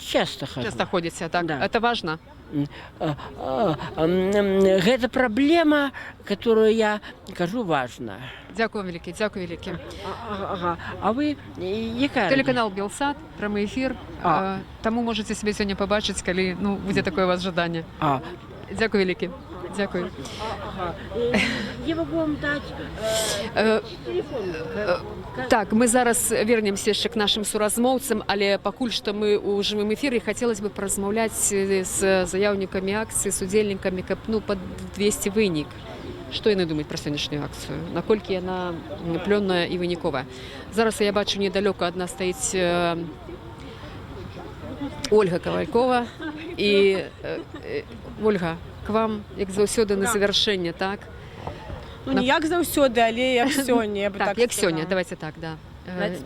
часта хожу. Часта ходзіце, так? Это важна? Гэта праблема, которую я кажу, важна. Дзякуй вам вялікі, дзякуй вялікі. А вы якая? Тэлеканал Белсат, прамы эфір. Таму можаце себе сёння пабачыць, калі будзе такое у вас жаданне. Дзякуй вялікі. Дзякуй. Я могу вам даць телефон. Так, мы зараз вернемся яшчэ к нашим суразмоўцам, але пакуль што мы ў жывым эфіры, хацелось бы паразмаўляць з заяўнікамі акцыі, з удзельнікамі, каб падвесці вынік. Што яны думаюць пра сённяшнюю акцыю? Наколькі яна плённая і выніковая? Зараз я бачу, недалёка ад нас стаіць Ольга Кавалькова. І Ольга, к вам, як заўсёды, на завяршэнне, так? Не як заўсёды, але як сёння, я бы так як сёння, давайте так, да.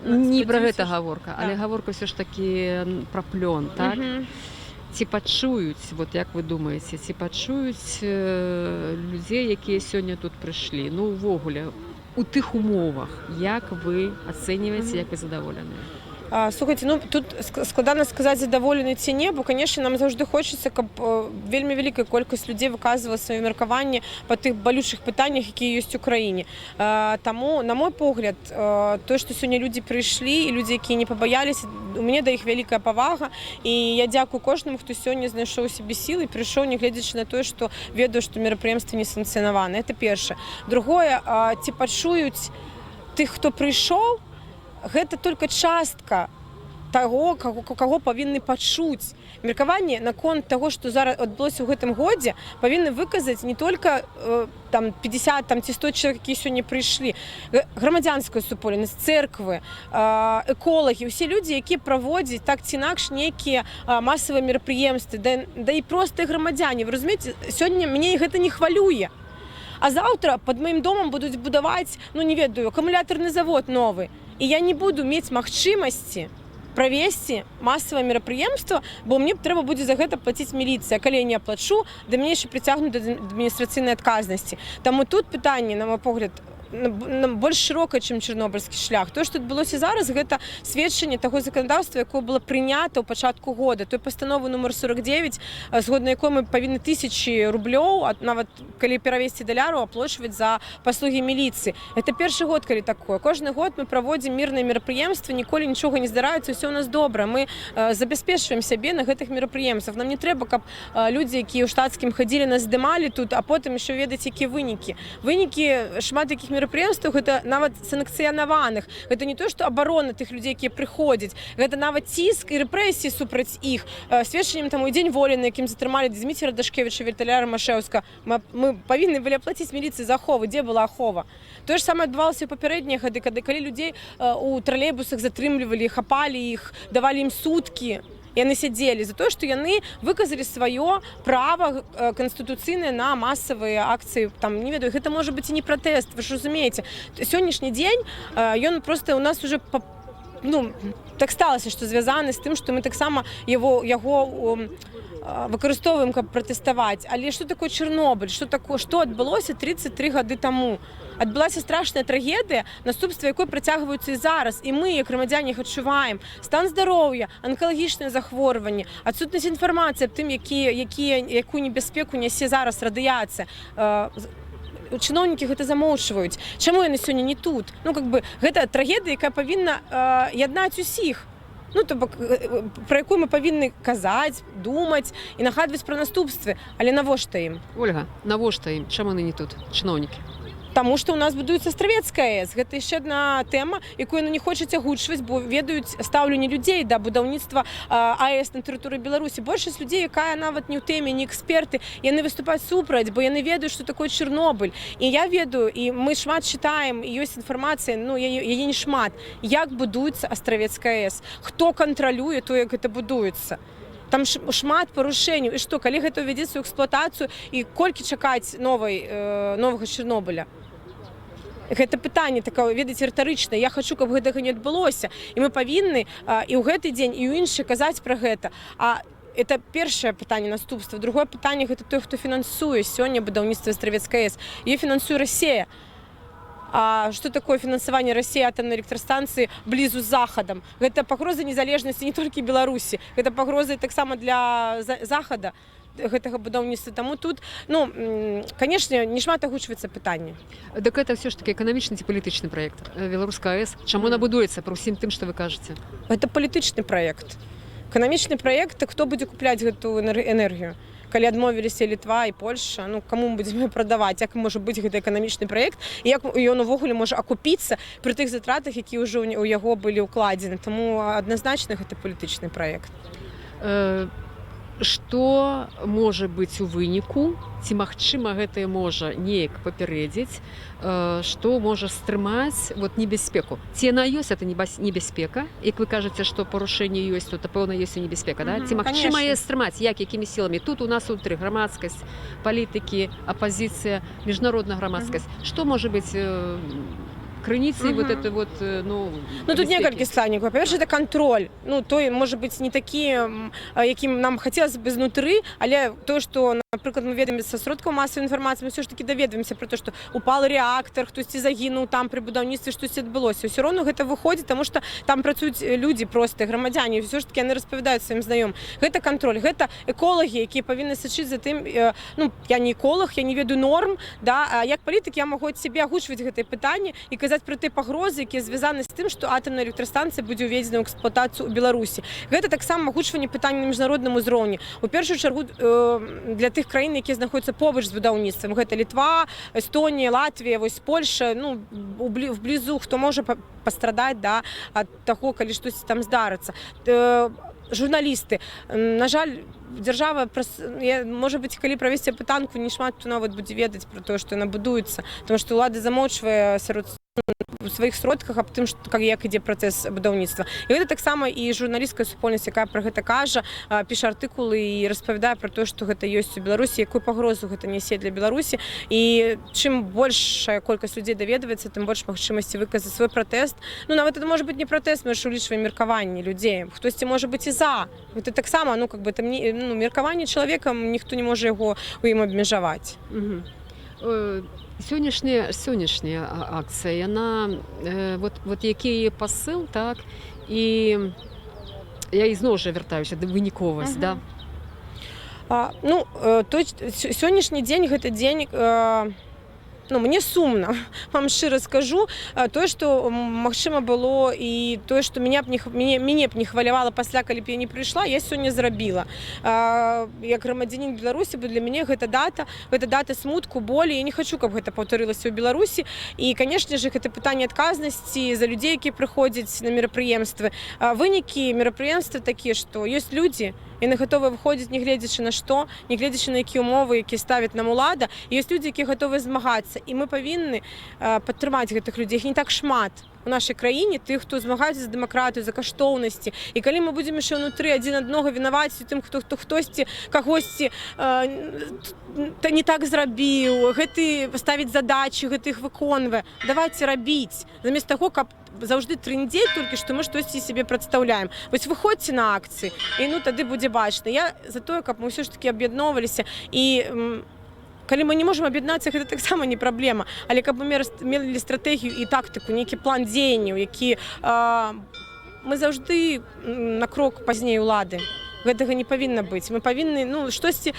Не пра гэта гаворка, але гаворка ўсё ж такі пра плён, так? Ці пачуюць, вот як вы думаеце, ці пачуюць людзей, якія сёння тут прыйшлі? Ну, увогуле, у тых умовах, як вы ацэньваеце, як вы задаволеныя? Слухайте, тут складана сказаць, задаволены ці не, бо, конечно, нам заўжды хочацца, каб вельмі вялікая колькасць людзей выказвала сваё меркаванне па тых балючых пытаннях, якія ёсць у краіне. Таму, на мой погляд, тое, што сёння людзі прыйшлі, і людзі, якія не пабаяліся, у мяне да іх вялікая павага, і я дзякую кожнаму, хто сёння знайшоў сябе сілы і прыйшоў, нягледзячы на тое, што ведаю, што мерапрыемства не санкцыянавана. Это першае. Другое, ці пачуюць тых, хто прыйшоў, гэта только частка таго, каго павінны пачуць. Меркаванне наконт таго, што зараз адбылося ў гэтым годзе, павінны выказаць не толькі 50 ці 100 чалавек, якія сёння прыйшлі, грамадзянская супольнасць, цэрквы, эколагі, усе людзі, якія праводзяць так ці інакш нейкія масавыя мерапрыемствы, да і простыя грамадзяне. Вы разумееце, сёння мяне гэта не хвалюе. А заўтра пад маім домам будуць будаваць, не ведаю, акумулятарны завод новы. І я не буду мець магчымасці правесці масавае мерапрыемства, бо мне трэба будзе за гэта плаціць міліцыя. Калі я не аплачу, да мяне яшчэ прыцягнуць да адміністрацыйнай адказнасці. Таму тут пытанне, на мой погляд, больш шырокае, чым чарнобыльскі шлях. Тое, што адбылося зараз, гэта сведчанне таго заканадаўства, якое было прынята ў пачатку года. Той пастановы нумар 49, згодна якой мы павінны 1000 рублёў, нават калі перавесці даляру, аплачваць за паслугі міліцыі. Это першы год, калі такое. Кожны год мы праводзім мірныя мерапрыемствы, ніколі нічога не здараецца, ўсё ў нас добра. Мы забяспечваем сябе на гэтых мерапрыемствах. Нам не трэба, каб людзі, якія ў штатскім хадзілі, нас здымалі тут, а потым яшчэ ведаць, якія вынікі. Вынікі шмат якіх мерапрыемстваў, гэта нават санкцыянаваных. Гэта не то, што абарона тых людзей, якія прыходзяць. Гэта нават ціск і рэпрэсіі супраць іх. Сведчаннем таму і дзень волі, на якім затрымалі Дзміцера Дашкевіча, Віталя Рамашэўска. Мы павінны былі аплаціць міліцыі за ахову. Дзе была ахова? Тое ж самае адбывалася ў папярэднія гады, калі людзей у тралейбусах затрымлівалі, хапалі іх, давалі ім суткі. Яны сядзелі за тое, што яны выказалі сваё права канстытуцыйнае на масавыя акцыі. Там, не ведаю, гэта можа быць і не пратэст, вы ж разумееце. Сённяшні дзень, ён проста у нас уже, так сталася, што звязаны з тым, што мы таксама яго выкарыстоўваем, каб пратэставаць. Але што такое Чарнобыль? Што адбылося 33 гады таму? Адбылася страшная трагедыя, наступствы якой працягваюцца і зараз. І мы, як грамадзяне, іх адчуваем. Стан здароўя, анкалагічныя захворванні, адсутнасць інфармацыі аб тым, якую небяспеку нясе зараз радыяцыя. Чыноўнікі гэта замоўчваюць. Чаму яны сёння не тут? Гэта трагедыя, якая павінна яднаць усіх. То бок, пра якую мы павінны казаць, думаць і нагадваць пра наступствы. Але навошта ім? Ольга, навошта ім? Чаму яны не тут, чыноўнікі? Таму што ў нас будуецца Астравецкая АЭС. Гэта яшчэ адна тэма, якую яны не хочуць агучваць, бо ведаюць стаўленне людзей да будаўніцтва АЭС на тэрыторыі Беларусі. Большасць людзей, якая нават не ў тэме, не эксперты, яны выступаюць супраць, бо яны ведаюць, што такое Чарнобыль. І я ведаю, і мы шмат чытаем, і ёсць інфармацыя, яе не шмат, як будуецца Астравецкая АЭС, хто кантралюе то, як гэта будуецца. Там шмат парушэнняў. І што, калі гэта ўвядзецца ў эксплуатацыю, і колькі чакаць новага Чарнобыля? Гэта пытанне такое, ведаеце, рытарычнае. Я хачу, каб гэтага не адбылося. І мы павінны і ў гэты дзень, і ў іншы казаць пра гэта. Это першае пытанне наступства. Другое пытанне гэта той, хто фінансуе сёння будаўніцтва Астравецкай АЭС. Яе фінансуе Расія. А што такое фінансаванне Расіі атамнай электрастанцыі блізу з Захадам? Гэта пагроза незалежнасці не толькі Беларусі. Гэта пагроза таксама для Захада гэтага будаўніцтва. Таму тут, канешне, не шмат агучваецца пытанне. Так это все ж таки эканамічны ці палітычны праект Беларуская АЭС. Чаму она будуецца па ўсім тым, што вы кажаце? Гэта палітычны праект. Эканамічны праект, хто будзе купляць гэту энергію? Калі адмовіліся Літва і Польша, каму мы будзем прадаваць, як можа быць гэты эканамічны праект, і як ён увогуле можа акупіцца пры тых затратах, якія ўжо ў яго былі ўкладзены. Таму адназначна гэта палітычны праект. Што можа быць у выніку, ці магчыма гэтае можа неяк папярэдзіць, што можа стрымаць небяспеку? Ці яна ёсць, это небяспека? Як вы кажаце, што парушэнне ёсць, то пэўна ёсць і небяспека, да? Ці магчыма яе стрымаць? Якімі сіламі? Тут у нас унутры грамадскасць, палітыкі, апазіцыя, міжнародная грамадскасць. Што можа быць крыніцай тут некалькі складнікаў. Па-першае, это кантроль. Той можа быць не такі, якім нам хацелася б знутры, але тое, што, напрыклад, мы ведаем са сродкаў масавай інфармацыі, мы ўсё ж такі даведваемся пра то, што упал рэактар, хтосьці загінуў там пры будаўніцтве, штосьці адбылося. Ўсё роўна гэта выходзіць, таму што там працуюць людзі простыя, грамадзяне, і ўсё ж такі яны распавядаюць сваім знаёмым. Гэта кантроль, гэта эколагі, якія павінны сачыць за тым, я не эколог, я не ведаю норм, а як палітык я магу ад сябе агучваць гэтае пытанне і казаць пра тыя пагрозы, якія звязаны з тым, што атамная электрастанцыя будзе ўведзена ў эксплуатацыю ў Беларусі. Гэта таксама агучванне пытання на міжнародным узроўні. У першую чаргу для тых краін, якія знаходзяцца побач з будаўніцтвам. Гэта Літва, Эстонія, Латвія, Польша, вблізу, хто можа пастрадаць ад таго, калі штосьці там здарыцца. Журналісты. На жаль, дзяржава, можа быць, калі правесці апытанку, не шмат хто нават будзе ведаць пра тое, што яна будуецца, таму што ўлада замоўчвае сярод у сваіх сродках аб тым, як ідзе працэс будаўніцтва. І гэта таксама і журналісцкая супольнасць, якая пра гэта кажа, піша артыкулы і распавядае пра тое, што гэта ёсць у Беларусі, якую пагрозу гэта нясе для Беларусі. І чым большая колькасць людзей даведваецца, тым больш магчымасці выказаць свой пратэст. Нават это можа быць не пратэст, мы ж улічваем меркаванне людзей. Хтосьці можа быць і за. Гэта таксама, меркаванне чалавека, ніхто не можа яго ў ім абмежаваць. Сённяшняя акцыя, яна, які яе пасыл, так, і я ізноў жа вяртаюся да выніковасць, да? Сённяшні дзень гэта дзень ну, мне сумна, вам шчыра скажу, тое, што магчыма было і тое, што мяне б не хвалявала пасля, калі б я не прыйшла, я сёння зрабіла. Як грамадзянін Беларусі, бо для мяне гэта дата смутку, болі, я не хачу, каб гэта паўтарылася ў Беларусі. І, канешне ж, гэта пытанне адказнасці за людзей, якія прыходзяць на мерапрыемствы. Вынікі мерапрыемства такія, што ёсць людзі, яны гатовы выходзіць, не гледзячы на што, не гледзячы на якія умовы, якія ставяць нам улада. І ёсць людзі, якія гатовы змагацца. І мы павінны падтрымаць гэтых людзей. Іх не так шмат у нашай краіне, тых, хто змагаюцца за дэмакратыю, за каштоўнасці. І калі мы будзем яшчэ ўнутры адзін аднаго вінаваціць у тым, хто хтосьці, кагосьці не так зрабіў, гэты ставіць задачы, гэты іх выконвае, давайце рабіць. Замест таго, каб заўжды трындзець толькі, што мы штосьці сябе прадстаўляем. Вось выходзьце на акцыі, і ну тады будзе бачна. Я за тое, каб мы ўсё ж такі аб'ядноўваліся. І калі мы не можам аб'яднацца, гэта таксама не праблема. Але каб мы мелі стратэгію і тактыку, нейкі план дзеянняў, які мы заўжды на крок пазней улады. Гэтага не павінна быць. Мы павінны, ну, штосьці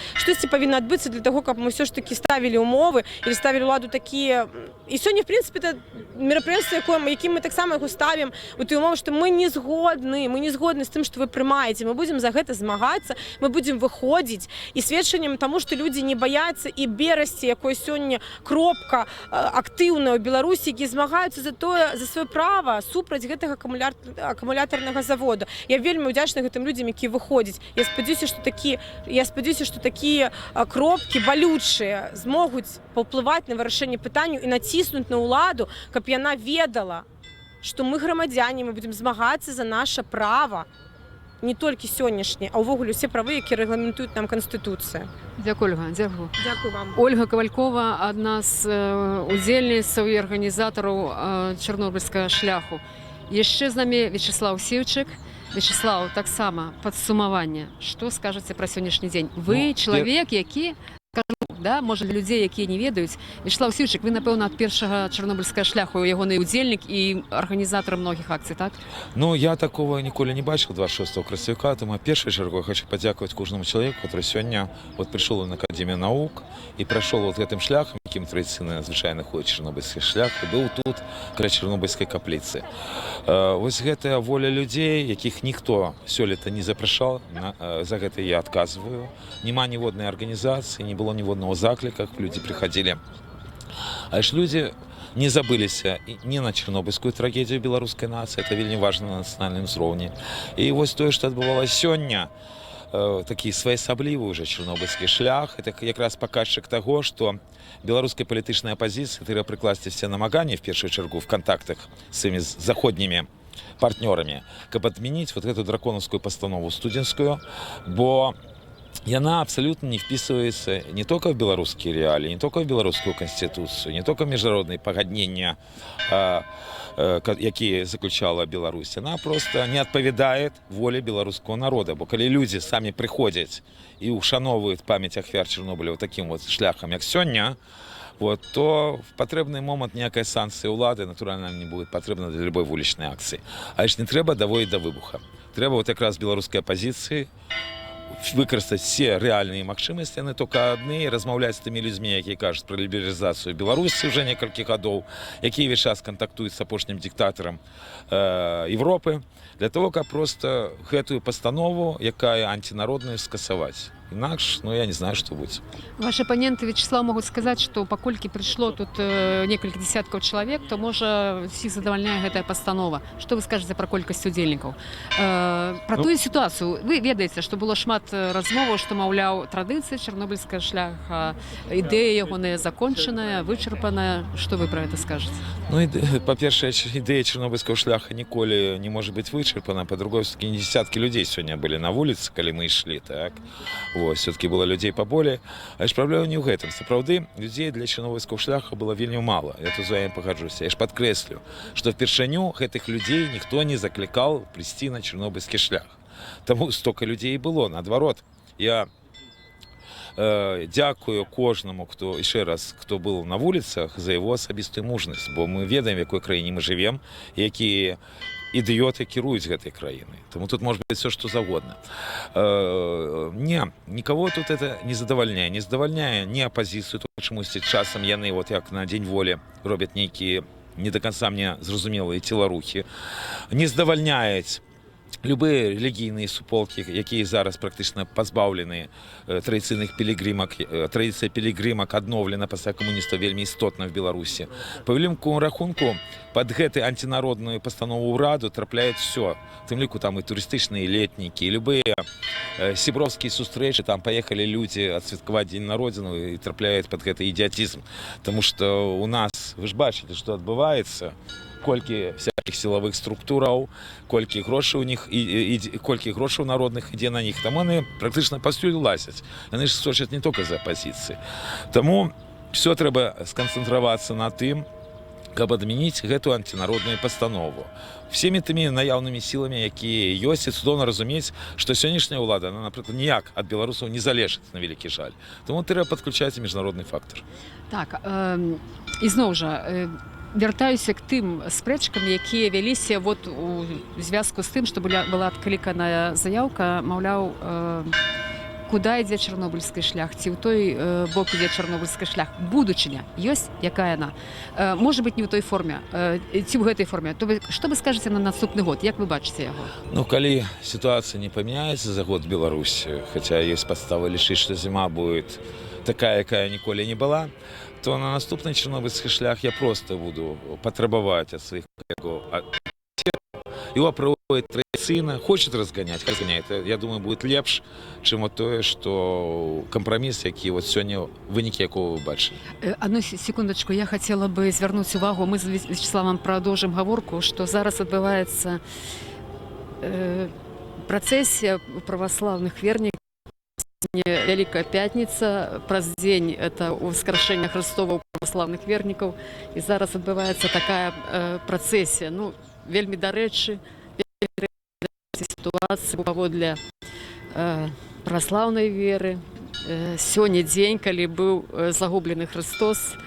павінна адбыцца для таго, каб мы ўсё ж такі ставілі ўмовы или ставілі ўладу такія. І сёння, в прынцыпе, это мерапрыемства, якім мы таксама яго ставім у тыя ўмовы, што мы не згодны з тым, што вы прымаеце. Мы будзем за гэта змагацца, мы будзем выходзіць. І сведчаннем таму, што людзі не баяцца, і Берасці, якой сёння кропка актыўная ў Беларусі, які змагаюцца за сваё права супраць гэтага акумулятарнага завода. Я вельмі ўдзячна гэтым людзям, якія выходзяць. Я спадзяюся, што такія кропкі балючыя змогуць паўплываць на вырашэнне пытанняў і націснуць на ўладу, каб яна ведала, што мы грамадзяне, мы будзем змагацца за наша права, не толькі сённяшні, а ўвогуле ўсе правы, якія рэгламентуюць нам Канстытуцыя. Дзякуй, Ольга, дзякуй. Дзякуй вам. Ольга Кавалькова, адна з удзельніцаў і арганізатараў чарнобыльскага шляху. Яшчэ з намі Вячеслав Сіўчык. Вячеслав, таксама падсумаванне. Што скажаце пра сённяшні дзень? Вы чалавек, які, да, можа, для людзей, якія не ведаюць. Вячеслав Сіўчык, вы, напэўна, ад першага чарнобыльскага шляху ягоны ўдзельнік і арганізатар многіх акцый, так? Ну, я такого ніколі не бачыў 26 красавіка, тому першай чаргой хочу падзякаваць кожнаму чалавеку, который сёння прыйшоў на Академію навук і прайшоў гэтым шляхам, якім традыцыйна звычайна ходзіць чарнобыльскі шлях, і быў тут каля чарнобыльскай капліцы. Вось гэтая воля людзей, якіх ніхто сёлета не запрашаў, за гэта я адказваю. Нема ніводнай арганізацыі, не было ніводнага закліка, людзі прыходзілі. А ж людзі не забыліся не на чарнобыльскую трагедыю беларускай нацыі, это вельмі важна на нацыянальным узроўні. І вось тое, што адбывалася сёння, такі своеасаблівы ўжо чарнобыльскі шлях, это якраз паказчык таго, што беларуская палітычная апазіцыя трэба прыкласці все намаганні в першую чаргу в контактах з цымі заходнімі партнёрамі, каб адмяніць вот эту драконаўскую пастанову студзенскую, бо яна абсолютно не вписывается не только в белорусские реалии, не только в белорусскую конституцию, не только в международные погоднения, якія заключала Беларусь. Она просто не адпавядае волі беларускага народа, бо калі людзі самі прыходзяць і ушановваюць памяць ахвяр Чарнобыля таким вот шляхам, як сёння, то в патрэбны момант ніякая санкцыя ўлады, натуральна, не будет патрэбна для любой вулічнай акцыі. А ж не трэба даводіць да выбуха. Трэба вот якраз беларускай апазіцыі выкарыстаць все рэальныя магчымасці, яны толькі адны, размаўляць з тымі людзьмі, якія кажуць пра лібералізацыю Беларусі ўжо некалькі гадоў, якія весь час кантактуюць з апошнім дыктатарам Европы, для того, каб просто гэтую пастанову, якая антинародную, скасаваць. Інакш, ну, я не знаю, што будзе. Ваши апаненты, Вячеслав, могуць сказаць, што паколькі прыйшло тут некалькі десяткаў чалавек, то, можа, всіх задавальняе гэтая пастанова. Што вы скажаце пра колькасць удзельнікаў? Пра тую сітуацыю. Вы ведаеце, што было шмат размоваў, што, маўляў, традыцыя чарнобыльскага шляха, ідэя ягоная закончаная, вычарпаная. Што вы пра гэта скажаце? Ну, па-першае, ідэя чарнобыльскага шляха ніколі не можа быць вычарпана, па-другое, все-таки не десяткі людзей сёння былі на вуліцы, калі мы ішлі, так? Вось, все-таки было людзей паболей. А ж праблема не ў гэтым. Сапраўды, людзей для чарнобыльскага шляха было вельмі мала. Я тут з вами пагаджуся. Я ж падкрэслю, што впершыню гэтых людзей ніхто не заклікаў прыйсці на чарнобыльскі шлях. Таму столько людзей і было. Наадварот, я дзякую кожнаму, хто, яшчэ раз, хто был на вуліцах, за яго асабістую мужнасць, бо мы ведаем, в якой краіне мы жывем, якія ідыёты кіруюць гэтай краінай. Таму тут можа быць все, што заўгодна. Никого тут это не задавальняе. Не задавальняе ні апазіцыю, то чамусьці часам яны, вот як на Дзень волі, робяць нейкія не до конца мне зразумелыя целарухі. Не задавальняюць любые рэлігійныя суполкі, якія зараз практычна пазбаўлены традыцыйных пілігрымак. Традыцыя пілігрымак адноўлена пасля камуністаў вельмі істотна в Беларусі. Па вялікаму рахунку, пад гэты антинародную пастанову ўраду трапляюць все. В тым ліку там і турыстычныя летнікі, і любыя сяброўскія сустрэчы, там паехалі людзі адсвяткаваць дзень народзіну і трапляюць пад гэты ідыятізм. Таму што у нас, вы ж бачыце, што адбываецца, колькі всяких силовых структураў, колькі грошай у них і колькі грошаў народных ідзе на них. Таму яны практычна паўсюль лазяць. Яны ж сочаць не толькі за апазіцыі. Таму все трэба сканцэнтравацца на тым, каб адмяніць гэту антинародную пастанову. Всеми тымі наяўнымі сіламі, якія ёсць, і цудоўна разумець, што сённяшняя ўлада, напрыклад, ніяк ад беларусаў не залежыць, на вялікі жаль. Таму трэба падключаць міжнародны фактор. Так, ізноў жа, вяртаюся к тым спрэчкам, якія вяліся вот у звязку з тым, што была адкліканая заяўка, маўляў, куда ідзе чарнобыльскі шлях, ці ў той бок ідзе чарнобыльскі шлях. Будучыня ёсць, якая яна? Можа быць, не ў той форме, ці ў гэтай форме. То вы, што вы скажаце на наступны год? Як вы бачыце яго? Ну, калі сітуацыя не памяняецца за год Беларусі, хаця ёсць падставы лічыць, што зіма будет такая, якая ніколі не была, то на наступны чарнобыльскі шлях я просто буду патрабаваць ад сваіх калегаў. Его проводит традиционно, хочет разгонять, разгоняет. Я думаю, будет лепш, чем вот то, что компромисс, який вот сегодня вынікі якого вы бачили. Одну секундочку, я хотела бы звярнуць увагу, мы з Вячеславом продолжим гаворку, что зараз адбываецца працэсія праваслаўных вернікаў. Вялікая пятніца, праз дзень это ўскаршэнне Хрыстова ў праваслаўных вернікаў, і зараз адбываецца такая працэсія. Ну, вельмі дарэчы, сітуацыі паводле праваслаўнай веры. Сёння дзень, калі быў загублены Христос.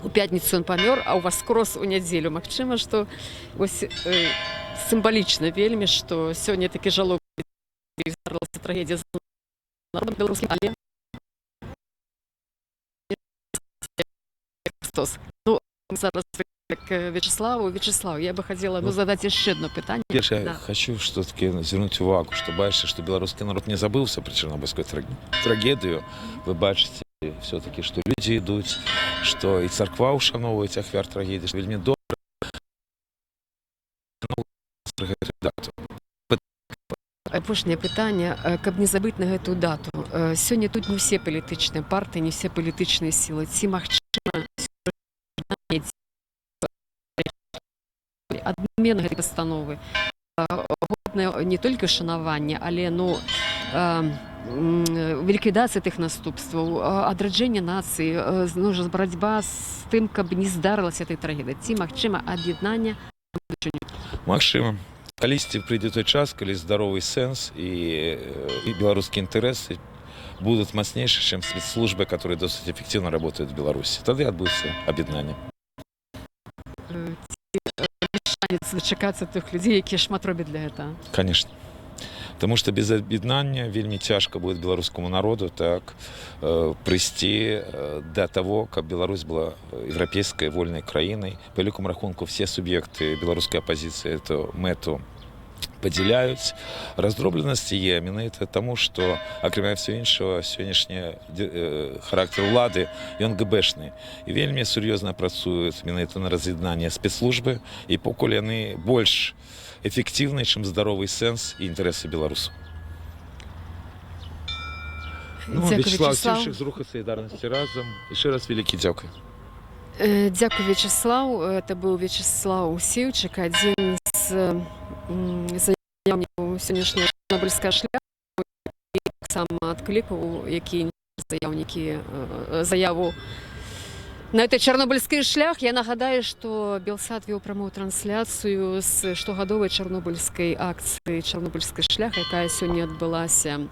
У пятніцу ён памёр, а ў воскрос у нядзелю. Магчыма, што сімвалічна вельмі, што сёння такі жалоб здарылася трагедія з народам беларускім, але Христос. Ну, зараз Вячеславу. Вячеслав, я бы хотела задать еще одно питание. Я хочу все-таки звернуть увагу, что бачите, что белорусский народ не забылся про Чернобыльскую трагедию. Вы бачите все-таки, что люди идут, что и церква ушановывает ахвяр трагедии, что вельми добре. Апошняе пытанне, каб не забыць на гэтую дату. Сёння тут не ўсе палітычныя партыі, не ўсе палітычныя сілы. Ці магчыма адмена гэтай пастановы годна не толькі шанавання, але ліквідацыя тых наступстваў, адраджэнне нацыі, барацьба з тым, каб не здарылася этой трагедыі. Ці магчыма аб'яднанне? Магчыма. Калісьці прыйдзе той час, калі здаровы сэнс і беларускія інтарэсы будуць мацнейшы, чым спецслужбы, которые досыць эфективно работают в Беларуси. Тады адбудзецца аб'яднанне. Шанец дачакацца тых людзей, якія шмат робяць для гэтага? Конечно. Потому что без объединения вельми тяжко будет белорусскому народу так прийти до того, как Беларусь была европейской вольной краиной. По великому рахунку все субъекты белорусской оппозиции эту мету подзяляюць. Раздробленасць є менавіта таму, што акрамя всего іншого сённяшні характар улады ён гэбэшны і вельмі сур'ёзна працуюць менавіта на раз'яднанне спецслужбы і покуль яны больш эфективнее, чем здоровый сенс и интересы белорусов. Вячеслав Сівчик з руху солідарності разом. І ще раз великий дякую. Дякую, Вячеслав. Это был Вячеслав Сівчик, один з заявників сьогоднішнього Чорнобильського шляху, і так само відкликав, які заявники заяву На этой чарнобыльский шлях я нагадаю, что Белсат вел прямую трансляцию с штогадовой чарнобыльской акции «Чарнобыльский шлях», якая сегодня отбылася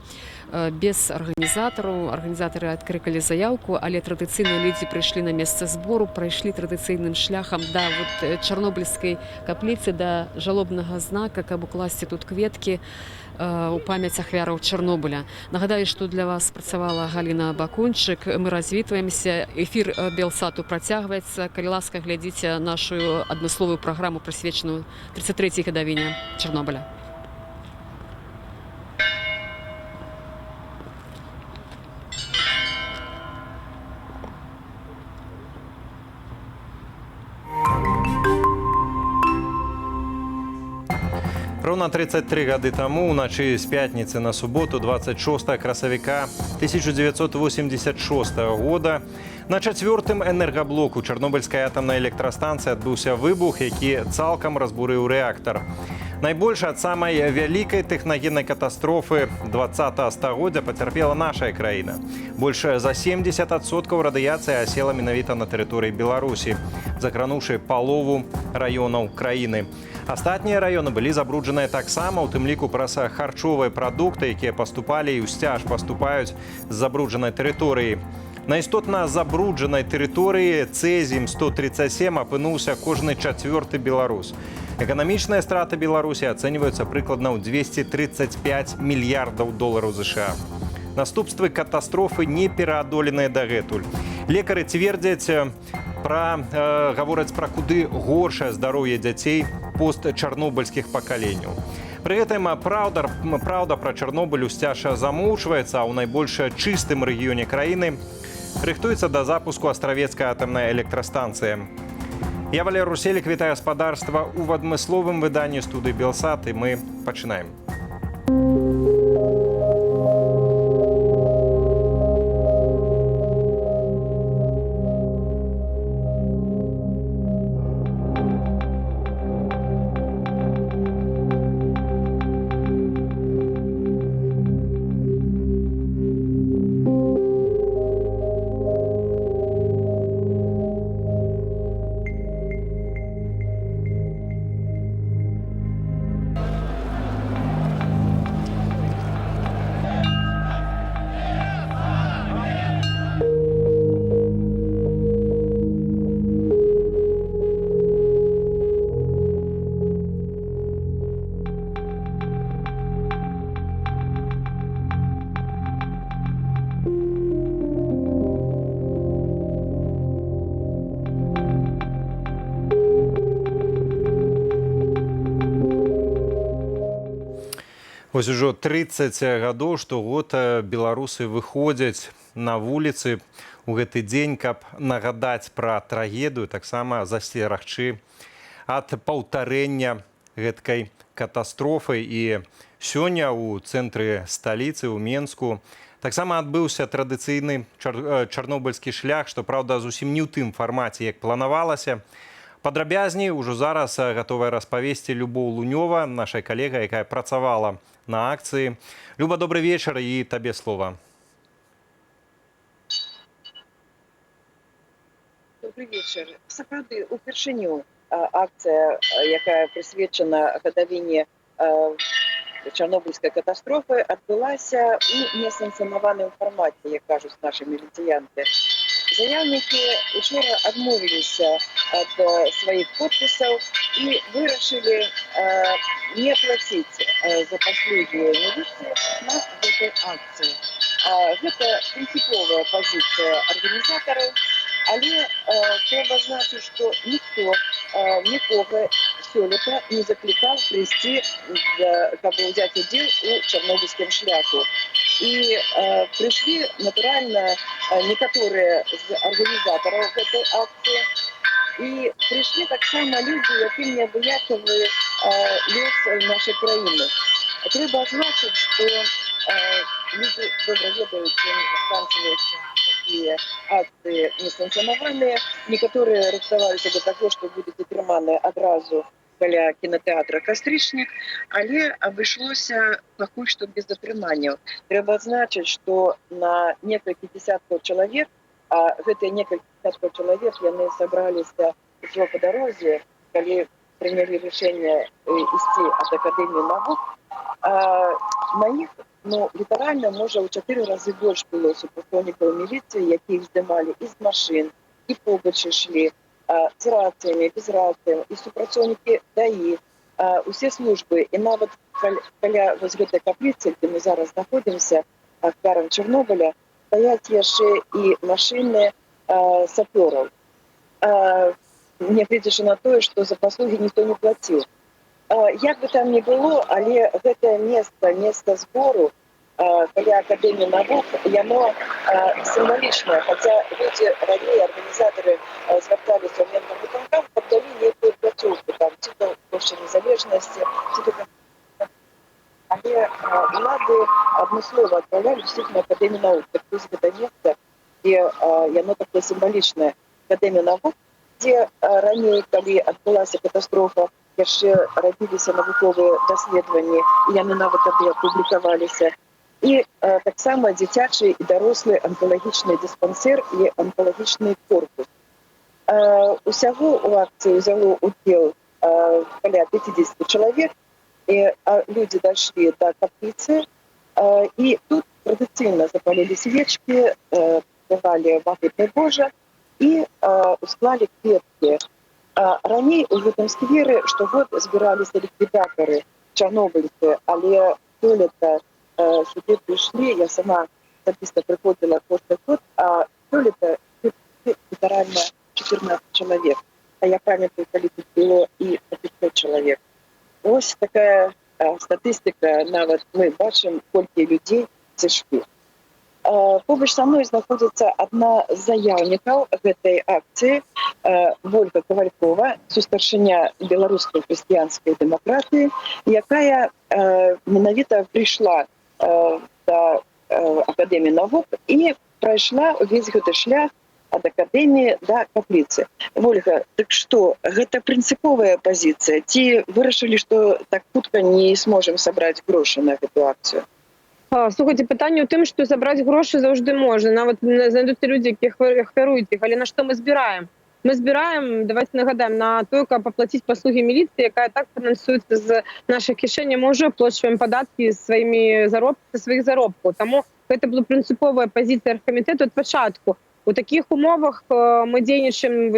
без арганізатараў. Арганізатары адклікалі заявку, але традыцыйна людзі прыйшлі на месца збору, прайшлі традыцыйным шляхам да чарнобыльскай капліцы, да жалобнага знака, каб укласці тут кветкі у памяць ахвяраў Чарнобыля. Нагадаю, што для вас працавала Галіна Бакунчык. Мы развітваемся. Эфір Белсату працягваецца. Калі ласка, глядзіце нашу адмысловую праграму, прысвечаную 33-й гадавіне Чарнобыля. Роўна 33 гады таму, уначы з пятніцы на суботу, 26 красавіка 1986 года, на 4-м энергаблоку Чарнобыльскай атамнай электрастанцыі адбыўся выбух, які цалкам разбурыў рэактар. Найбольш ад самай вялікай тэхнагеннай катастрофы 20-го стагоддзя пацярпела наша краіна. Больш за 70% радыяцыі асела менавіта на тэрыторыі Беларусі, закрануўшы палову раёнаў краіны. Астатнія раёны былі забруджаныя таксама, у тым ліку праз харчовыя прадукты, якія паступалі і ўсцяж паступаюць з забруджанай тэрыторыі. На істотна забруджанай тэрыторыі цэзіем-137 апынуўся кожны 4-ты беларус. Эканамічныя страты Беларусі ацэньваюцца прыкладна ў 235 мільярдаў долараў США. Наступствы катастрофы не пераадоленыя дагэтуль. Лекары цвердзяць, гавораць пра куды горшае здароўе дзяцей постчарнобыльскіх пакаленняў. Пры гэтым праўда пра Чарнобыль усцяж замоўчваецца, а ў найбольш чыстым рэгіёне краіны рыхтуецца да запуску астравецкай атамнай электрастанцыі. Я Валер Руселік, вітаю гаспадарства ў адмысловым выданні студыі Белсат, і мы пачынаем. Вось ужо 30 гадоў штогод беларусы выходзяць на вуліцы у гэты дзень, каб нагадаць пра трагедыю, таксама засцерагчы ад паўтарэння гэткай катастрофы. І сёння ў цэнтры сталіцы, ў Менску, таксама адбыўся традыцыйны чарнобыльскі шлях, што, праўда, зусім не ў тым фармаце, як планавалася. Падрабязней ужо зараз гатовая распавесці Любоў Лунёва, наша калега, якая працавала на акцыі. Люба, добрый вечар, і табе слова. Добрый вечар. Сапраўды, упершыню акцыя, якая прысвечана гадавіне чарнобыльскай катастрофы, адбылася ў несанкцыянаваным фармаце, як кажуць нашы міліцыянты. Заяўнікі учора адмовіліся ад сваіх подпісаў і вырашылі не плаціць за паслугі міліцыі на гэтай акцыі. Гэта прынцыповая пазіцыя арганізатараў, але трэба значыць, што ніхто нікога сёлета не заклікаў прыйсці, каб узяць удзел у чарнобыльскім шляху. І прыйшлі, натуральна, некаторыя з арганізатараў гэтай акцыі, і прыйшлі таксама людзі, якім неабыякавы лёс нашай краіны. Трэба адзначыць, што людзі добра ведаюць, станцыююцца такія акцыі несанкцыянаваныя. Некаторыя рыхтаваліся да таго, што будуць атрыманыя адразу каля кінатэатра «Кастрычнік», але абышлося пакуль што без атрыманняў. Трэба адзначыць, што на некалькі дзесяткаў чалавек А гэтыя некалькі десяткаў чалавек, яны сабраліся ўжо па дарозе, калі прынялі рашэнне ісці ад акадэміі навук. На іх, літаральна, можа, ў 4 разы больш было супрацоўнікаў міліцыі, якіх здымалі і з машын, і побач ішлі, з рацыямі, без рацыяў, і супрацоўнікі ДАІ, усе службы. І нават каля вось гэтай капліцы, дзе мы зараз знаходзімся, ахвярам Чарнобыля, стаяць яшчэ і машыны сапёраў. Нягледзячы на тое, што за паслугі ніхто не плаціў. Як бы там ні было, але гэтае месца збору каля акадэміі навук, яно сімвалічнае, хаця людзі раней, арганізатары звярталіся ў Менвыканкам, каб далі нейкую пляцоўку, там, ці то плошча Незалежнасці, ці то... Але улады адмыслова адпраўлялі ўсіх на акадэмію навук. Так вось гэта месца, дзе яно такое сімвалічнае, акадэмія навук, дзе раней, калі адбылася катастрофа, яшчэ рабіліся навуковыя даследаванні, і яны нават тады апублікаваліся. І таксама дзіцячы і дарослы анкалагічны дыспансер і анкалагічны корпус. Усяго ў акцыі ўзяло ўдзел каля 50 чалавек, і людзі дайшлі да капліцы, і тут традыцыйна запалілі свечкі, спявалі «Магутны Божа», і усклалі кветкі. Раней у гэтым скверы штогод збіраліся ліквідатары, чарнобыльцы, але сёлета сюды прыйшлі, я сама асабіста прыходзіла кожны год, а сёлета літаральна 14 чалавек. А я памятаю, калі тут было і 500 чалавек. Ось такая статыстыка, нават мы бачым, колькі людзей зайшлі. Побач са мной знаходзіцца адна з заяўнікаў гэтай акцыі, Вольга Кавалькова, сустаршыня беларускай хрысціянскай дэмакратыі, якая менавіта прыйшла да акадэміі навук і прайшла ўвесь гэты шлях ад акадэміі да капліцы. Вольга, так што, гэта прынцыповая пазіцыя? Ці вырашылі, што так хутка не зможам сабраць грошы на гэту акцыю? Слухайте, пытанне ў тым, што забраць грошы заўжды можна. Нават знайдуцца людзі, якія ахвяруюць іх. Але на што мы збіраем? Мы збіраем, давайте нагадаем, на тое, каб аплаціць паслугі міліцыі, якая так фінансуецца з нашай кішэні. Мы ўжо аплачваем падаткі сваіх заробкаў. Таму гэта была прынцыповая пазіцыя аргкамітэту ад пачатку. У такіх умовах мы дзейнічаем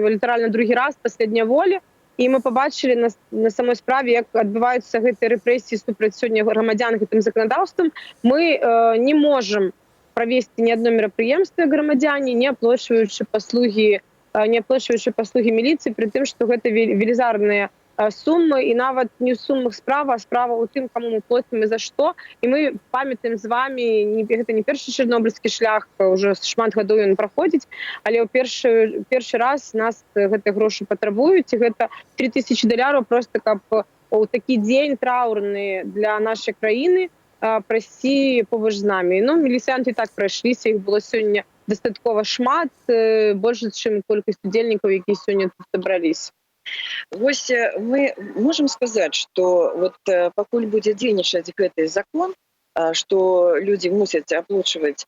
літаральна другі раз пасля Дня волі, і мы побачили на самой справе, як адбываюцца гэтыя рэпрэсіі супраць сёння грамадзян гэтым заканадаўствам. Мы не можам правесці ні адно мерапрыемства грамадзяне, не аплачваючы паслугі міліцыі, пры тым, што гэта велізарныя суммы, і нават не ў суммах справа, а справа ў тым, каму мы плацім і за што. І мы памятаем з вамі, гэта не першы чарнобыльскі шлях, ўжо шмат гадоў ён праходзіць, але ў першы раз нас гэтыя грошы патрабуюць, і гэта $3000 проста каб у такі дзень траўрны для нашай краіны прайсці побач з намі. Міліцыянты так прайшліся, іх было сёння дастаткова шмат, больш, чым колькасць удзельнікаў, якія сёння тут сабраліся. Вось мы можам сказаць, што пакуль будзе дзейнічаць гэты закон, што людзі мусяць аплачваць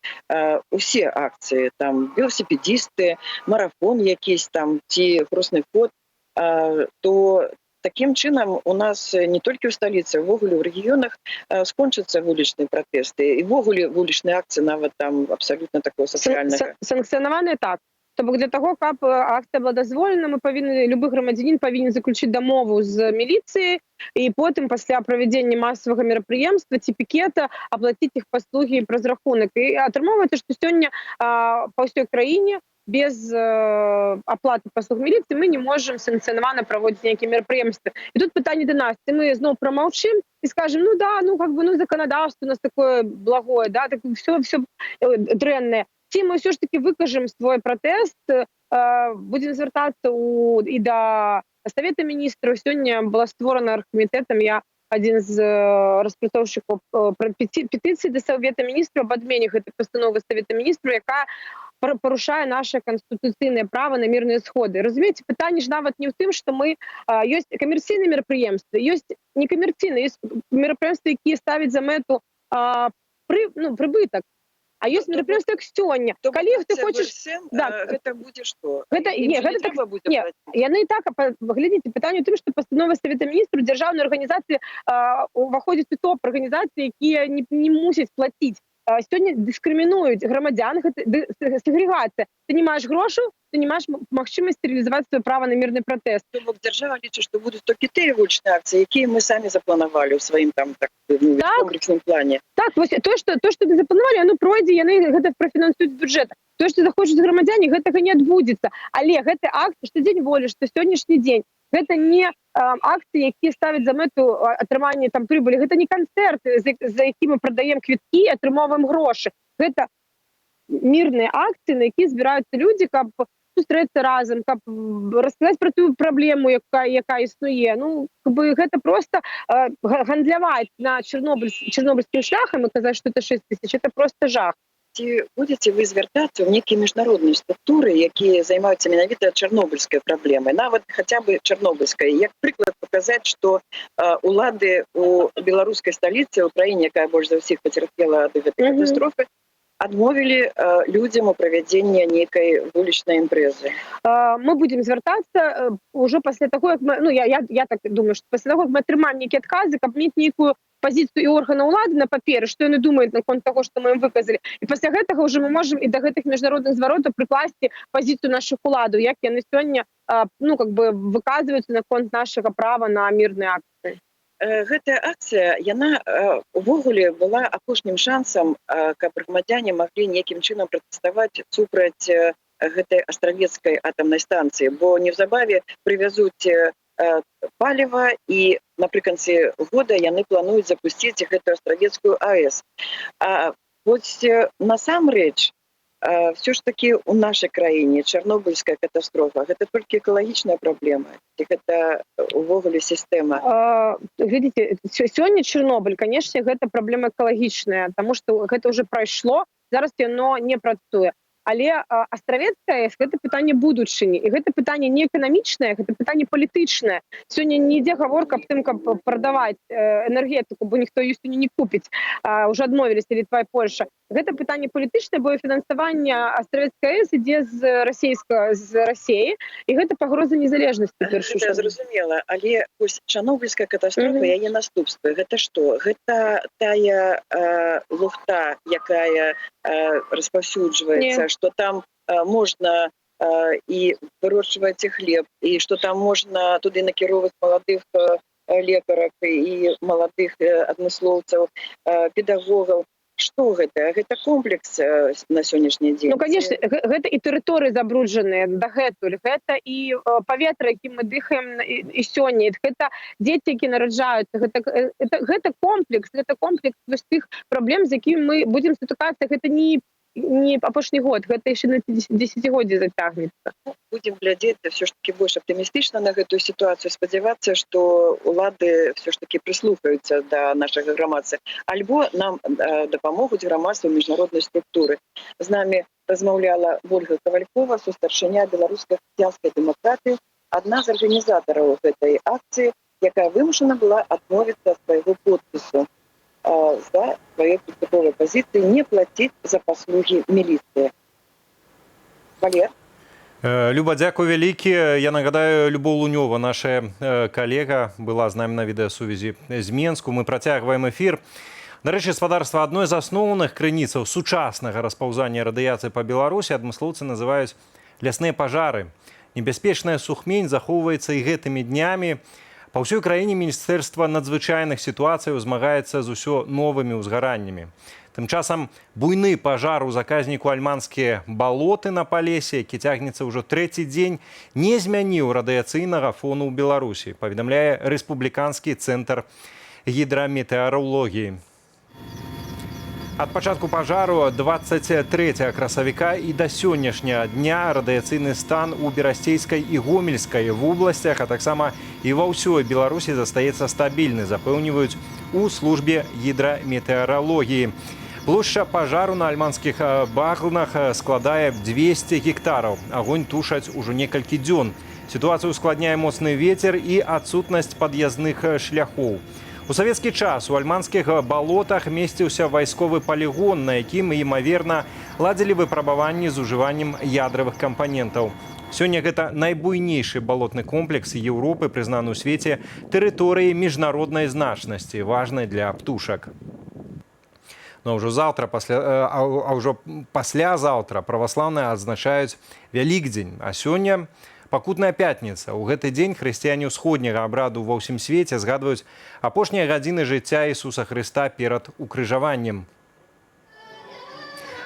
усе акцыі, там веласіпедісты, марафон якісь там ці кросны ход, то такім чынам у нас не толькі ў сталіцы, увогуле ў рэгіёнах скончацца вулічныя пратэсты, і ўвогуле вулічныя акцыі нават там абсалютна такого сацыяльнага. Санкцыянаваныя так. То бок для таго, каб акцыя была дазволена, любы грамадзянін павінен заключыць дамову з міліцыяй і потым пасля правядзення масавага мерапрыемства ці пікета аплаціць іх паслугі праз рахунак. І атрымоўваецца, што сёння па ўсёй краіне без аплаты паслуг міліцыі мы не можам санкцыянавана праводзіць нейкія мерапрыемствы. І тут пытанне да нас, ці мы зноў прамаўчым і скажам, заканадаўства у нас такое благое, так все дрэннае. Ці мы ўсё ж таки выкажам свой пратэст, будзем звяртацца і да Савета міністраў. Сёння была створана аргкамітэтам, я адзін з распрацоўшчыкаў петыцыі да Савета міністраў аб адмене гэтай пастановы Савета міністраў, якая парушае наше канстытуцыйнае права на мірныя сходы. Разумееце, пытанне ж нават не ў тым, што мы ёсць камерцыйныя мерапрыемствы, ёсць некамерцыйныя, ёсць мерапрыемствы, якія ставяць за мэту прыбытак. А ёсць мерапрыемства як сёння. Калі ты хочаш... Гэта будзе што? Яны і так, глядзіце, пытанне ў тым, што пастанова Савета Міністраў дзяржаўнай арганізацыі уваходзяць у топ арганізацыі, якія не мусяць плаціць. Сёння дыскрымінуюць грамадзян, сегрэгацыя. Ты не маеш грошаў, ты не маеш магчымасці рэалізаваць сваё права на мірны пратэст. То бок дзяржава лічыць, што будуць толькі тыя вулічныя акцыі, якія мы самі запланавалі ў сваім там комплексным плане. Так, вось тое, што ты запланавалі, яно пройдзе, яны гэта прафінансуюць з бюджэта. Тое, што захочуць грамадзяне, гэтага не адбудзецца. Але гэты акт, што дзень волі, што сённяшні дзень, гэта не акцыі, якія ставяць за мэту атрымання там прыбылі. Гэта не канцэрты, за які мы прадаем квіткі і атрымоўваем грошы. Гэта мірныя акцыі, на якія збіраюцца людзі, каб сустрэцца разам, каб расказаць пра тую праблему, якая існуе. Ну, гэта проста гандляваць на чарнобыльскім шляхам і казаць, што это 6 000, это просто жах. Ці будзеце вы звяртацца ў нейкія міжнародныя структуры, якія займаюцца менавіта чарнобыльскай праблемай, нават хаця бы чарнобыльскай, як прыклад паказаць, што улады ў беларускай сталіцы, ў краіне, якая больш за ўсіх пацярпела ад гэтай катастрофы, адмовілі людзям у правядзенні нейкай вулічнай імпрэзы. Мы будзем звяртацца ўжо пасля таго, як мы, я так думаю, што пасля таго, як мы атрымаем нейкія адказы, каб мець нейкую пазіцыю і органа ўлады на паперы, што яны думаюць наконт таго, што мы ім выказалі. І пасля гэтага ўжо мы можам і да гэтых міжнародных зваротаў прыкласці пазіцыю нашых уладаў, як яны сёння выказваюцца наконт нашага права на мірныя акцыі. Гэтая акцыя, яна увогуле была апошнім шансам, каб грамадзяне маглі нейкім чынам пратэставаць супраць гэтай астравецкай атамнай станцыі, бо неўзабаве прывязуць паліва і напрыканцы года яны плануюць запусціць гэтую астравецкую АЭС. А вось насамрэч, все ж таки у нашай краіне чарнобыльская катастрофа гэта толькі экалагічная праблема, ці гэта увогуле сістэма? Глядзіце, сёння Чарнобыль, канешне, гэта праблема экалагічная, таму што гэта ўжо прайшло, зараз яно не працуе. Але астравецкая АЭС гэта пытанне будучыні, і гэта пытанне не эканамічнае, гэта пытанне палітычнае. Сёння не ідзе гаворка аб тым, каб прадаваць энергетыку, бо ніхто ёсць не купіць, ўжо адмовіліся Літва і Польша. Гэта пытанне палітычнае, бо фінансаванне астравецкай АЭС ідзе з Расіі, і гэта пагроза незалежнасці. Гэта зразумела, але вось чарнобыльская катастрофа, яе наступствы, гэта што? Гэта тая лухта, якая распаўсюджваецца, што там можна і вырошчваць хлеб, і што там можна туды накіроўваць маладых лекарак і маладых адмыслоўцаў, педагогаў. Што гэта? Гэта комплекс на сённяшні дзень? Ну, конечно, гэта і тэрыторыі забруджаныя дагэтуль, гэта і паветра, якім мы дыхаем і сёння, гэта дзеці, які нараджаюцца, гэта комплекс вось тых праблем, з якімі мы будзем сутыкацца, гэта не апошні год, гэта яшчэ на дзесяцігоддзе зацягнецца. Будзем глядзець все ж таки больш аптымістычна на гэтую сітуацыю, спадзявацца, што улады все ж таки прыслухаюцца да нашага грамадства, альбо нам дапамогуць грамадству міжнароднай структуры. З намі размаўляла Ольга Кавалькова, сустаршыня беларускай хрысціянскай дэмакратыі, адна з арганізатараў гэтай акцыі, якая вымушана была адмовіцца ад свайго подпісу за свае прынцыповыя пазіцыі не плаціць за паслугі міліцыі. Валер? Люба, дзякуй вялікі. Я нагадаю, Любоў Лунёва, наша калега, была з намі на відэасувязі з Менску. Мы працягваем эфір. Дарэчы, спадарства, адной з асноўных крыніцаў сучаснага распаўзання радыяцыі па Беларусі адмыслоўцы называюць лясныя пажары. Небяспечная сухмень захоўваецца і гэтымі днямі. Па ўсёй краіне Міністэрства надзвычайных сітуацыяў змагаецца з усё новымі ўзгараннямі. Тым часам буйны пажар у заказніку Альманскія балоты на Палесе, які цягнецца ўжо 3-й дзень, не змяніў радыяцыйнага фону ў Беларусі, паведамляе Рэспубліканскі цэнтр гідраметэаралогіі. Ад пачатку пажару 23 красавіка і да сённяшняга дня радыяцыйны стан у Берасцейскай і Гомельскай вобласцях, а таксама і ва ўсёй Беларусі застаецца стабільны, запэўніваюць у службе гідраметэаралогіі. Плошча пажару на альманскіх багнах складае 200 гектараў. Агонь тушаць ужо некалькі дзён. Сітуацыю ускладняе моцны вецер і адсутнасць пад'язных шляхоў. У савецкі час у альманскіх балотах месціўся вайсковы палігон, на якім, імаверна, ладзілі выпрабаванні з ужываннем ядравых кампанентаў. Сёння гэта найбуйнейшы балотны комплекс Еўропы, прызнаны ў свеце тэрыторыі міжнароднай значнасці, важнай для птушак. Но ўжо паслязаўтра праваслаўныя адзначаюць Вялікдзень, а сёння пакутная пятніца. У гэты дзень хрысціяне ўсходняга абраду ва ўсім свеце згадваюць апошнія гадзіны жыцця Ісуса Хрыста перад укрыжаваннем.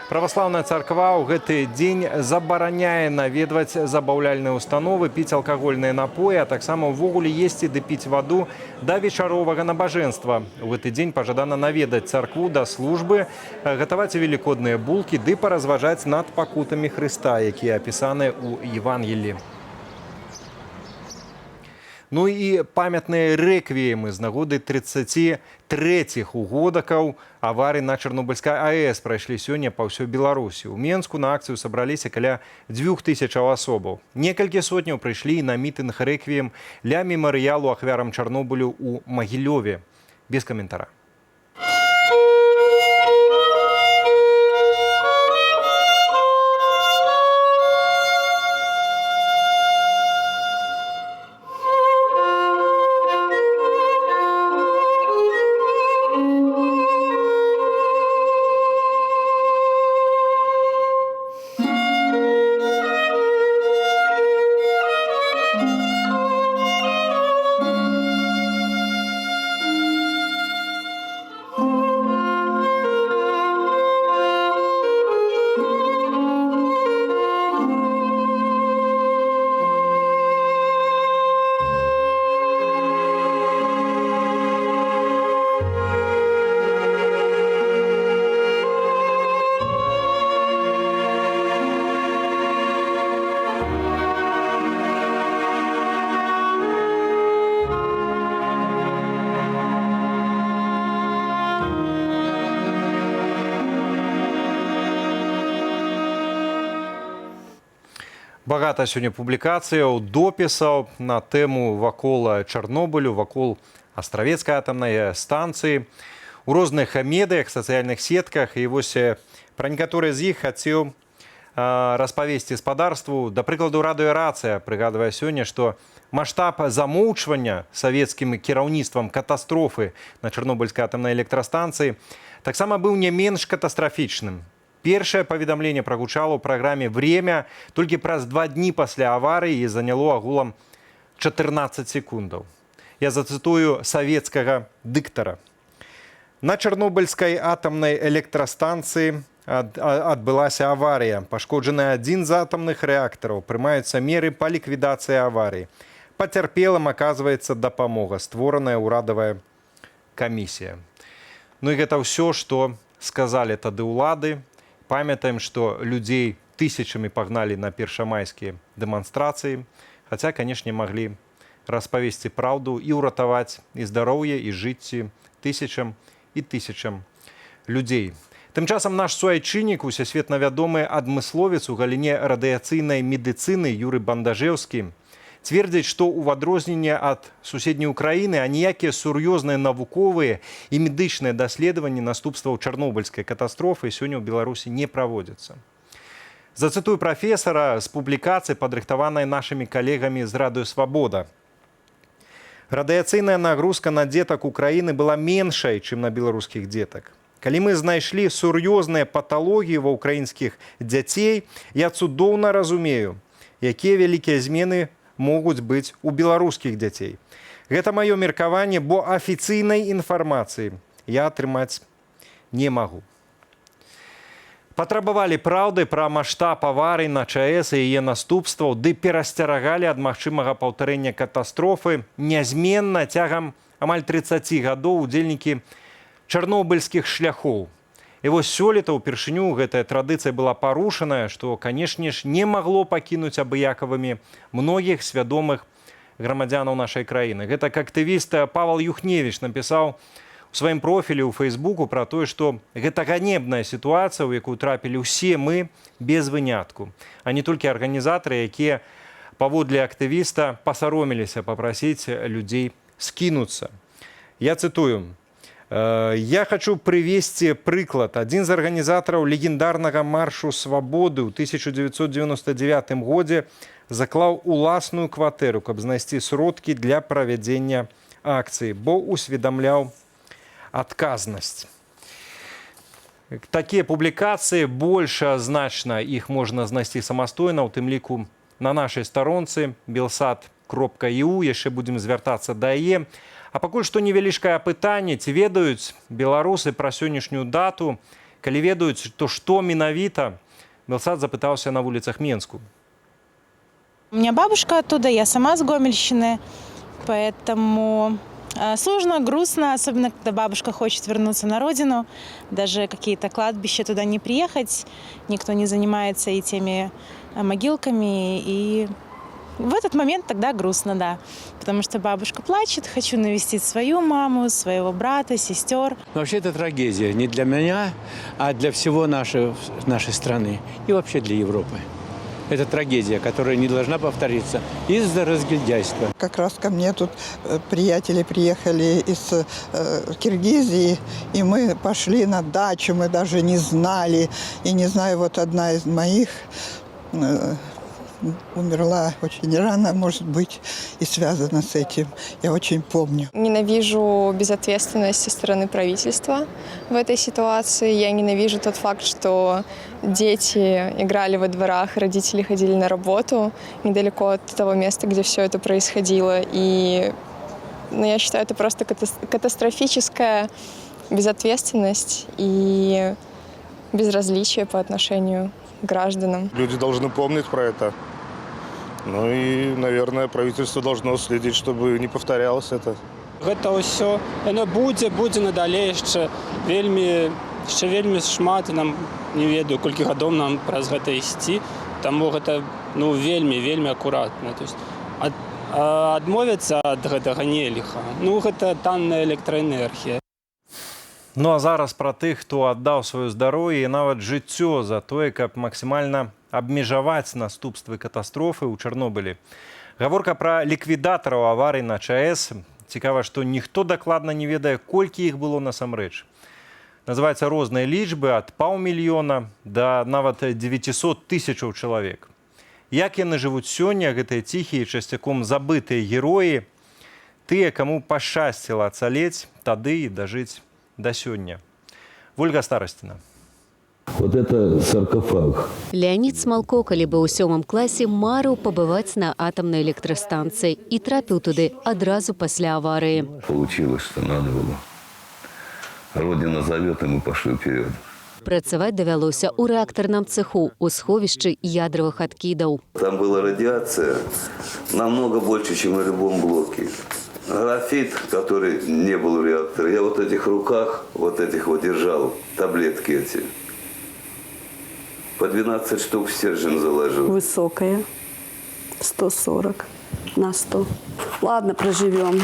Праваслаўная царква ў гэты дзень забараняе наведваць забаўляльныя установы, піць алкагольныя напоі, а таксама ўвогуле есці ды піць ваду да вечаровага набажэнства. У гэты дзень пажадана наведаць царкву да службы, гатаваць велікодныя булкі ды паразважаць над пакутамі Хрыста, якія апісаны ў Евангеліі. Ну і памятныя рэквіемы з нагоды 33-х угодакаў аварый на Чарнобыльскай АЭС прайшлі сёння па ўсёй Беларусі. У Менску на акцыю сабраліся каля 2000 асобаў. Некалькі сотняў прыйшлі на мітынг рэквіем ля мемарыялу ахвярам Чарнобылю ў Магілёве. Без каментара. Багата сёння публікацыяў, допісаў на тэму вакол Чарнобылю, вакол Астравецкай атамнай станцыі. У розных медыях, сацыяльных сетках. І вось пра некаторыя з іх хацеў распавесці спадарству. Да прыкладу, радыёрацыя прыгадвае сёння, што маштаб замоўчвання савецкім кіраўніцтвам катастрофы на Чарнобыльскай атамнай электрастанцыі таксама быў не менш катастрафічным. Першае паведамленне прагучало ў праграме «Время» толькі праз 2 дні пасля аварыі і заняло агулам 14 секундаў. Я зацытую савецкага дыктара. На Чарнобыльскай атамнай электрастанцыі адбылася аварыя. Пашкоджаны адзін з атамных рэактараў. Прымаюцца меры па ліквідацыі аварыі. Пацярпелым аказваецца дапамога. Створаная ўрадавая камісія. Ну і гэта ўсё, што сказалі тады ўлады. Памятаем, што людзей тысячамі пагналі на першамайскія дэманстрацыі, хаця, канешне, маглі распавесці праўду і ўратаваць і здароўе, і жыцці тысячам і тысячам людзей. Тым часам наш суайчыннік, усесветна вядомы адмысловец у галіне радыяцыйнай медыцыны Юрый Бандажэўскі, цвердзіць, што ў адрозненне ад суседняй Украіны аніякія сур'ёзныя навуковыя і медычныя даследаванні наступстваў Чарнобыльскай катастрофы сёння ў Беларусі не праводзяцца. Зацытую прафесара з публікацыі, падрыхтаванай нашымі калегамі з Радыё Свабода. Радыяцыйная нагрузка на дзетак Украіны была меншай, чым на беларускіх дзетак. Калі мы знайшлі сур'ёзныя паталогіі ва ўкраінскіх дзяцей, я цудоўна разумею, якія вялікія змены могуць быць у беларускіх дзяцей. Гэта маё меркаванне, бо афіцыйнай інфармацыі я атрымаць не магу. Патрабавалі праўды пра маштаб аварый на ЧАЭС і яе наступстваў, ды перасцерагалі ад магчымага паўтарэння катастрофы нязменна цягам амаль 30 гадоў удзельнікі чарнобыльскіх шляхоў. І вось сёлета ўпершыню гэтая традыцыя была парушаная, што, канешне ж, не магло пакінуць абыякавымі многіх свядомых грамадзянаў нашай краіны. Гэта актывіст Павел Юхневіч напісаў у сваім профілі ў Фейсбуку пра тое, што гэта ганебная сітуацыя, у якую трапілі ўсе мы без вынятку, а не толькі арганізатары, якія паводле актывіста пасаромеліся папрасіць людзей скінуцца. Я цитую. «Я хочу привести прыклад. Один из организаторов легендарного маршу свободы ў 1999 годзе заклаў уласную кватэру, каб знайсці сродкі для правядзення акцыі, бо усведамляў адказнасць». Такія публікацыі больше значна, іх можна знайсці самастойна, у тым ліку на нашай старонцы belsat.eu, яшчэ будзем звяртацца да яе. А пакуль што невялічкае пытанне, ці ведаюць беларусы пра сённяшнюю дату, калі ведаюць, то што менавіта, Белсат запытаўся на вуліцах Менску. У меня бабушка оттуда, я сама с Гомельщины, поэтому сложно, грустно, особенно когда бабушка хочет вернуться на родину, даже какие-то кладбища туда не приехать, никто не занимается и теми могилками, и в этот момент тогда грустно, да, потому что бабушка плачет, хочу навестить свою маму, своего брата, сестер. Вообще это трагедия не для меня, а для всего нашей страны и вообще для Европы. Это трагедия, которая не должна повториться из-за разгильдяйства. Как раз ко мне тут приятели приехали из Киргизии, и мы пошли на дачу, мы даже не знали. И не знаю, вот одна из моих умерла очень рано, может быть, и связано с этим. Я очень помню. Ненавижу безответственность со стороны правительства в этой ситуации. Я ненавижу тот факт, что дети играли во дворах, родители ходили на работу недалеко от того места, где все это происходило. И я считаю, это просто катастрофическая безответственность и безразличие по отношению к гражданам. Люди должны помнить про это. Ну и, наверное, правительство должно следить, чтобы не повторялось это. Гэта ўсё, яно будзе надалей яшчэ вельмі шмат, і нам не ведаю, колькі гадоў нам праз гэта ісці, таму гэта вельмі акуратна. То есть адмовіцца ад гэтага нельга. Гэта танная электраэнергія. Ну а зараз пра тых, хто аддаў сваё здароўе і нават жыццё за тое, каб максімальна абмежаваць наступствы катастрофы ў Чарнобылі. Гаворка пра ліквідатараў аварый на ЧАЭС. Цікава, што ніхто дакладна не ведае, колькі іх было насамрэч. Называюцца розныя лічбы ад паўмільёна да нават 900 тысячаў чалавек. Як яны жывуць сёння, гэтыя ціхія, часцяком забытыя героі, тыя, каму пашчасціла ацалець тады і дажыць до сёння. Ольга Старостина. Вот это саркофаг. Леонид Смалко, калі быў у 7 класе, марыў пабываць на атамнай электрастанцыі і трапіў туды адразу пасля аварыі. Получилось, что надо было. Родина зовет, и мы пошли вперед. Працаваць давялося ў рэактарным цеху у сховішчы ядровых адкідаў. Там была радиация намного больше, чем в любом блоке. Графит, который не был в реакторе, я вот в этих руках, держал таблетки эти. По 12 штук в стержень заложил. Высокая, 140 на 100. Ладно, проживем.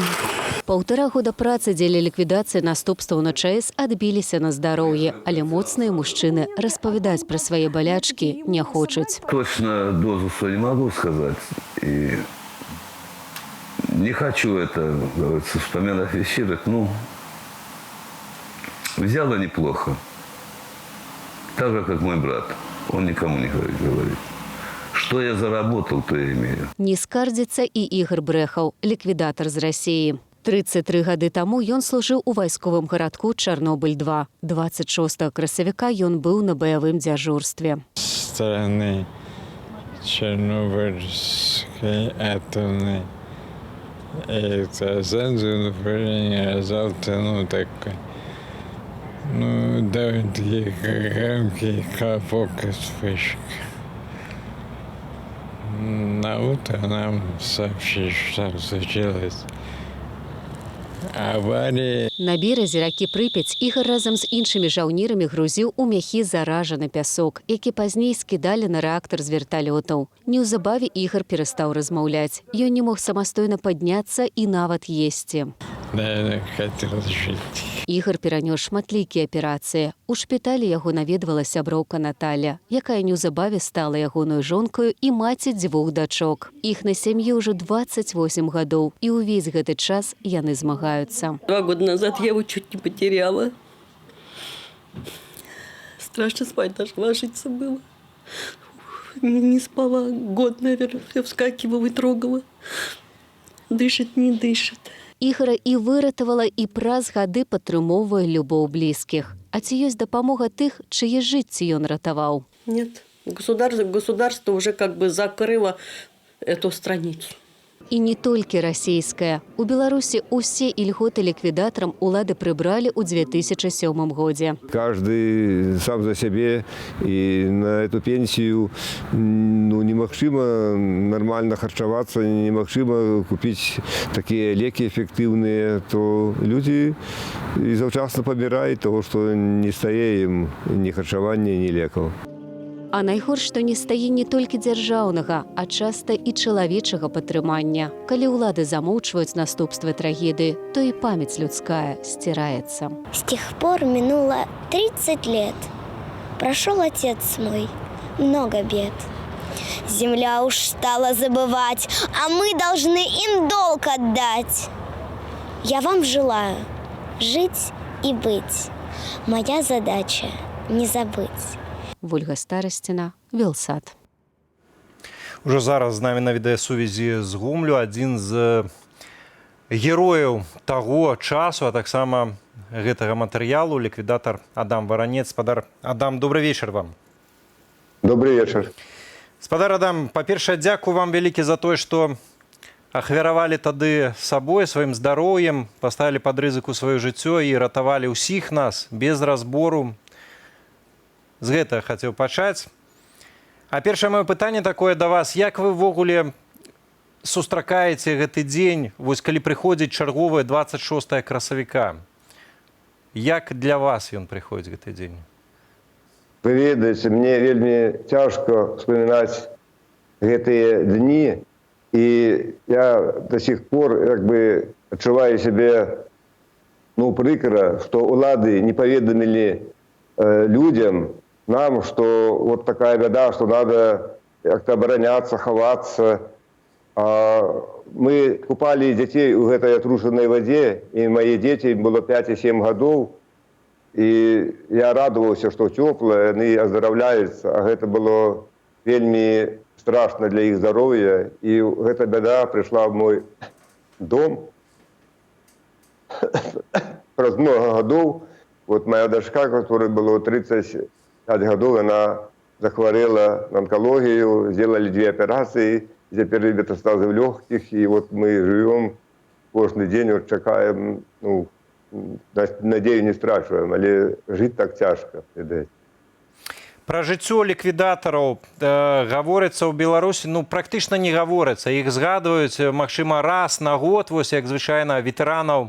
1,5 года працы дзеля ліквідацыі наступстваў на ЧАЭС адбіліся на здароўе, але моцныя мужчыны распавядаць пра свае балячкі не хочуць. Точно дозу не могу сказать. И не хочу это, говорится, вспоминать вещи. Взяло неплохо. Так же, как мой брат. Он никому не говорит. Что я заработал, то я имею. Не скардзіцца і Ігор Брэхаў, ліквідатар з Расіі. 33 гады таму ён служыў у вайсковым гарадку Чарнобыль-2. 26 красавіка ён быў на баявым дзяжурстве. Стороны Чернобыльской атомной электростанции направление завтра, такой. Довольно-таки громкий хлопок и вспышка. На утро нам сообщили, что случилось авария. На березе ракі Прыпяць Ігар разам з іншымі жаўнерамі грузіў у мяхі заражаны пясок, які пазней скідалі на рэактар з верталётаў. Неўзабаве Ігар перастаў размаўляць. Ён не мог самастойна падняцца і нават есці. Да, хотел жить. Ігар перанёс шматлікія аперацыі. У шпіталі яго наведвала сяброўка Наталя, якая неўзабаве стала ягонаю жонкаю і маці 2 дачок. Іх на сям'і ўжо 28 гадоў, і ўвесь гэты час яны змагаюцца. 2 года назад я его чуть не потеряла. Страшно спать даже ложиться было. Не спала год, наверное, я вскакивала и трогала. Дышит, не дышит. Ігара і выратавала, і праз гады падтрымоўвае любоў блізкіх. А ці ёсць дапамога тых, чые жыцці ён ратаваў? Нет. Государство уже как бы закрыло эту страницу. І не толькі расійская. У Беларусі усе ільготы ліквідатарам улады прыбралі ў 2007 годзе. Каждый сам за себе, и на эту пенсию немагчыма нормально харчавацца, немагчыма купить такие леки эффективные, то люди и заўчасна паміраюць того, что не стае ім ні харчавання, ні лекаў. А найгорш, што не стае не толькі дзяржаўнага, а часта і чалавечага падтрымання. Калі ўлады замоўчваюць наступствы трагедыі, то і памяць людская сцираецца. С тех пор минуло 30 лет. Прошел отец мой, много бед. Земля уж стала забывать, а мы должны им долг отдать. Я вам желаю жить и быть. Моя задача не забыть. Вольга Старасціна, Белсат. Уже зараз з намі на відэасувязі з Гомлю адзін з герояў таго часу, а таксама гэтага матэрыялу, ліквідатар Адам Варанец. Спадар Адам, добрый вечар вам. Добрый вечар. Спадар Адам, па-першае, дзякую вам вялікі за тое, што ахвяравалі тады сабой, сваім здароўем, паставілі пад рызыку сваё жыццё і ратавалі ўсіх нас без разбору. З гэтага хацеў пачаць. А першае маё пытанне такое да вас. Як вы ўвогуле сустракаеце гэты дзень, вось калі прыходзіць чарговае 26 красавіка? Як для вас ён прыходзіць гэты дзень? Вы ведаеце, мне вельмі цяжка успамінаць гэтыя дні, і я до сих пор як бы адчуваю сябе прыкра, што ўлады не паведамілі людям, нам, что вот такая беда, что надо как-то обороняться, ховаться. Мы купали детей в этой отрушенной воде, и мои дети, им было 5 и 7 годов, и я радовался, что теплое, они оздоровляются, а это было вельми страшно для их здоровья, и эта беда пришла в мой дом раз много годов. Вот моя дочка, которой было 35 годов, она захворела на онкологию, сделали 2 операции, теперь метастазы в легких, и вот мы живем каждый день, вот чекаем, надеюсь, не страшуем, але жить так тяжко. Пра жыццё ліквідатараў гаворыцца ў Беларусі, практычна не гаворыцца. Іх згадваюць, магчыма, раз на год, вось як звычайна ветэранаў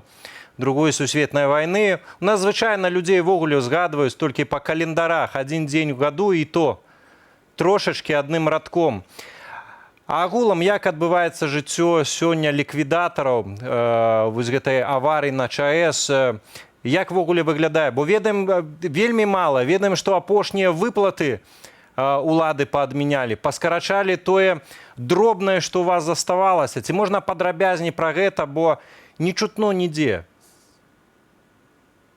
Другой сусветнай вайны. У нас звычайна людзей ввогуле згадваюць толькі па календарах, адзін дзень у году, і то трошачкі адным радком. А агулам, як адбываецца жыццё сёння ліквідатараў вось гэтай аварыі на ЧАЭС, як ввогуле выглядае? Бо ведаем вельмі мала, ведаем, што апошнія выплаты улады паадмянялі, паскарачалі тое дробнае, што у вас заставалася. Ці можна падрабязней пра гэта, бо не чутно нідзе?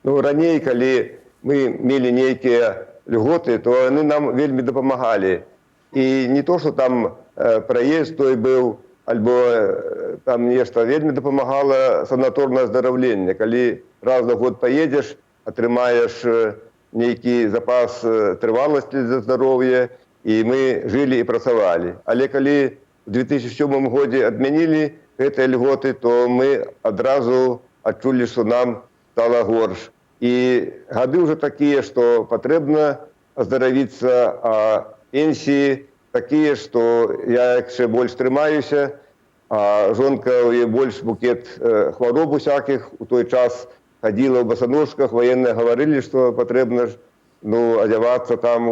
Раней, калі мы мелі нейкія льготы, то яны нам вельмі дапамагалі. І не то, што там праезд той быў, альбо там нешта вельмі дапамагала санаторнае аздараўленне. Калі раз на год паедзеш, атрымаеш нейкі запас трываласці за здароўе, і мы жылі і працавалі. Але калі ў 2007 годзе адмянілі гэтыя льготы, то мы адразу адчулі, што нам стала горш. І гады ўжо такія, што патрэбна аздаравіцца, а пенсіі такія, што я яшчэ больш трымаюся, а жонка ў яе больш букет хвароб усякіх. У той час хадзіла ў басаножках, военныя гаварылі, што патрэбна адзявацца там,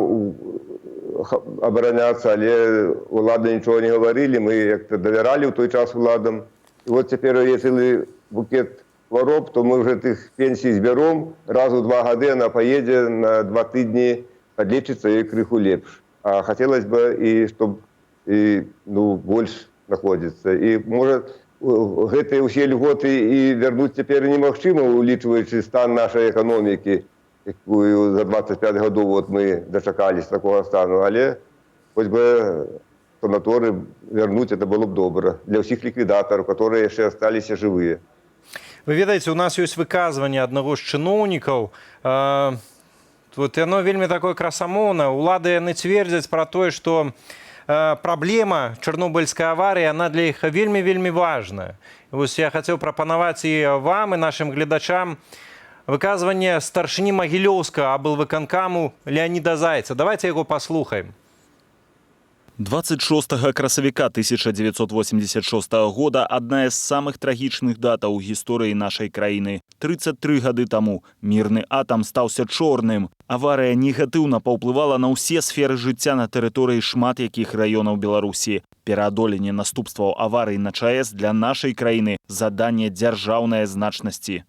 абараняцца, але улады нічога не гаварылі, мы як-то давяралі ў той час уладам. І вот цяпер у яе цэлы букет хвороб, то мы уже тых пенсий зберем. Раз у 2 года она поедет на 2 тыдні подлечится и крыху лепш. А хотелось бы, и чтобы больше находится. И может, гэтые ўсе льготы и вернуть теперь немагчыма, улічваючы стан нашей экономики, якую за 25 годов вот мы дочакались такого стану. Але хоть бы санаторы вернуть, это было бы добро для всех ликвидаторов, которые еще остались живые. Вы ведаеце, у нас ёсць выказванне аднаго з чыноўнікаў. Вот яно вельмі такое красамоўнае. Улады яны цвердзяць пра тое, што праблема чарнобыльскай аварыі, она для іх вельмі важная. Вось я хацеў прапанаваць і вам, і нашым гледачам выказванне старшыні Магілёўскага аблвыканкаму Леаніда Зайца. Давайте яго паслухаем. 26 красавіка 1986 года одна из самых трагічных датаў у гісторыі нашай краіны. 33 гады таму мірны атам стаўся чорным. Аварыя негатыўна паўплывала на ўсе сферы жыцця на тэрыторыі шмат якіх раёнаў Беларусі. Пераадоленне наступстваў аварыі на ЧАЭС для нашай краіны заданне дзяржаўнай значнасці.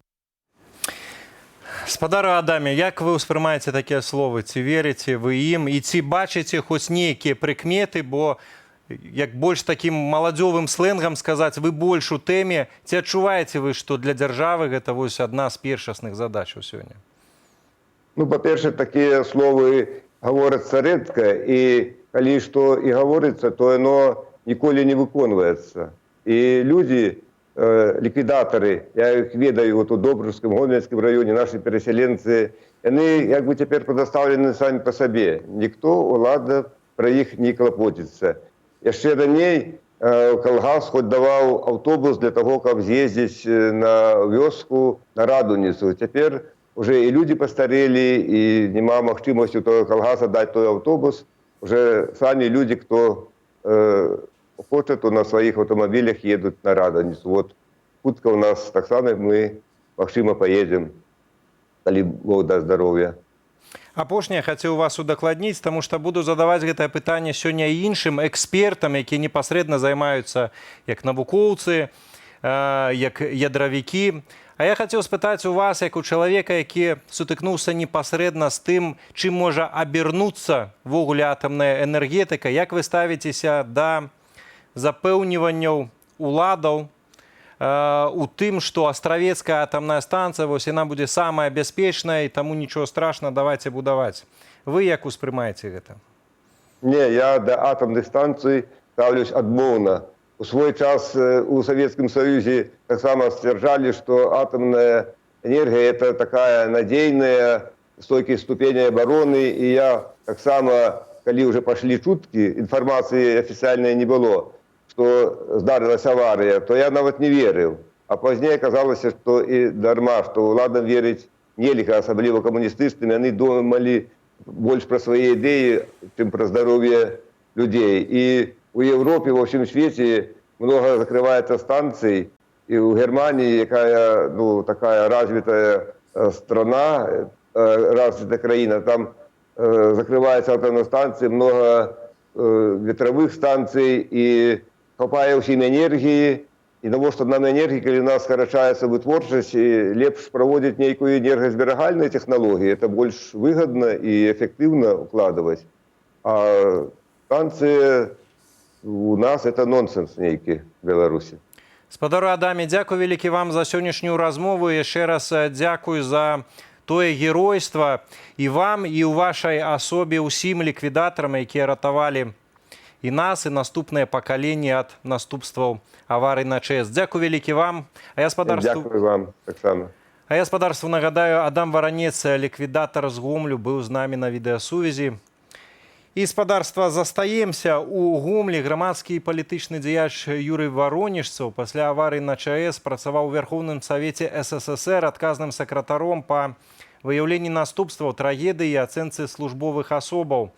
Спадару Адаме, як вы ўспрымаеце такія словы? Ці верыце вы ім? І ці бачыце хоць нейкія прыкметы? Бо, як больш такім маладзёвым сленгам сказаць, вы больш у тэме. Ці адчуваеце вы, што для дзяржавы гэта вось адна з першасных задачаў сёння? Па-перше, такія словы гаворяцца рэдка. І калі што і гаворыцца, то яно ніколі не выконваецца. І людзі, ликвидаторы, я их ведаю вот у Добрыўскім, Гомельскім районе, наши переселенцы, они как бы теперь предоставлены сами по себе. Никто, улада, про их не клопотится. Яшчэ раней калгас хоть давал автобус для того, как съездить на вёску, на Радуницу. Теперь уже и люди постарели, и нема магчымасці того калгаса дать той автобус. Уже сами люди, кто хочет, то на своих автомобилях едут на Радоницу. Вот хутка у нас так само мы, магчыма, поедем, калі Бог даст здоровья. Апошняе хацеў вас удакладніць, таму што буду задаваць гэтае пытанне сёння і іншым экспертам, якія непасрэдна займаюцца як навукоўцы, як ядравікі. А я хацеў спытаць у вас, як у чалавека, які сутыкнуўся непасрэдна з тым, чым можа абернуцца ввогуле атамная энергетыка. Як вы ставіцеся да запэўніванняў уладаў у тым, што Астравецкая атамная станцыя, вось яна будзе самая бяспечная, і таму нічого страшна, давайте будаваць. Вы як успрымаеце гэта? Не, я да атамных станцый ставлюсь адмоўна. У свой час у Советском Союзе таксама сцвярджалі, што атамная энергія – это такая надзейная, стойкая ступень обороны, і я таксама, калі уже пошли чуткі, інфармацыі афіцыяльнай не было, что здарылась авария, то я нават не верил. А позднее оказалось, что и дарма, что уладам верить нельга, особливо коммунистическим, они думали больше про свои идеи, чем про здоровье людей. И у Европе, во всем свете много закрывается станций, и у Германии, какая, такая развитая страна, развитая краина, там закрываются атомные станции, много ветровых станций, и хапае ўсім энергіі, і навошта нам энергія, калі у нас скарачаецца вытворчасць, і лепш праводзіць нейкую энергазберагальную тэхналогію, это больш выгадна і эфектыўна укладваць. А станцыя у нас это нонсенс нейкі в Беларусі. Спадару Адаме, дзякуй вялікі вам за сённяшнюю размову. Яшчэ раз дзякуй за тое геройства і вам, і ў вашай асобе ўсім ліквідатарам, якія ратавалі і нас, і наступныя пакаленні ад наступстваў аварый на ЧАЭС. Дзякуй вялікі вам. Дзякуй вам таксама. А я спадарству нагадаю, Адам Варанец, ліквідатар з Гомлю, быў з намі на відэасувязі. І спадарства, застаемся у Гомлі. Грамадскі і палітычны дзеяч Юрый Варонежцаў пасля аварыі на ЧАЭС працаваў у Верховным Савеце СССР адказным сакратаром па выяўленні наступстваў трагедыі і ацэнцы службовых асобаў.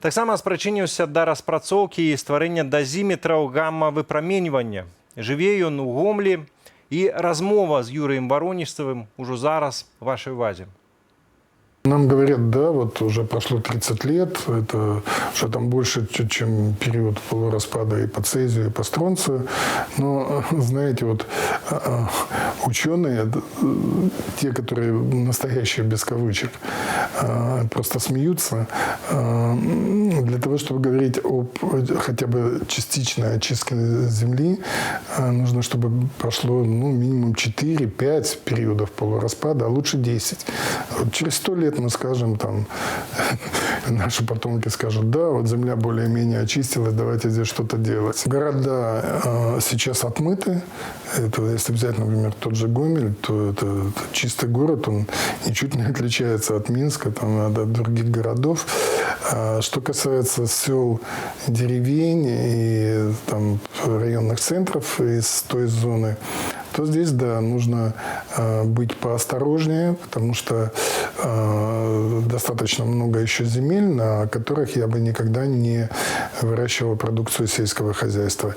Таксама спрычыніўся да распрацоўкі і стварэння дазіметраў гамма-выпраменьвання. Жыве ён у Гомлі, і размова з Юрыем Варонежцавым ужо зараз вашай увазе. нам говорят, да, вот уже прошло 30 лет, это что там больше, чем период полураспада и по цезию, и по стронцию. Но, знаете, вот ученые, те, которые настоящие без кавычек, просто смеются. Для того, чтобы говорить об хотя бы частичной очистке Земли, нужно, чтобы прошло минимум 4-5 периодов полураспада, а лучше 10. Вот через 100 лет мы скажем, там, наши потомки скажут, да, вот Земля более-менее очистилась, давайте здесь что-то делать. Города сейчас отмыты. Это, если взять, например, тот же Гомель, то это чистый город, он ничуть не отличается от Минска, там, от других городов. Что касается сел, деревень и там, районных центров из той зоны, то здесь, да, нужно быть поосторожнее, потому что достаточно много еще земель, на которых я бы никогда не выращивал продукцию сельского хозяйства.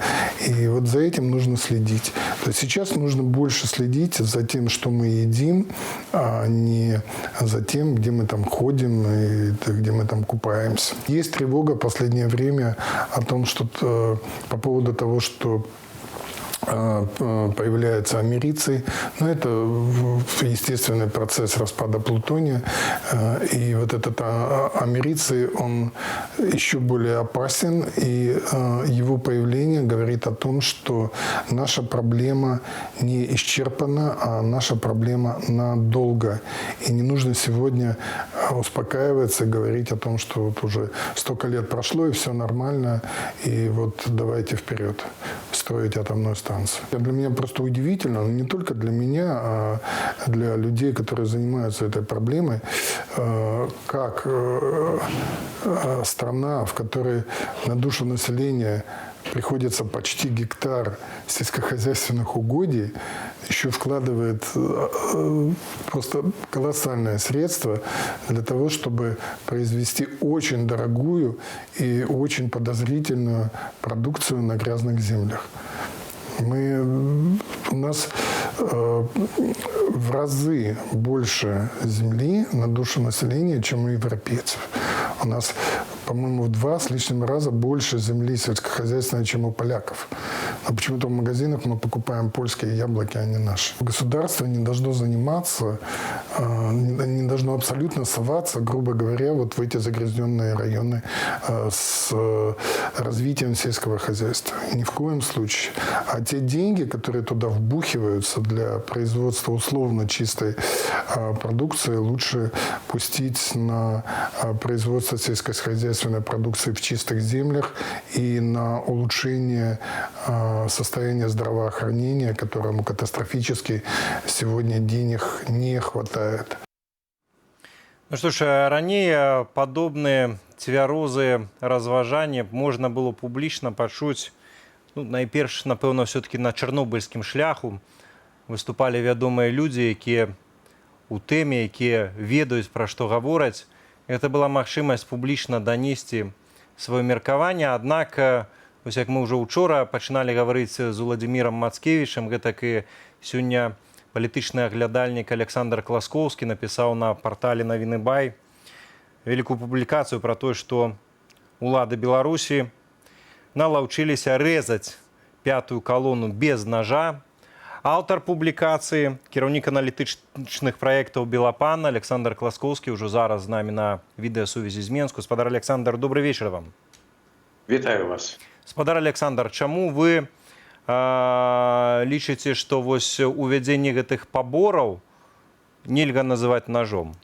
И вот за этим нужно следить. То есть сейчас нужно больше следить за тем, что мы едим, а не за тем, где мы там ходим и где мы там купаемся. Есть тревога в последнее время о том, что по поводу того, что появляются америции. Но это естественный процесс распада плутония. И вот этот америций, он еще более опасен. И его появление говорит о том, что наша проблема не исчерпана, а наша проблема надолго. И не нужно сегодня успокаиваться и говорить о том, что вот уже столько лет прошло, и все нормально, и вот давайте вперед строить атомную станцию. Для меня просто удивительно, но не только для меня, а для людей, которые занимаются этой проблемой, как страна, в которой на душу населения приходится почти гектар сельскохозяйственных угодий, еще вкладывает просто колоссальные средства для того, чтобы произвести очень дорогую и очень подозрительную продукцию на грязных землях. У нас в разы больше земли на душу населения, чем у европейцев. У нас, по-моему, в 2 с лишним раза больше земли сельскохозяйственной, чем у поляков. Но почему-то в магазинах мы покупаем польские яблоки, а не наши. Государство не должно заниматься, не должно абсолютно соваться, грубо говоря, вот в эти загрязненные районы с развитием сельского хозяйства. Ни в коем случае. А те деньги, которые туда вбухиваются для производства условно чистой продукции, лучше пустить на производство сельскохозяйственной продукции в чистых землях и на улучшение состояния здравоохранения, которому катастрофически сегодня денег не хватает. Ну что ж, ранее подобные цвярозы разважания можно было публічна пачуць. Найперш, напэўна, все-таки на чарнобыльскім шляху выступалі вядомыя людзі, якія у тэме, якія ведаюць, пра што гавораць. Гэта была магчымасць публічна данесці сваё меркаванне. Аднак, вось як мы ўжо учора пачыналі гаварыць з Уладзімірам Мацкевічам, гэтак і сёння палітычны аглядальнік Александр Класкоўскі напісаў на партале Навіны Бай вялікую публікацыю пра тое, што улады Беларусі налаўчыліся рэзаць 5-ю калону без ножа. Аўтар публікацыі, кіраўнік аналітычных праектаў Белапан Александр Класкоўскі ўжо зараз з намі на відэасувязі з Менску. Спадар Александр, добрый вечар вам. Вітаю вас. Спадар Александр, чаму вы лічыце, што вось увядзенне гэтых пабораў нельга называць ножом?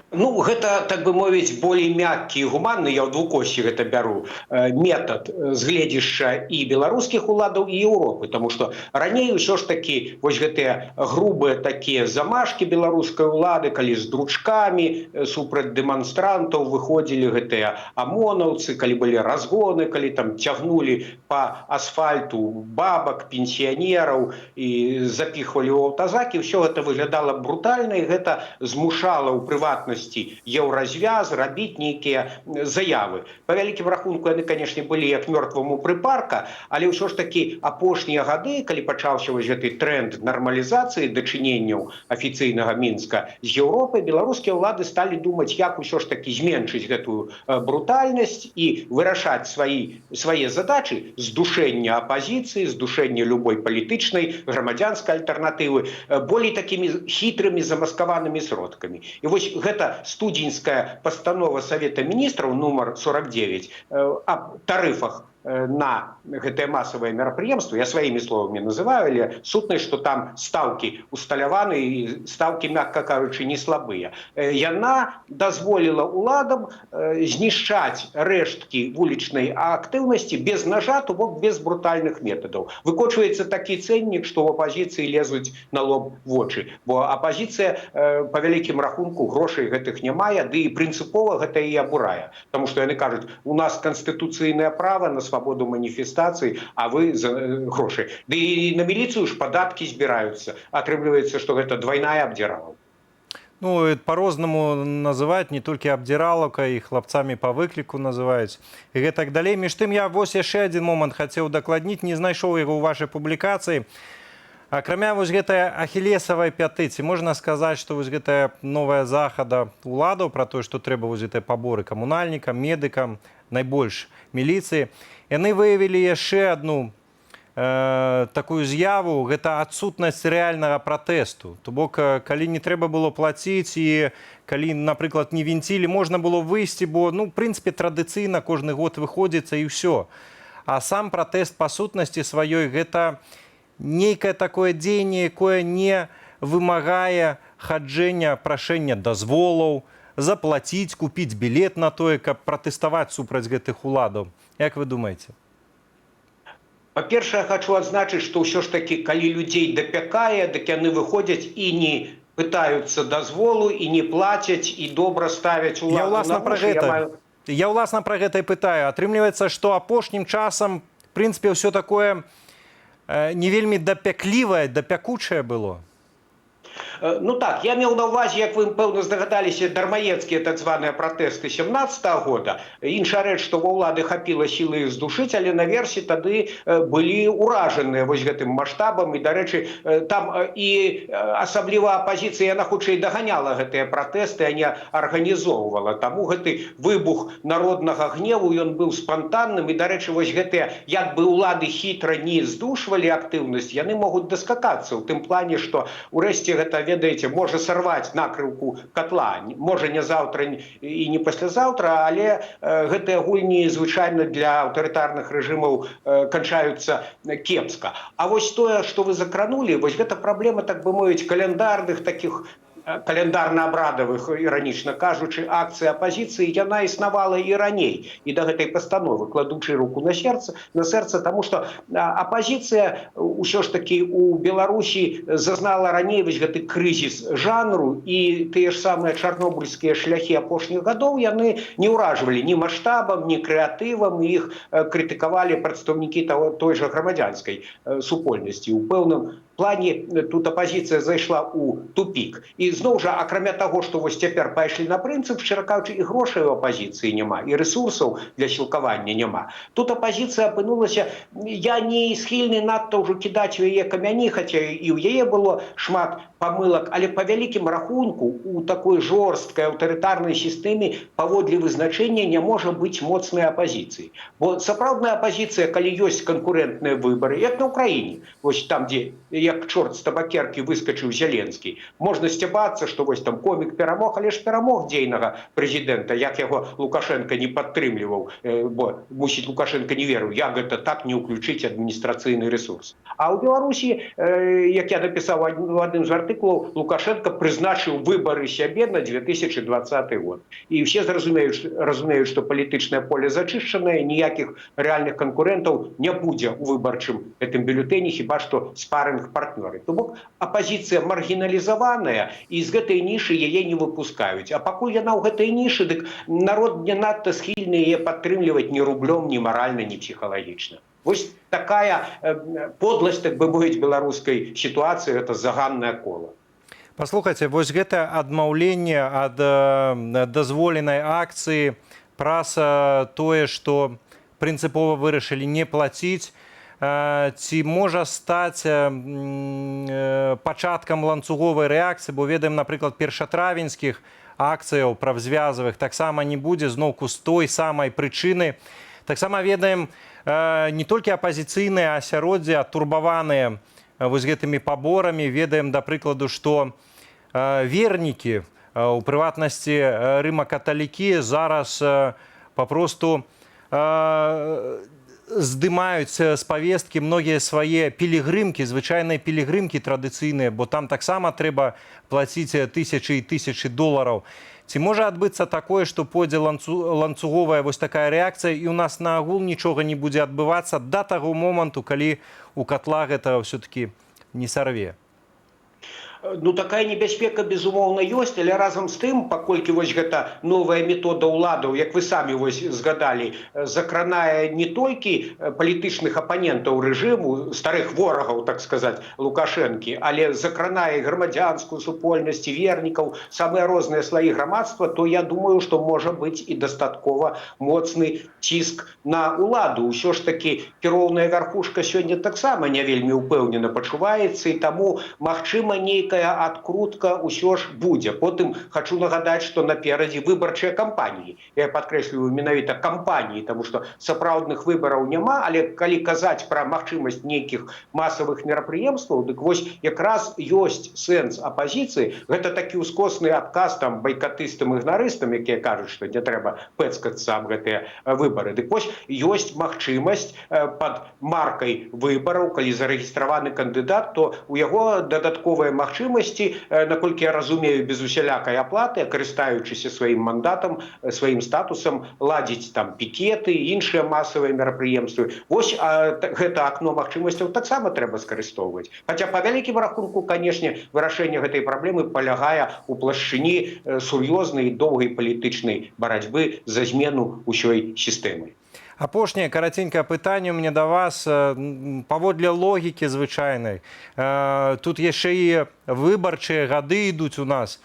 Ну, гэта, так бы мовіць, болей мяккі і гуманны, я ў двукосці гэта бяру, метад з гледзяшча і беларускіх уладаў, і Еўропы. Таму што раней ўсё ж такі вось гэтыя грубыя такія замашкі беларускай улады, калі з дручкамі супраць дэманстрантаў выходзілі гэтыя амонаўцы, калі былі разгоны, калі там цягнулі па асфальту бабак, пенсіянераў і запіхвалі ў аўтазакі, ўсё гэта выглядала брутальна, і гэта змушала ў прыватнасці гатоўнасці еўразвяз рабіць нейкія заявы. Па вялікім рахунку яны, канешне, былі як мёртваму прыпарка, але ўсё ж такі апошнія гады, калі пачаўся вось гэты тренд нармалізацыі дачыненняў афіцыйнага Мінска з Еўропай, беларускія ўлады сталі думаць, як ўсё ж такі зменшыць гэтую брутальнасць і вырашаць свае задачы здушэння апазіцыі, здушэння любой палітычнай, грамадзянскай альтэрнатывы болей такімі хітрымі замаскаванымі сродкамі. І вось гэта студзеньская пастанова Савета міністраў нумар 49 аб тарыфах на гэтае масавае мерапрыемства, я сваімі словамі называю, але сутнасць, што там стаўкі усталяваны і стаўкі, мякка кажучы, не слабыя. Яна дазволіла ўладам знішчаць рэшткі вулічнай актыўнасці без нажа, то бок без брутальных метадаў. Выкочваецца такі цэннік, што ў апазіцыі лезуць на лоб вочы, бо апазіцыя па вялікім рахунку грошай гэтых не мае, ды і прынцыпова гэта і абурае. Таму што яны кажуць, у нас канстытуцыйнае права на свабоду маніфестацыі, а вы за грошы. Ды і на міліцыю ж падаткі збіраюцца. Атрымліваецца, што гэта двойная абдзіралаўка. Ну, по-рознаму называюць, не толькі абдзіралаўка, і хлапцамі па выкліку называюць. І гэтак далей. Між тым, я вось яшчэ адзін момант хацеў дакладніць, не знайшоў яго ў вашай публікацыі. Акрамя вось гэтай ахілесавай пяты, ці можна сказаць, што вось гэтая новая захада ўладаў пра тое, што трэба вось гэтыя паборы камунальнікам, медыкам, найбольш міліцыі, яны выявілі яшчэ адну такую з'яву, гэта адсутнасць рэальнага пратэсту. То бок, калі не трэба было плаціць і калі, напрыклад, не вінцілі, можна было выйсці, бо, ну, в прынцыпе, традыцыйна кожны год выходзіцца і ўсё. А сам пратэст па сутнасці сваёй гэта нейкае такое дзеянне, якое не вымагае хаджэння, прашэння дазволаў, заплаціць, купіць білет на тое, каб пратэставаць супраць гэтых уладаў. Як вы думаеце? Па-першае, хочу адзначыць, што ўсё ж такі, калі людзей дапякае, дык яны выходзяць і не пытаюцца дазволу, і не плацяць, і добра ставяць уладу на вушы. Я ўласна пра гэта і пытаю. Атрымліваецца, што апошнім часам, в прынцыпе, ўсё такое не вельмі дапяклівае, дапякучае было. Ну так, я меў на ўвазе, як вы, пэўна, здагадаліся, дармаедскія так званыя пратэсты 17-го года. Іншая рэч, што ва ўлады хапіла сілы іх здушыць, але наверсе тады былі ўражаныя вось гэтым маштабам. І, дарэчы, там і асабліва апазіцыя, яна хутчэй даганяла гэтыя пратэсты, а не арганізоўвала. Таму гэты выбух народнага гневу, ён быў спантанным. І, дарэчы, вось гэтыя, як бы ўлады хітра не здушвалі актыўнасць, яны могуць даскакацца ў тым плане, што ўрэшце гэта, ведаеце, можа сарваць накрыўку катла. Можа не заўтра і не паслязаўтра, але гэтыя гульні звычайна для аўтарытарных рэжымаў канчаюцца кепска. А вось тое, што вы закранулі, вось гэта праблема, так бы мовіць, каляндарных такіх каляндарна-абрадавых, іранічна кажучы, акцый апазіцыі, яна існавала і раней, і да гэтай пастановы, кладучы руку на сэрца, таму што апазіцыя ўсё ж такі у Беларусі зазнала раней вось гэты крызіс жанру, і тыя ж самыя чарнобыльскія шляхі апошніх гадоў, яны не ўражвалі ні маштабам, ні крэатывам, іх крытыкавалі прадстаўнікі той жа грамадзянскай супольнасці. У пэўным плане тут апазіцыя зайшла ў тупік. І зноў жа, акрамя таго, што вось цяпер пайшлі на прынцып, шчыра кажучы, і грошай у апазіцыі няма, і рэсурсаў для сілкавання няма. Тут апазіцыя апынулася, я не схільны надта ўжо кідаць у яе камяні, хаця і ў яе было шмат памылак, але па вялікім рахунку у такой жорсткай аўтарытарнай сістэме паводле вызначэння не можа быць моцнай апазіцыі. Бо сапраўдная апазіцыя, калі ёсць канкурэнтныя выбары, як на Ўкраіне, вось там, дзе як чорт з табакеркі выскачыў Зеленскі. Можна сцябацца, што вось там комік перамог, але ж перамог дзейнага прэзідэнта, як яго Лукашенко не падтрымліваў, бо, мусіць, Лукашенко не верыў, як гэта так не ўключыць адміністрацыйны рэсурс. А ў Беларусі, як я напісаў у адным з артыкулаў, Лукашенко прызначыў выбары сябе на 2020 год. І ўсе разумеюць, што палітычнае поле зачышчанае, ніякіх рэальных канкурэнтаў не будзе ў выбарчым гэтым бюлетэні, хіба што спарынг партнёры. То бок апазіцыя маргіналізаваная, і з гэтай нішы яе не выпускаюць. А пакуль яна ў гэтай нішы, дык народ не надта схільны яе падтрымліваць ні рублём, ні маральна, ні псіхалагічна. Вось такая подласць, так бы мовіць, беларускай сітуацыі, гэта заганнае кола. Паслухайце, вось гэта адмаўленне ад дазволенай акцыі праз тое, што прынцыпова вырашылі не плаціць, ці можа стаць пачаткам ланцуговай рэакцыі, бо ведаем, напрыклад, першатравеньскіх акцыяў правзвязавых таксама не будзе зноўку з той самай прычыны. Таксама ведаем, не толькі апазіцыйныя асяроддзі адтурбаваныя вось гэтымі паборамі, ведаем, да прыкладу, што вернікі, у прыватнасці рыма-каталікі, зараз папросту здымаюць з павесткі многія свае пілігрымкі, звычайныя пілігрымкі традыцыйныя, бо там таксама трэба плаціць тысячы і тысячы долараў. Ці можа адбыцца такое, што пойдзе ланцуговая вось такая рэакцыя, і ў нас наагул нічога не будзе адбывацца да таго моманту, калі у катла гэта ўсё-такі не сарве? Ну, такая небяспека, безумоўна, ёсць, але разам з тым, паколькі вось гэта новая метода ўладаў, як вы самі вось згадалі, закранае не толькі палітычных апанентаў рэжыму, старых ворагаў, так сказаць, Лукашэнкі, але закранае грамадзянскую супольнасць, вернікаў, самыя розныя слаі грамадства, то я думаю, што можа быць і дастаткова моцны ціск на ўладу. Усё ж такі кіроўная вярхушка сёння таксама не вельмі ўпэўнена пачуваецца, і таму, магчыма, нейкая адкрутка ўсё ж будзе. Потым хачу нагадаць, што наперадзе выбарчыя кампаніі. Я падкрэсліваю менавіта кампаніі, таму што сапраўдных выбараў няма, але калі казаць пра магчымасць нейкіх масавых мерапрыемстваў, дык вось якраз ёсць сэнс апазіцыі. Гэта такі ўскосны адказ там байкатыстам і ігнарыстам, якія кажуць, што не трэба пэцкацца аб гэтыя выбары. Дык вось ёсць магчымасць пад маркай выбараў, калі зарэгістраваны кандыдат, то у яго дадатковая магчымасць, наколькі я разумею, без усялякай аплаты, карыстаючыся сваім мандатам, сваім статусам, ладзіць там пікеты, іншыя масавыя мерапрыемствы. Вось гэта акно магчымасцяў таксама трэба скарыстоўваць. Хаця па вялікім рахунку, канешне, вырашэнне гэтай праблемы палягае ў плашчыні сур'ёзнай і доўгай палітычнай барацьбы за змену ўсёй сістэмы. Апошняе караценькае пытанне у мяне да вас. Паводле логікі звычайнай, тут яшчэ і выбарчыя гады ідуць у нас.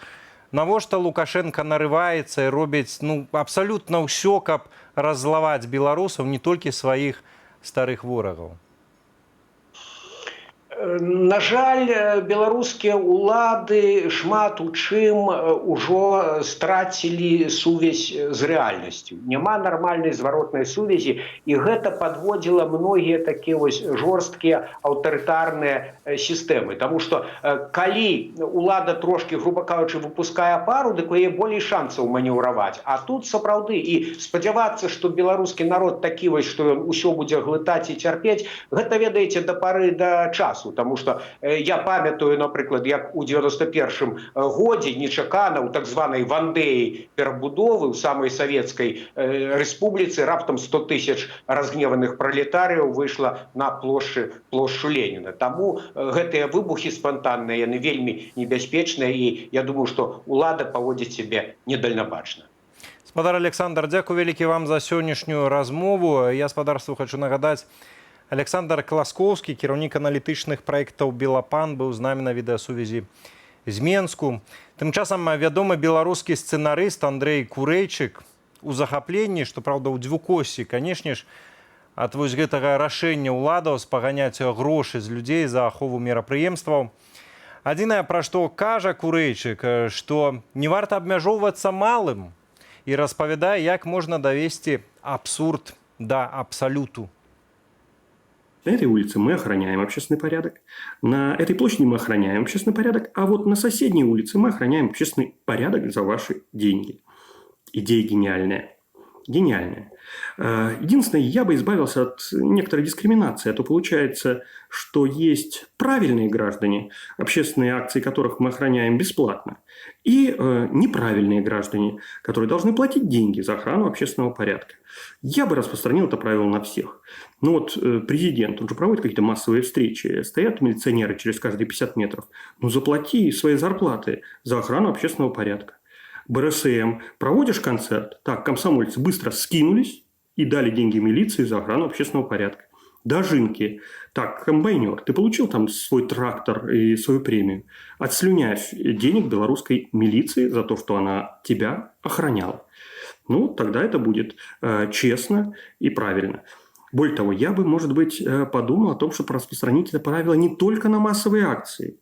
Навошта Лукашенко нарываецца і робіць абсалютна ўсё, каб раззлаваць беларусаў, не толькі сваіх старых ворагаў? На жаль, беларускія ўлады шмат у чым ужо страцілі сувязь з рэальнасцю. Няма нармальнай зваротнай сувязі, і гэта падводзіла многія такія вось жорсткія аўтарытарныя сістэмы. Таму што калі ўлада трошкі, груба кажучы, выпускае пару, дык у яе болей шансаў манеўраваць. А тут сапраўды і спадзявацца, што беларускі народ такі вось, што ён усё будзе глытаць і цярпець, гэта, ведаеце, да пары да часу. Таму што я памятаю, напрыклад, як у 91-м годзе нечакана ў так званай Вандеі перабудовы ў самай савецкай рэспубліцы раптам 100 тысяч разгневаных пралетарыяў выйшла на плошчу Леніна. Таму гэтыя выбухі спантанныя, яны вельмі небяспечныя, і я думаю, што ўлада паводзіць сябе недальнабачна. Спадар Александр, дзякуй вялікі вам за сённяшнюю размову. Я спадарству хочу нагадаць, Александр Класкоўскі, кіраўнік аналітычных праектаў «Белапан», быў з намі на відэасувязі з Менску. Тым часам вядомы беларускі сцэнарыст Андрэй Курэйчык у захапленні, што, праўда, ў двукосці, канешне ж, ад вось гэтага рашэння ўладаў спаганяць грошы з людзей за ахову мерапрыемстваў. Адзінае, пра што кажа Курэйчык, што не варта абмяжоўвацца малым, і распавядае, як можна давесці абсурд да абсалюту. На этой улице мы охраняем общественный порядок, на этой площади мы охраняем общественный порядок, а вот на соседней улице мы охраняем общественный порядок за ваши деньги. Идея гениальная. Гениальная. Единственное, я бы избавился от некоторой дискриминации, а то получается, что есть правильные граждане, общественные акции которых мы охраняем бесплатно, и неправильные граждане, которые должны платить деньги за охрану общественного порядка. Я бы распространил это правило на всех. Ну вот президент, он же проводит какие-то массовые встречи, стоят милиционеры через каждые 50 метров. Ну заплати свои зарплаты за охрану общественного порядка. БРСМ, проводишь концерт, так, комсомольцы быстро скинулись и дали деньги милиции за охрану общественного порядка. Дожинки. Так, комбайнер, ты получил там свой трактор и свою премию? Отслюнявь денег белорусской милиции за то, что она тебя охраняла. Ну, тогда это будет честно и правильно. Более того, я бы, может быть, подумал о том, чтобы распространить это правило не только на массовые акции,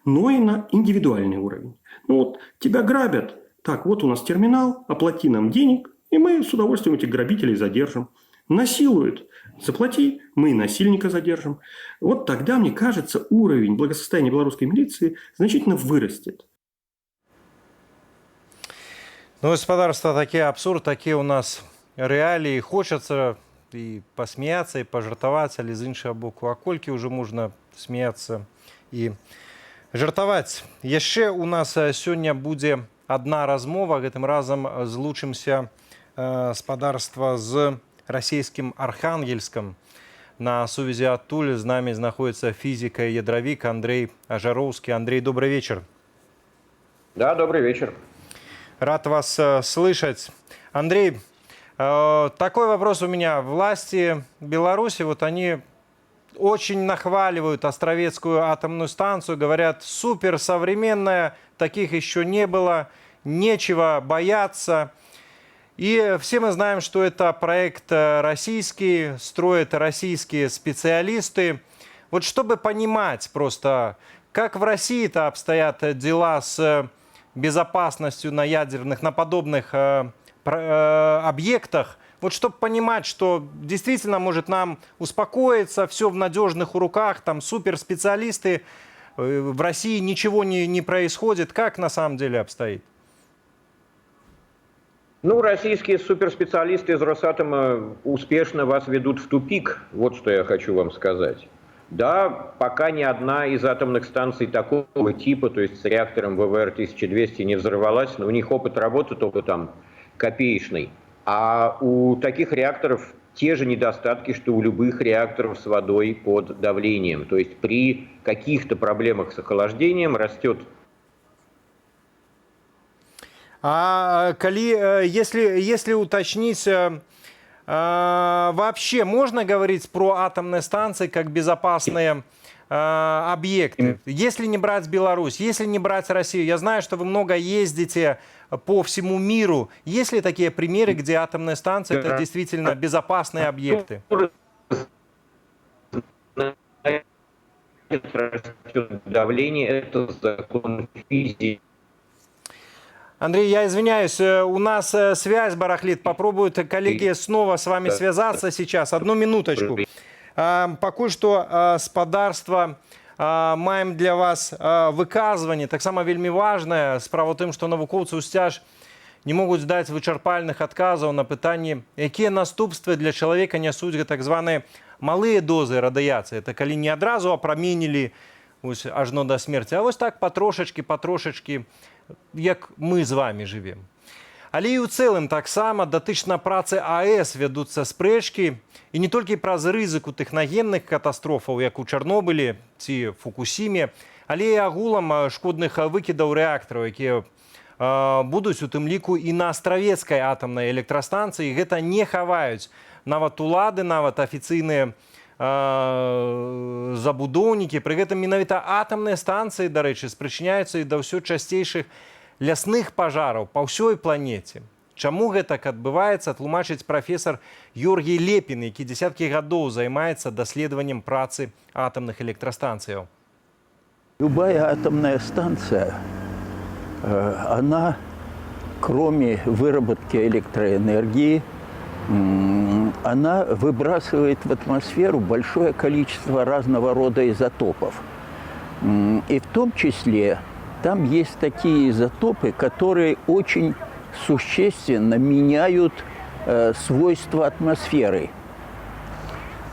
но и на индивидуальный уровень. Ну вот, тебя грабят. Так, вот у нас терминал, оплати нам денег, и мы с удовольствием этих грабителей задержим. Насилуют. Заплати, мы и насильника задержим. Вот тогда, мне кажется, уровень благосостояния белорусской милиции значительно вырастет. Ну, господарство, такие абсурд, такие у нас реалии. Хочется и посмеяться, и пожартовать, але з іншого боку, а колькі уже можна смеяться і жартаваць. Яшчэ у нас сёння будзе одна размова. Гэтым разам злучымся спадарства з расійскім Архангельском. На сувязі адтуль з намі знаходіцца фізік і ядравік Андрей Ажароўскі. Андрей, добрый вечер. Да, добрый вечер. Рад вас слышать. Андрей, такой вопрос у меня. Власти Беларуси, вот они очень нахваливают Островецкую атомную станцию, говорят, суперсовременная, таких еще не было, нечего бояться. И все мы знаем, что это проект российский, строят российские специалисты. Вот чтобы понимать просто, как в России-то обстоят дела с безопасностью на ядерных, на подобных объектах, вот чтобы понимать, что действительно может нам успокоиться, все в надежных руках, там суперспециалисты, в России ничего не происходит, как на самом деле обстоит? Ну, российские суперспециалисты из Росатома успешно вас ведут в тупик, вот что я хочу вам сказать. Да, пока ни одна из атомных станций такого типа, то есть с реактором ВВР-1200 не взорвалась, но у них опыт работы только там копеечный. А у таких реакторов те же недостатки, что у любых реакторов с водой под давлением. То есть при каких-то проблемах с охлаждением растет. А если уточнить, вообще можно говорить про атомные станции как безопасные объекты? Если не брать Беларусь, если не брать Россию, я знаю, что вы много ездите по всему миру. Есть ли такие примеры, где атомные станции это действительно безопасные объекты? Давление – это закон физики. Андрей, я извиняюсь, у нас связь барахлит. Попробуют коллеги снова с вами связаться сейчас. Одну минуточку. Пока что спадарства маем для вас выказывание. Так само вельми важное. Справа в том, что навукоўцы ўсцяж не могут дать вычерпальных отказов на питание, какие наступствы для человека несут так званые малые дозы радиации. Это коли не одразу опраменили ажно до смерти, а вот так потрошечки, як мы з вами живем. Але і ў цэлым таксама датычна працы АЭС вядуцца спрэчкі і не толькі праз рызыку тэхнагенных катастрофаў, як у Чарнобылі ці Фукусіме, але і агулам шкодных выкідаў рэактараў, якія будуць у тым ліку і на Островецкай атамнай электрастанцыі. Гэта не хаваюць нават улады, нават афіцыйныя забудоўнікі. Пры гэтым менавіта атамныя станцыі, дарэчы, спрычыняюцца і да ўсё часцейшых лясных пажараў па ўсёй планеце. Чаму гэтак адбываецца, тлумачыць прафесор Георгий Лепін, які дзесяткі гадоў займаецца даследаваннем працы атамных электрастанцыяў. Любая атомная станция, она, кроме выработки электроэнергии, она выбрасывает в атмосферу большое количество разного рода изотопов. И в том числе там есть такие изотопы, которые очень существенно меняют свойства атмосферы.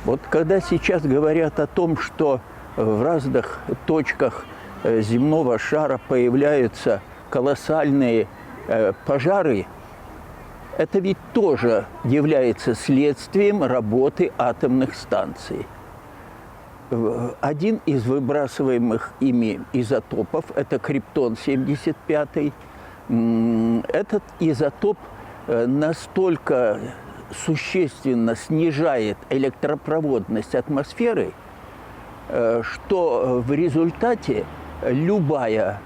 Вот когда сейчас говорят о том, что в разных точках земного шара появляются колоссальные пожары, это ведь тоже является следствием работы атомных станций. Один из выбрасываемых ими изотопов – это криптон-75. Этот изотоп настолько существенно снижает электропроводность атмосферы, что в результате любая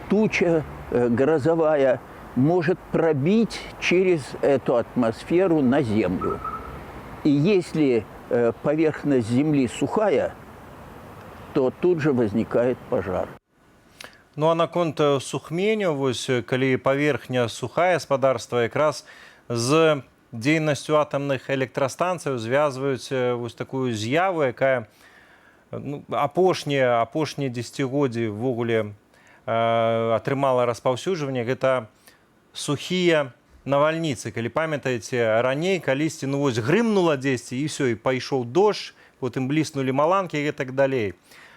туча грозовая может пробить через эту атмосферу на Землю. И если поверхность Земли сухая, то тут же возникает пожар. Ну а наконт сухменю, вось, калі паверхня сухая, спадарства якраз з дзейнасцю атамных электрастанцыяў звязваюць вось такую з'яву, якая апошнія дзесяцігоддзі ввогуле атрымала распаўсюджванне. Гэта сухія навальніцы. Калі памятаеце, раней калісьці вось грымнула дзесьці і ўсё, і пайшоў дождж, потым бліснулі маланкі і так далей.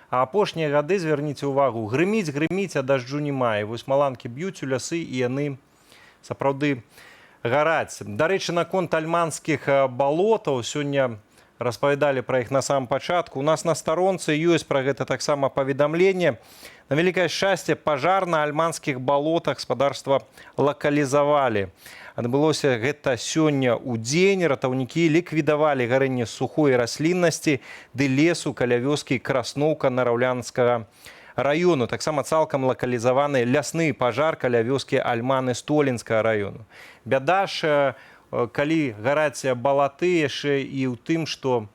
А апошнія гады, звярніце ўвагу, грыміць, а дажджу няма. І вось маланкі б'юць у лясы, і яны сапраўды гараць. Дарэчы, наконт альманскіх балотаў, сёння распавядалі пра іх на самом пачатку. У нас на старонцы ёсць пра гэта таксама паведамленне. На вялікае шчасце, пажар на альманскіх балотах спадарства лакалізавалі. Адбылося гэта сёння ў дзень. Ратаўнікі ліквідавалі гарэнне сухой расліннасці ды лесу каля вёскі Красноўка Нараўлянскага району. Таксама цалкам лакалізаваны лясны пажар каля вёскі Альманы Столінскага району. Бяда ж, калі гараць балаты, яшчэ і ў тым, што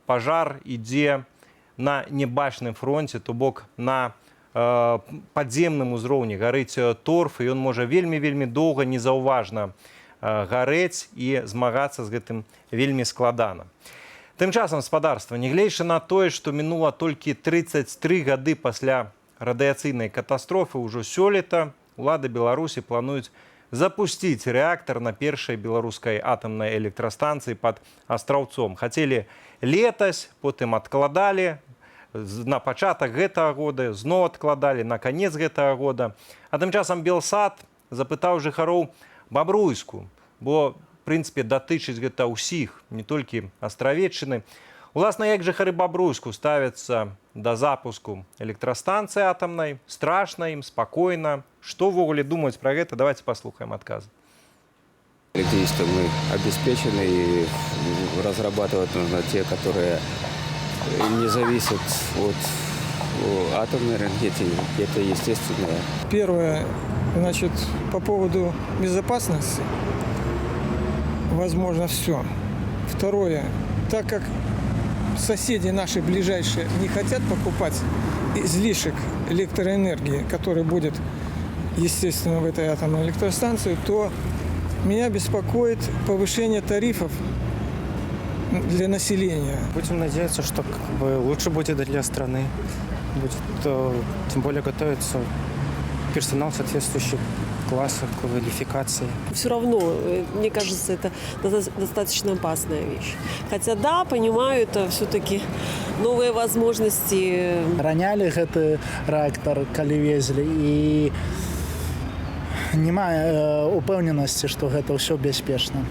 пажар ідзе на небачным фронце, то бок на падземным узроўні гарыць торф, і ён можа вельмі доўга незаўважна гарэць, і змагацца з гэтым вельмі складана. Тым часам спадарства, нягледзячы на тое, што мінула толькі 33 гады пасля радыяцыйнай катастрофы, ўжо сёлета улады Беларусі плануюць запусціць рэактар на першай беларускай атамнай электрастанцыі пад Астраўцом. Хацелі летась, потым адкладалі, на пачатак гэтага года, зноў адкладалі на канец гэтага года. А тым часам Белсат запытаў жыхароў Бабруйску, бо, в прынцыпе, датычыць гэта ўсіх, не толькі Астравеччыны. Уласна, як жыхары Бабруйску ставяцца да запуску электрастанцыі атамнай, страшна ім, спакойна. Што ўвогуле думаюць пра гэта? Давайте послухаем адказы. Электричество мы обеспечены, и разрабатывать нужно те, которые не зависят от атомной энергетики, это естественно. Первое, значит, по поводу безопасности, возможно, все. Второе, так как соседи наши ближайшие не хотят покупать излишек электроэнергии, который будет, естественно, в этой атомной электростанции, то меня беспокоит повышение тарифов для населения. Будем надеяться, что лучше будет для страны. Тем более готовится персонал соответствующих классов, квалификации. Все равно, мне кажется, это достаточно опасная вещь. Хотя да, понимаю, это все-таки новые возможности. Раняли этот реактор, когда везли, и немає упевненості, що гэта ўсё бяспечна.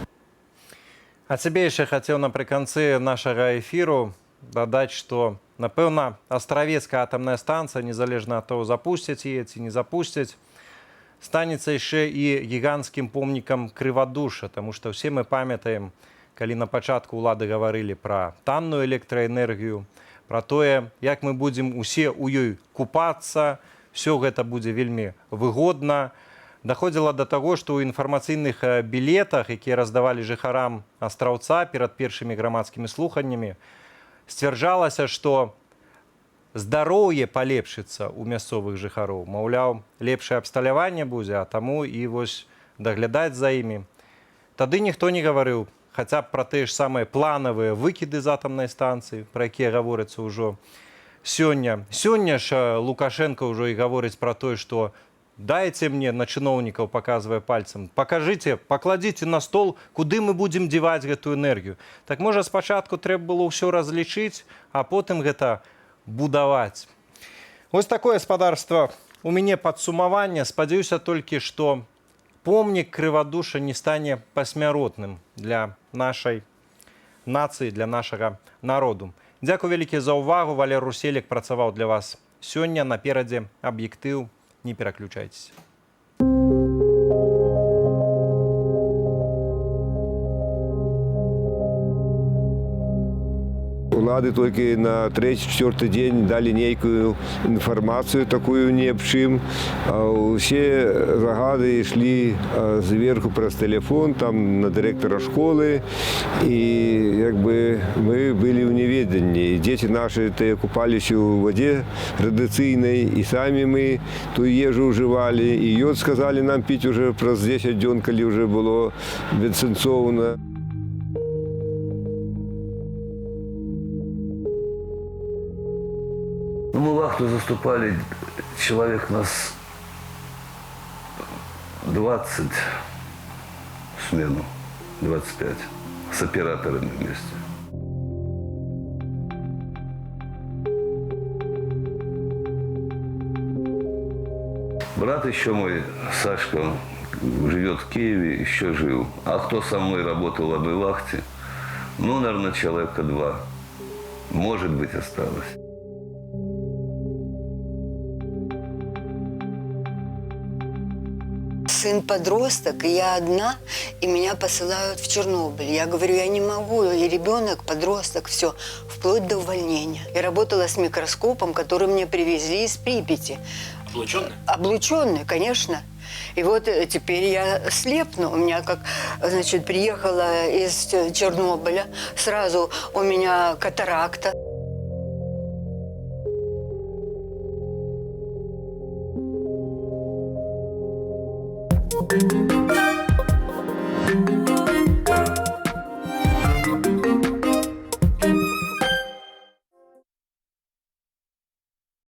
А цябе яшчэ хацеў напрыканцы нашага эфіру дадаць, што, напэўна, Астравецкая атамная станцыя, незалежна ад таго, запусцяць яе ці не запусцяць, станецца яшчэ і гіганцкім помнікам крывадуша, таму што ўсе мы памятаем, калі на пачатку ўлады гаварылі пра танную электраэнергію, пра тое, як мы будзем усе ў ёй купацца, все гэта будзе вельмі выгодна. Даходзіла да таго, што ў інфармацыйных білетах, якія раздавалі жыхарам Астраўца перад першымі грамадскімі слуханнямі, сцвярджалася, што здароўе палепшыцца ў мясцовых жыхароў. Маўляў, лепшае абсталяванне будзе, а таму і вось даглядаць за імі. Тады ніхто не гаварыў хаця б пра тыя ж самыя планавыя выкіды з атамнай станцыі, пра якія гаворыцца ўжо сёння. Сёння ж Лукашенко ўжо і гаворыць пра тое, што дайте мне, на чыноўнікаў паказвае пальцам, пакажыце, пакладзіце на стол, куды мы будзем дзеваць гэтую энергію. Так можа спачатку трэба было ўсё разлічыць, а потым гэта будаваць. Вось такое спадарства у мяне падсумаванне. Спадзяюся толькі, што помнік крывадуша не стане пасмяротным для нашай нацыі, для нашага народу. Дзякуй вялікі за ўвагу. Валер Руселек працаваў для вас сёння. Наперадзе аб'ектыў. Не пераключайтесь. доклады только на 3-4 день дали некую информацию такую ни об чем. Все загады шли сверху през телефон, там на директора школи. И как бы мы были в неведении. Дети наши купались в воде радиаційній, и сами мы ту ежу вживали. И йод сказали нам пить уже през 10 дней, коли уже было бессенсовно. Мы вахту заступали, человек нас 20 в смену, 25, с операторами вместе. Брат еще мой, Сашка, живет в Киеве, еще жил. А кто со мной работал в одной вахте? Ну, наверное, человека 2. Может быть, осталось. Сын подросток, и я одна, и меня посылают в Чернобыль. Я говорю, я не могу, и ребенок, подросток, все, вплоть до увольнения. Я работала с микроскопом, который мне привезли из Припяти. Облученный? Облученный, конечно. И вот теперь я слепну. У меня как, значит, приехала из Чернобыля, сразу у меня катаракта. Thank you.